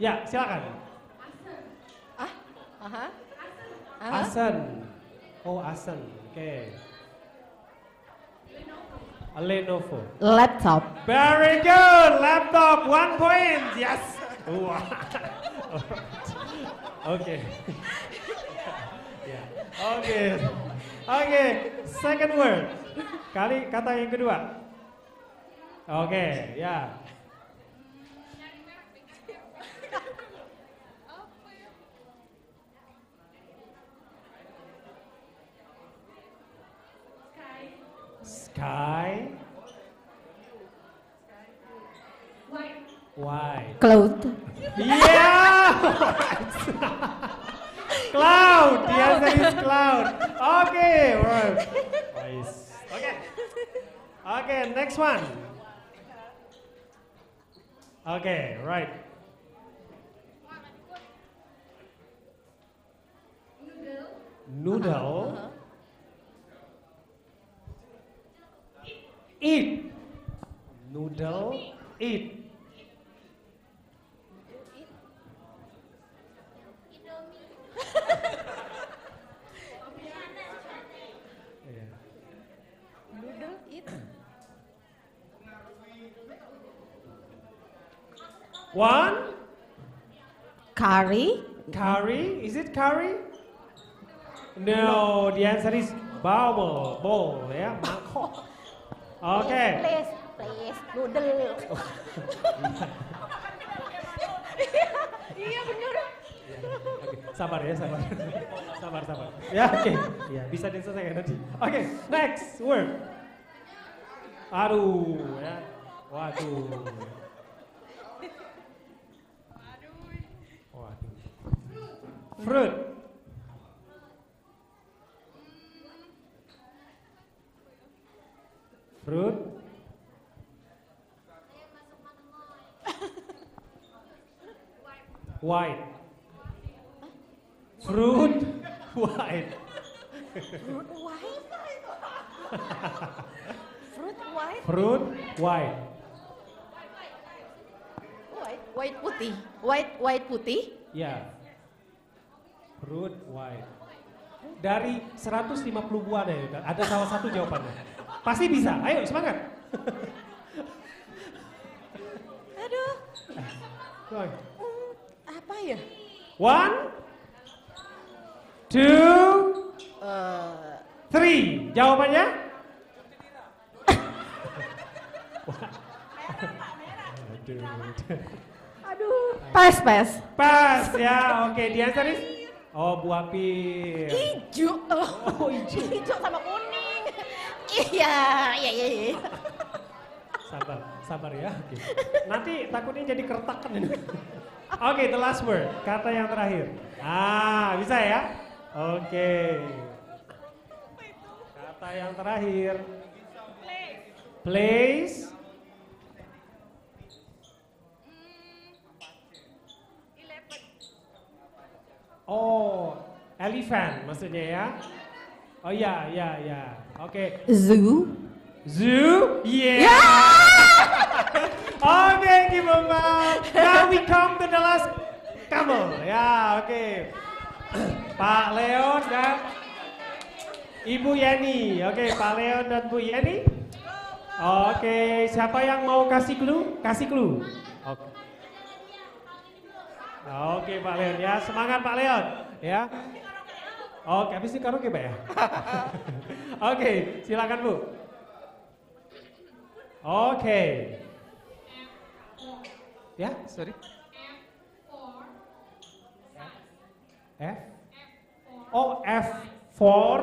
Speaker 12: Ya, silakan.
Speaker 11: Aha.
Speaker 12: Asen. Oh, Asen. Oke. Lenovo.
Speaker 11: Laptop.
Speaker 12: Very good. Laptop 1 point. Yes. Wah. Oke. Ya. Oke. Second word. Kata yang kedua. Oke, ya. Sky. White.
Speaker 11: Cloud.
Speaker 12: Yeah. Cloud. The answer is cloud. Okay, right. Nice. Okay, next one. Okay, right. Noodle. Eat. Noodle. Eat.
Speaker 10: Noodle eat.
Speaker 12: One.
Speaker 11: Curry.
Speaker 12: Curry. Is it curry? No, the answer is bowl, ya, mangkok. Oke.
Speaker 11: Please, noodle.
Speaker 10: Iya bener.
Speaker 12: Sabar ya, sabar. Sabar. Ya, oke. Ya, bisa diselesaikan nanti. Oke, next word. Aduh, ya. Waduh. Fruit. Fruit. White. Fruit white.
Speaker 10: Fruit white. Fruit white.
Speaker 12: Fruit white.
Speaker 10: White putih. White putih.
Speaker 12: Ya. Fruit white. Dari 150 buah ada salah satu jawabannya. Pasti bisa. Ayo semangat.
Speaker 10: Aduh. Apa ya?
Speaker 12: 1, 2, 3. Jawabannya?
Speaker 11: Aduh. Pas.
Speaker 12: Pas ya. Oke, the answer is buah pir.
Speaker 10: Ijo.
Speaker 12: Oh, ijo.
Speaker 10: Ijo sama kuning. Iya.
Speaker 12: Sabar ya. Oke. Nanti takutnya jadi keretakan ini. Oke, the last word. Kata yang terakhir. Bisa ya? Oke. Kata yang terakhir. Place. Oh, elephant maksudnya ya? Oh ya. Oke.
Speaker 11: Zoo.
Speaker 12: Yeah. Oke, give them up. Now we come to the last camel. Ya, oke. Pak Leon dan Ibu Yeni. Oke, Pak Leon dan Bu Yeni. Oke, siapa yang mau kasih clue? Kasih clue. Oke, Pak Leon ya. Semangat Pak Leon ya. Oke, habis ini karaoke Pak ya? Oke, silakan Bu. Oke. Ya, sorry. F. Oh, F4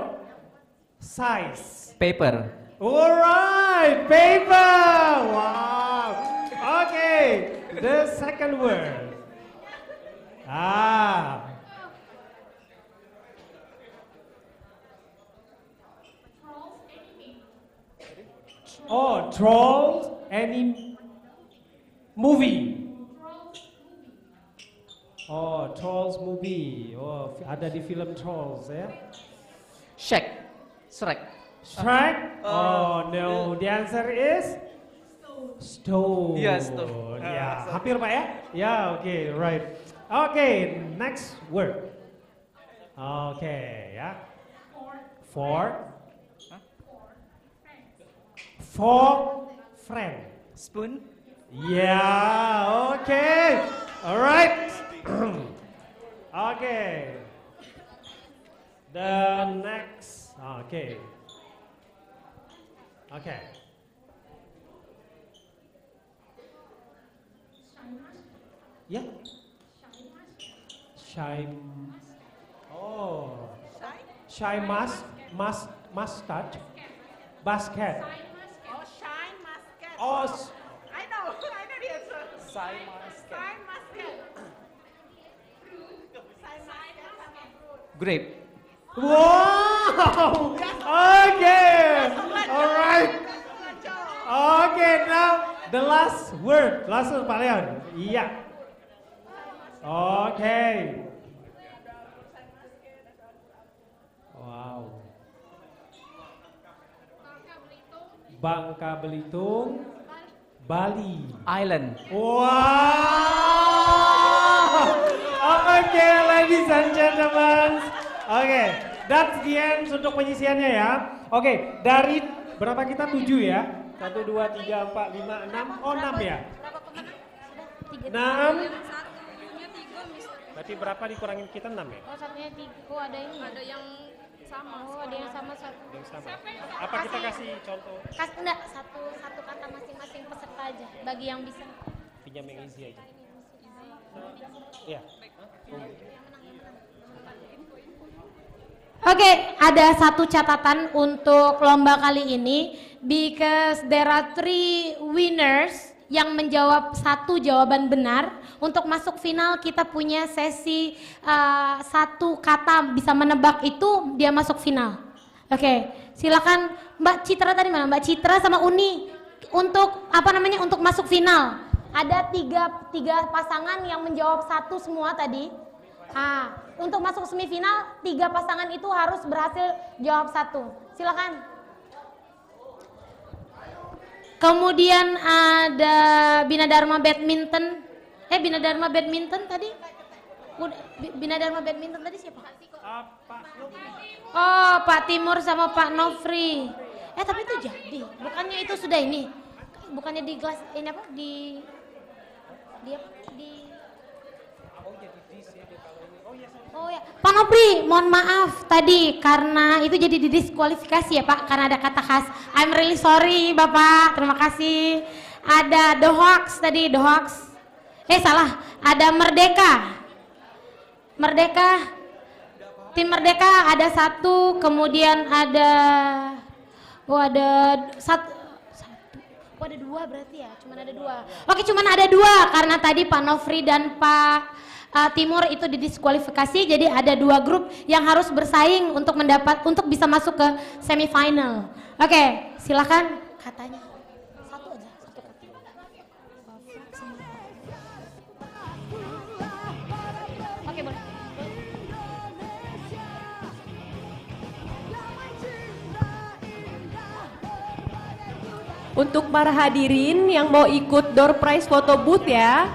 Speaker 12: size.
Speaker 13: Paper.
Speaker 12: Alright, paper. Wow. Okay, the second word. Oh, Trolls any movie. Oh, Trolls movie. Oh, ada di film Trolls ya.
Speaker 13: Shrek.
Speaker 12: Shrek? Oh no, the answer is stone.
Speaker 13: Iya, stone.
Speaker 12: Ya, hampir Pak ya? Ya, oke, right. Oke, next word. Oke, ya. Four friend.
Speaker 14: Spoon.
Speaker 12: Yeah, okay. Alright. Okay. The next. Okay. Okay. Yeah. Shy mustard. Basket.
Speaker 5: Oh, shine musket.
Speaker 12: Oh,
Speaker 5: I know the answer.
Speaker 14: Shine musket.
Speaker 5: Shine musket.
Speaker 14: Grape.
Speaker 12: Wow! Okay. All right. Okay, now the last word. Last word, Pak Leon. Iya. Okay. Wow. Bangka Belitung, Bali.
Speaker 14: Island.
Speaker 12: Wow. Okay, ladies and gentlemen. Okay, that's the end untuk penyisiannya ya. Oke, dari berapa kita? 7 ya? 1, 2, 3, 4, 5, 6. Oh, 6 ya? 6. Berarti berapa dikurangin kita? 6 ya?
Speaker 5: Oh, satunya 3. Oh, ada ini. Ada yang sama. Oh, ada yang sama satu.
Speaker 12: Yang sama. Apa kita kasih contoh?
Speaker 5: Enggak, satu kata masing-masing peserta aja. Bagi yang bisa.
Speaker 12: Pinjam yang easy aja. Iya.
Speaker 5: Oke, ada satu catatan untuk lomba kali ini because there are 3 winners yang menjawab 1 jawaban benar. Untuk masuk final kita punya sesi 1 kata bisa menebak itu dia masuk final. Oke, silakan Mbak Citra tadi mana? Mbak Citra sama Uni untuk untuk masuk final. Ada 3 pasangan yang menjawab 1 semua tadi. Untuk masuk semifinal 3 pasangan itu harus berhasil jawab 1. Silakan. Kemudian ada Bina Dharma Badminton. Bina Dharma Badminton tadi? Bina Dharma Badminton tadi siapa? Oh, Pak Timur sama Pak Nofri. Tapi itu jadi. Bukannya itu sudah ini? Bukannya di kelas ini apa? Di Oh ya, Pak Nopri, mohon maaf tadi karena itu jadi didiskualifikasi ya Pak, karena ada kata khas. I'm really sorry Bapak, terima kasih. Ada The Hawks tadi, The Hawks. Salah, ada Merdeka. Tim Merdeka ada 1, kemudian ada ada 2 berarti ya, cuman ada 2. Oke, cuman ada 2 karena tadi Pak Nofri dan Pak Timur itu didiskualifikasi, jadi ada 2 grup yang harus bersaing untuk bisa masuk ke semifinal. Oke, silakan katanya. 1 aja, 1 kata. Oke, boleh.
Speaker 17: Untuk para hadirin yang mau ikut door prize photo booth ya,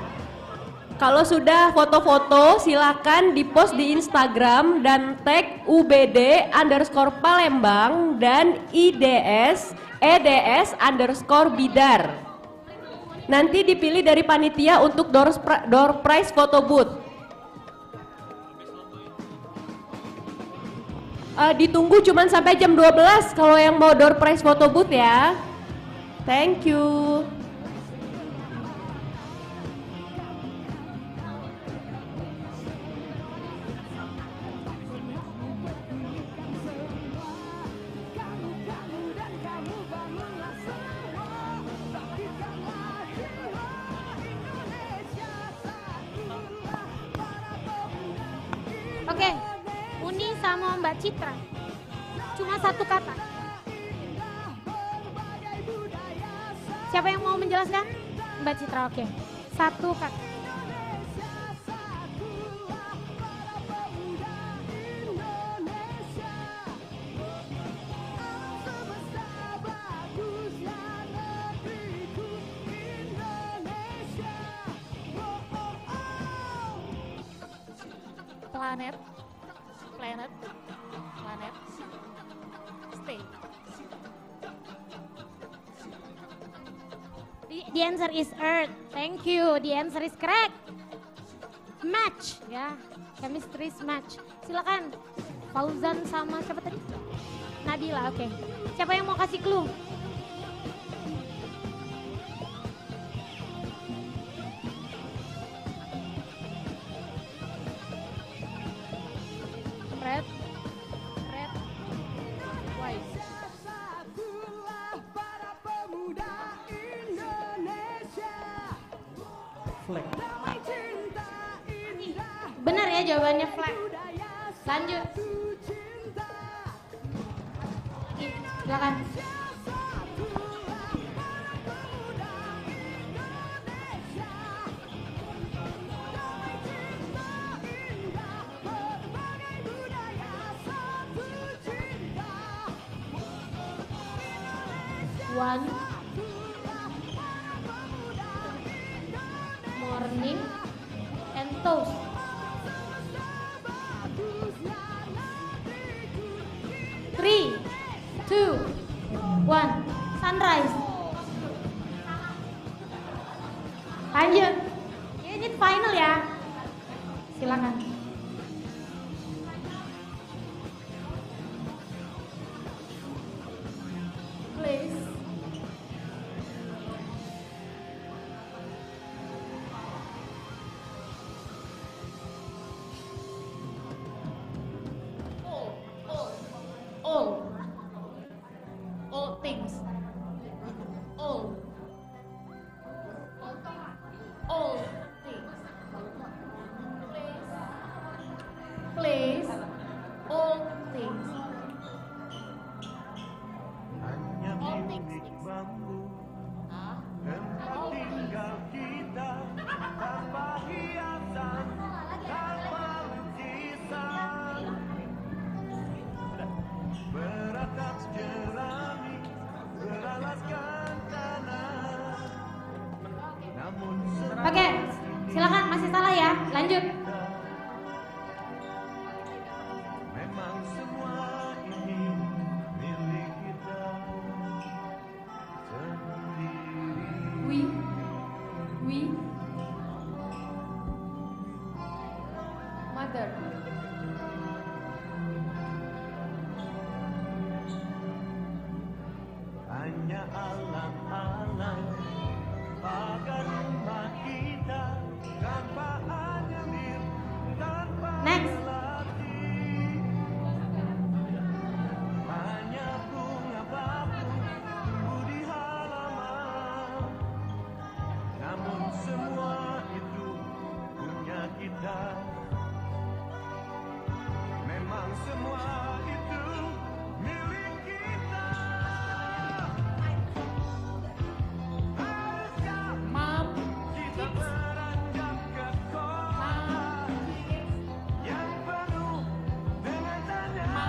Speaker 17: kalau sudah foto-foto silakan di-post di Instagram dan tag UBD_Palembang dan EDS_Bidar. Nanti dipilih dari panitia untuk door prize photo booth. Ditunggu cuman sampai jam 12 kalau yang mau door prize photo booth ya. Thank you.
Speaker 5: Oke, Uni sama Mbak Citra. Cuma 1 kata. Siapa yang mau menjelaskan? Mbak Citra, oke. 1 kata.
Speaker 11: Planet. Stay.
Speaker 5: The answer is Earth. Thank you. The answer is correct. Match ya. Chemistry is match. Silakan. Fauzan sama siapa tadi? Nabila. Oke. Siapa yang mau kasih clue?
Speaker 11: Red. White.
Speaker 8: Flag.
Speaker 5: Benar ya jawabannya flag. Lanjut. Silakan. One. Morning and toast. 3, 2, 1. Sunrise. Lanjut. Ini final ya. Silakan. Please.
Speaker 11: All things. All things. Please. All things. All things. Hah? All things.
Speaker 5: Oke, silakan masih salah ya. Lanjut.
Speaker 11: We mother.
Speaker 15: Hanya alam-alam agar rumah kita tanpa anyamir, tanpa melatih. Hanya bunga batu tumbuh di halaman. Namun semua itu punya kita. Memang semua itu milik kita.
Speaker 11: Mom.
Speaker 15: Kita beranjak ke sekolah yang penuh dengan tanya.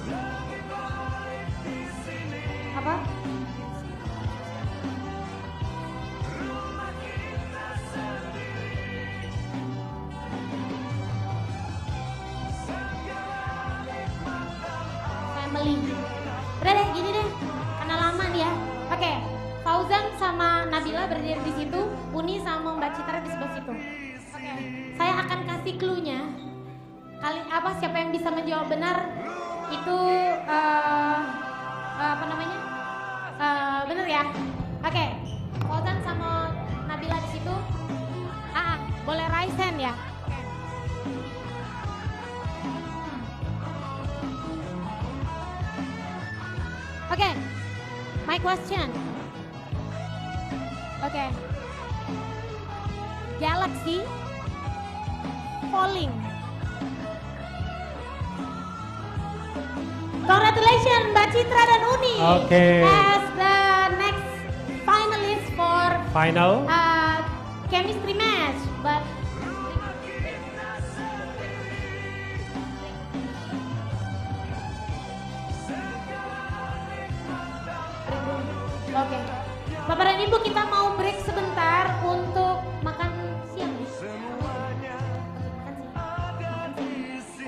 Speaker 15: Lebih baik di sini.
Speaker 5: Apa?
Speaker 15: Rumah kita sendiri. Segala nikmat dan
Speaker 5: Family. Udah deh, gini deh. Karena lama nih ya. Oke, Fauzan sama Nabila berdiri di situ, Uni sama Mbak Citra di sebelah situ. Oke, saya akan kasih clue-nya. Siapa yang bisa menjawab benar itu apa namanya? Bener ya? Oke, Fauzan sama Nabila di situ. Boleh raise hand ya? Oke, my question. Oke. Galaxy falling. Congratulations Mbak Citra dan Uni.
Speaker 12: Oke.
Speaker 5: As the next finalist for
Speaker 12: Final.
Speaker 5: chemistry match. But oke. Bapak dan Ibu, kita mau break sebentar untuk makan siang.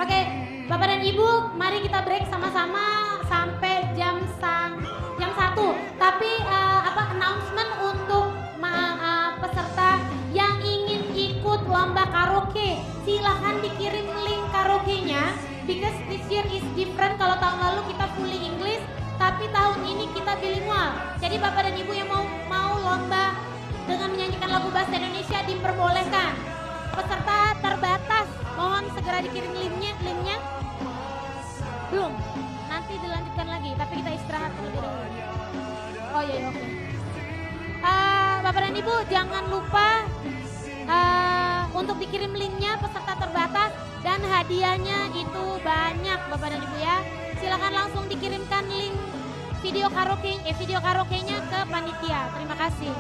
Speaker 5: Oke, Bapak dan Ibu, mari kita break sama-sama sampai jam 1. Tapi announcement untuk peserta yang ingin ikut lomba karaoke, silahkan dikirim link karaoke-nya. Because this year is different. Kalau tahun lalu kita fully English, tapi tahun ini kita bilingual. Jadi Bapak dan Ibu yang mau lomba dengan menyanyikan lagu bahasa Indonesia diperbolehkan. Peserta terbatas, mohon segera dikirim linknya. Belum, nanti dilanjutkan lagi, tapi kita istirahat terlebih dahulu. Oh iya, oke. Bapak dan Ibu jangan lupa untuk dikirim linknya, peserta terbatas dan hadiahnya itu banyak Bapak dan Ibu ya. Silakan langsung dikirimkan link video karaoke-nya ke panitia. Terima kasih.